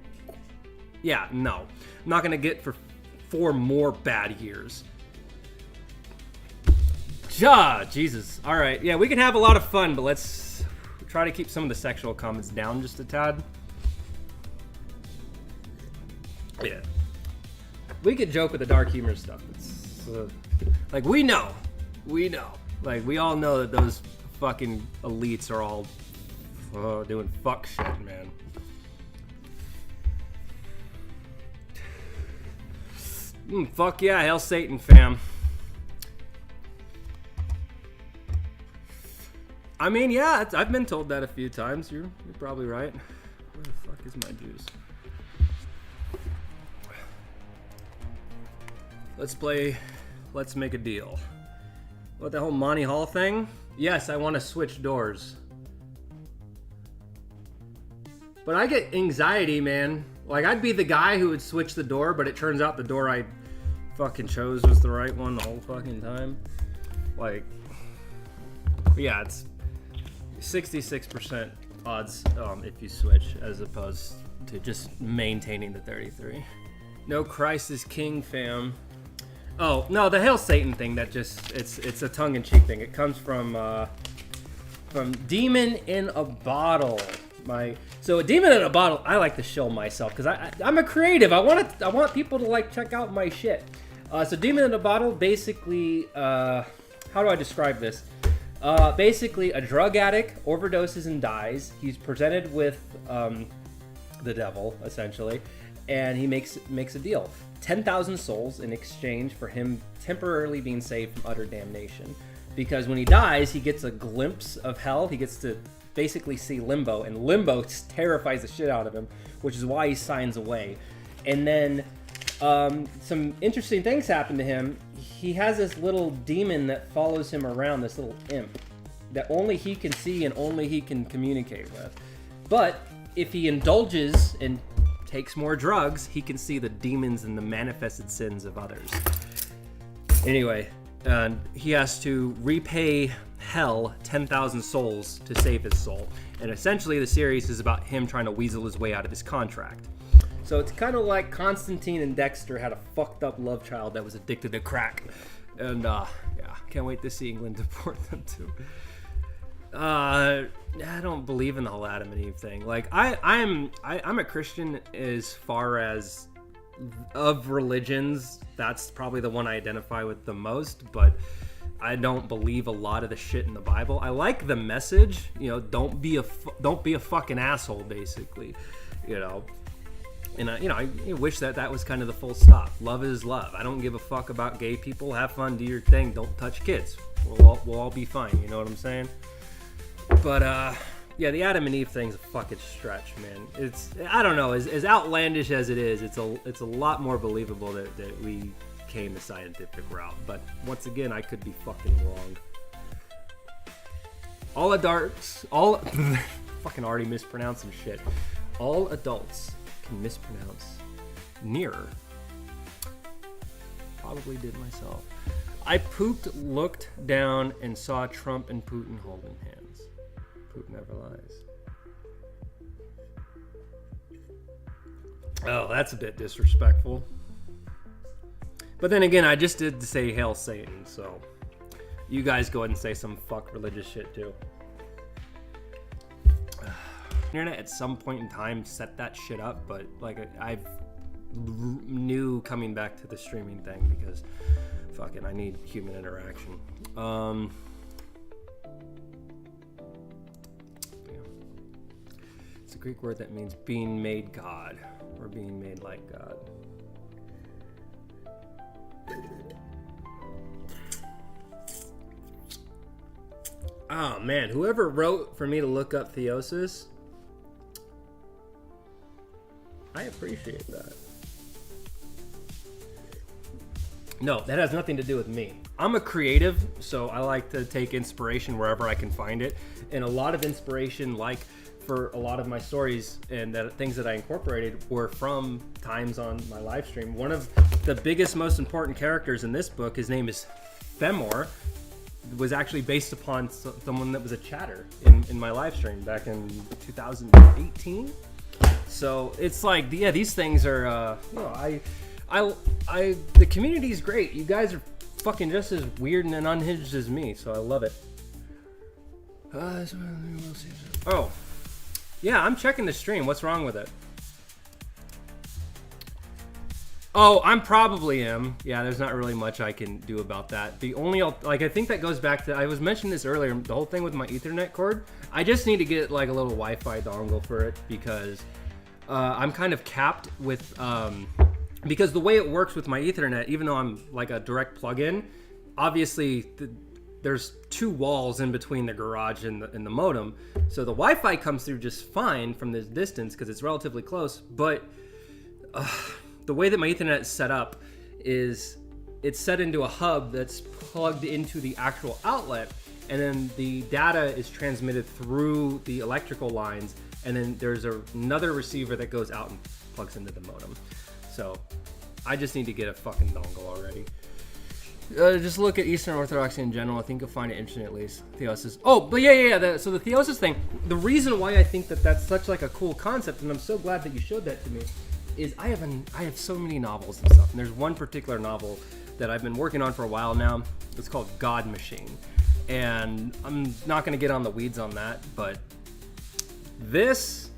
Yeah, no. I'm not going to get for 4 more bad years. Jesus. All right. Yeah, we can have a lot of fun, but let's try to keep some of the sexual comments down just a tad. Yeah. We could joke with the dark humor stuff. It's like, we know. Like, we all know that those fucking elites are all doing fuck shit, man. Fuck yeah, hail Satan, fam. I mean, yeah, I've been told that a few times. You're probably right. Where the fuck is my juice? Let's make a deal. What, the whole Monty Hall thing? Yes, I want to switch doors. But I get anxiety, man. Like, I'd be the guy who would switch the door, but it turns out the door I fucking chose was the right one the whole fucking time. Like, yeah, it's 66% odds if you switch as opposed to just maintaining the 33. No Christ is King, fam. Oh, no, the Hail Satan thing, that just, it's a tongue-in-cheek thing. It comes from Demon in a Bottle. So a Demon in a Bottle, I like to shill myself, because I'm a creative. I want people to, like, check out my shit. So Demon in a Bottle, basically, how do I describe this? Basically, a drug addict overdoses and dies. He's presented with the devil, essentially, and he makes a deal. 10,000 souls in exchange for him temporarily being saved from utter damnation. Because when he dies, he gets a glimpse of hell. He gets to basically see limbo, and limbo terrifies the shit out of him, which is why he signs away. And then some interesting things happen to him. He has this little demon that follows him around, this little imp that only he can see and only he can communicate with. But if he indulges and takes more drugs, he can see the demons and the manifested sins of others. Anyway, he has to repay hell 10,000 souls to save his soul. And essentially the series is about him trying to weasel his way out of his contract. So it's kind of like Constantine and Dexter had a fucked up love child that was addicted to crack. And yeah, can't wait to see England deport them too. I don't believe in the whole Adam and Eve thing. Like, I'm a Christian as far as of religions. That's probably the one I identify with the most, but I don't believe a lot of the shit in the Bible. I like the message, you know, don't be a fucking asshole, basically, you know. And I wish that was kind of the full stop. Love is love. I don't give a fuck about gay people. Have fun, do your thing. Don't touch kids. We'll all be fine. You know what I'm saying? But yeah, the Adam and Eve thing's a fucking stretch, man. I don't know. As outlandish as it is, it's a lot more believable that we came the scientific route. But once again, I could be fucking wrong. All adults, fucking already mispronounced some shit. All adults can mispronounce nearer. Probably did myself. I pooped, looked down, and saw Trump and Putin holding hands. Poop never lies. Oh, that's a bit disrespectful. But then again, I just did say Hail Satan, so you guys go ahead and say some fuck religious shit too. Internet at some point in time set that shit up, but like I've knew coming back to the streaming thing because fucking I need human interaction. Yeah. It's a Greek word that means being made God or being made like God. Oh man, whoever wrote for me to look up theosis, I appreciate that. No, that has nothing to do with me. I'm a creative, so I like to take inspiration wherever I can find it. And a lot of inspiration, like for a lot of my stories and things that I incorporated, were from times on my live stream. One of the biggest, most important characters in this book, his name is Femor, was actually based upon someone that was a chatter in my live stream back in 2018. So it's like, yeah, these things are, the community is great. You guys are fucking just as weird and unhinged as me, so I love it. Oh, yeah, I'm checking the stream. What's wrong with it? Oh, I'm probably am. Yeah, there's not really much I can do about that. The only, like, I think that goes back to, I was mentioning this earlier, the whole thing with my Ethernet cord. I just need to get like a little Wi-Fi dongle for it because I'm kind of capped with, because the way it works with my Ethernet, even though I'm like a direct plug-in, obviously there's two walls in between the garage and the modem. So the Wi-Fi comes through just fine from this distance because it's relatively close, but the way that my Ethernet is set up is it's set into a hub that's plugged into the actual outlet, and then the data is transmitted through the electrical lines, and then there's another receiver that goes out and plugs into the modem. So I just need to get a fucking dongle already. Just look at Eastern Orthodoxy in general. I think you'll find it interesting, at least. Theosis. Oh, but so the theosis thing, the reason why I think that that's such like a cool concept, and I'm so glad that you showed that to me, is I have so many novels and stuff. And there's one particular novel that I've been working on for a while now. It's called God Machine. And I'm not going to get on the weeds on that, but this,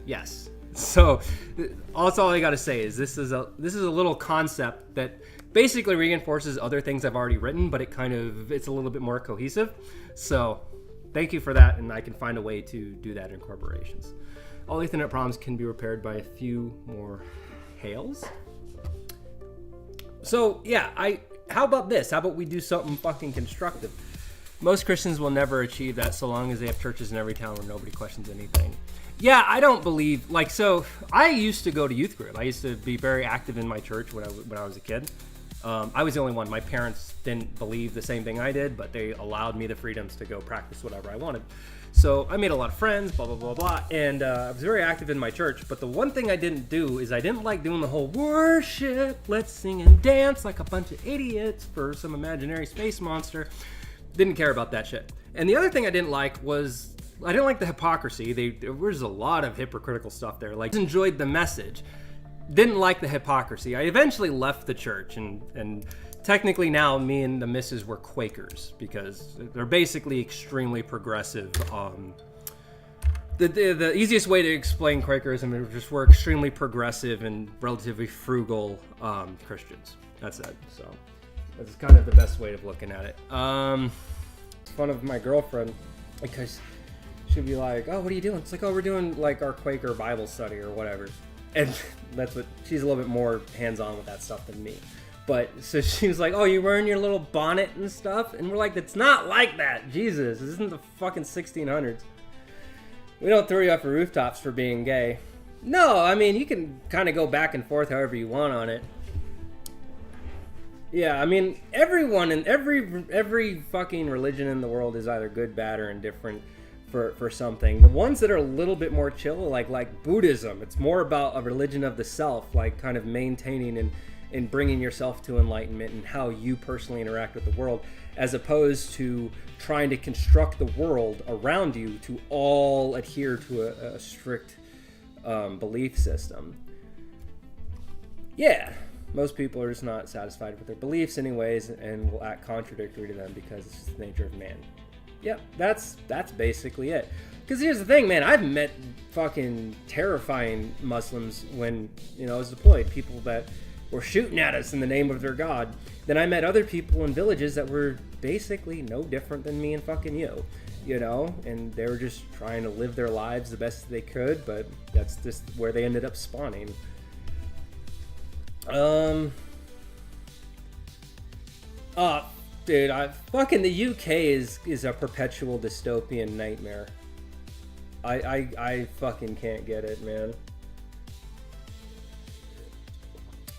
yes. So that's all I got to say is this is a little concept that basically reinforces other things I've already written, but it's a little bit more cohesive. So thank you for that, and I can find a way to do that in corporations. All Ethernet problems can be repaired by a few more hails. So yeah, how about this? How about we do something fucking constructive? Most Christians will never achieve that so long as they have churches in every town where nobody questions anything. Yeah, I don't believe, so I used to go to youth group. I used to be very active in my church when I was a kid. I was the only one. My parents didn't believe the same thing I did, but they allowed me the freedoms to go practice whatever I wanted. So I made a lot of friends, blah, blah, blah, blah. And I was very active in my church. But the one thing I didn't do is I didn't like doing the whole worship, let's sing and dance like a bunch of idiots for some imaginary space monster. Didn't care about that shit. And the other thing I didn't like was, I didn't like the hypocrisy. There was a lot of hypocritical stuff there. Like, I enjoyed the message. Didn't like the hypocrisy. I eventually left the church, and technically now me and the missus were Quakers because they're basically extremely progressive. The easiest way to explain Quakerism is just we're extremely progressive and relatively frugal Christians. That's it. So that's kind of the best way of looking at it. It's fun of my girlfriend because she'll be like, "Oh, what are you doing?" It's like, "Oh, we're doing like our Quaker Bible study or whatever." And that's what she's a little bit more hands-on with that stuff than me. But so she was like, "Oh, you're wearing your little bonnet and stuff?" And we're like, "It's not like that. Jesus, this isn't the fucking 1600s. We don't throw you off of rooftops for being gay." No, I mean, you can kind of go back and forth however you want on it. Yeah, I mean, everyone in every fucking religion in the world is either good, bad, or indifferent for something. The ones that are a little bit more chill, like Buddhism, it's more about a religion of the self, like kind of maintaining and bringing yourself to enlightenment and how you personally interact with the world, as opposed to trying to construct the world around you to all adhere to a strict belief system. Yeah, most people are just not satisfied with their beliefs anyways and will act contradictory to them because it's just the nature of man. Yep, that's basically it. Because here's the thing, man, I've met fucking terrifying Muslims when, I was deployed. People that were shooting at us in the name of their God. Then I met other people in villages that were basically no different than me and fucking you, and they were just trying to live their lives the best they could, but that's just where they ended up spawning. Dude, fucking the UK is a perpetual dystopian nightmare. I fucking can't get it, man.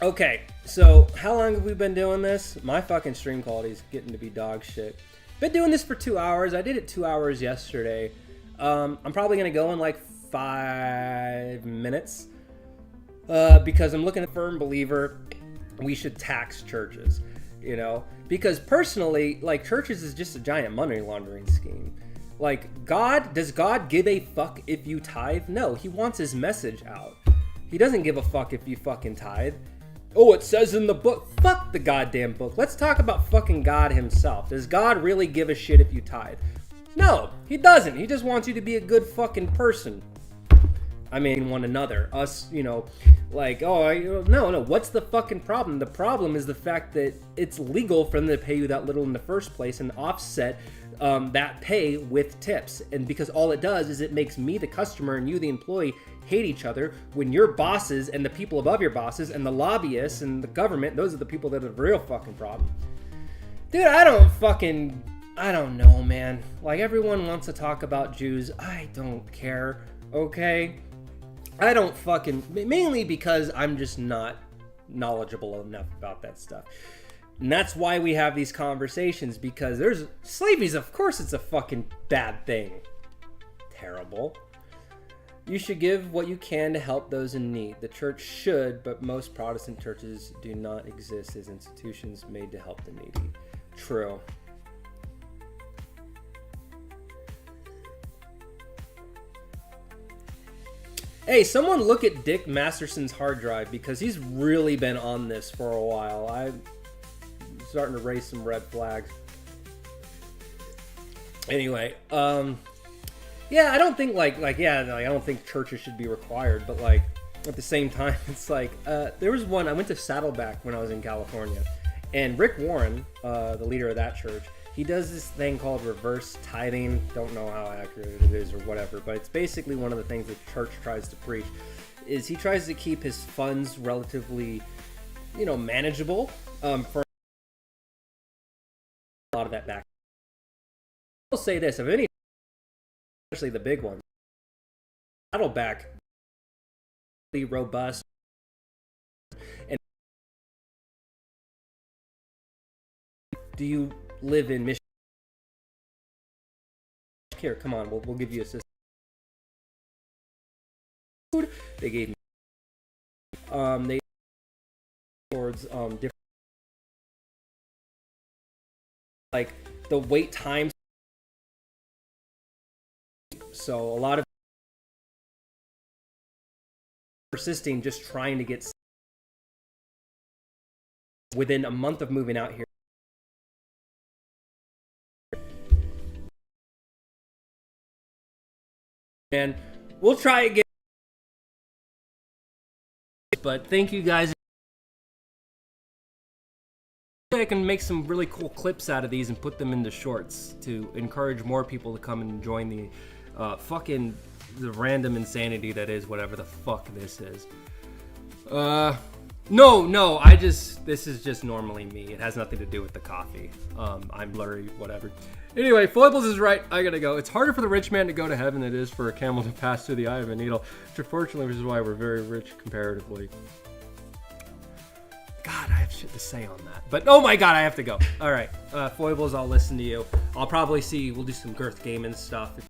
Okay, so how long have we been doing this? My fucking stream quality is getting to be dog shit. Been doing this for 2 hours. I did it 2 hours yesterday. I'm probably gonna go in like 5 minutes because I'm looking at a firm believer we should tax churches, you know, because personally, like, churches is just a giant money laundering scheme. Like, does God give a fuck if you tithe? No, he wants his message out. He doesn't give a fuck if you fucking tithe. Oh, it says in the book. Fuck the goddamn book. Let's talk about fucking God himself. Does God really give a shit if you tithe? No, he doesn't. He just wants you to be a good fucking person. I mean, one another. Us, you know, like, no. What's the fucking problem? The problem is the fact that it's legal for them to pay you that little in the first place and offset that pay with tips. And because all it does is it makes me, the customer, and you, the employee, hate each other when your bosses and the people above your bosses and the lobbyists and the government, those are the people that are the real fucking problem. Dude, I don't know, man. Like, everyone wants to talk about Jews. I don't care, okay? I don't mainly because I'm just not knowledgeable enough about that stuff. And that's why we have these conversations, because slavery's, of course it's a fucking bad thing. Terrible. You should give what you can to help those in need. The church should, but most Protestant churches do not exist as institutions made to help the needy. True. Hey, someone look at Dick Masterson's hard drive, because he's really been on this for a while. I'm starting to raise some red flags. Anyway, yeah, I don't think I don't think churches should be required, but like at the same time, it's like there was one. I went to Saddleback when I was in California, and Rick Warren, the leader of that church, he does this thing called reverse tithing. Don't know how accurate it is or whatever, but it's basically one of the things the church tries to preach. Is he tries to keep his funds relatively, you know, manageable for a lot of that back. I'll say this: of any, especially the big ones, Saddleback, robust, and do you live in Michigan? Here, come on, we'll give you a system. They gave me they towards different, like the wait times. So a lot of persisting, just trying to get within a month of moving out here. And we'll try again. But thank you guys. I can make some really cool clips out of these and put them into shorts to encourage more people to come and join the the random insanity that is whatever the fuck this is. No, this is just normally me. It has nothing to do with the coffee. I'm blurry, whatever. Anyway, Foibles is right. I gotta go. It's harder for the rich man to go to heaven than it is for a camel to pass through the eye of a needle. Which unfortunately, which is why we're very rich comparatively. God, I have shit to say on that. But oh my god, I have to go. All right, Foibles, I'll listen to you. I'll probably we'll do some girth gaming stuff.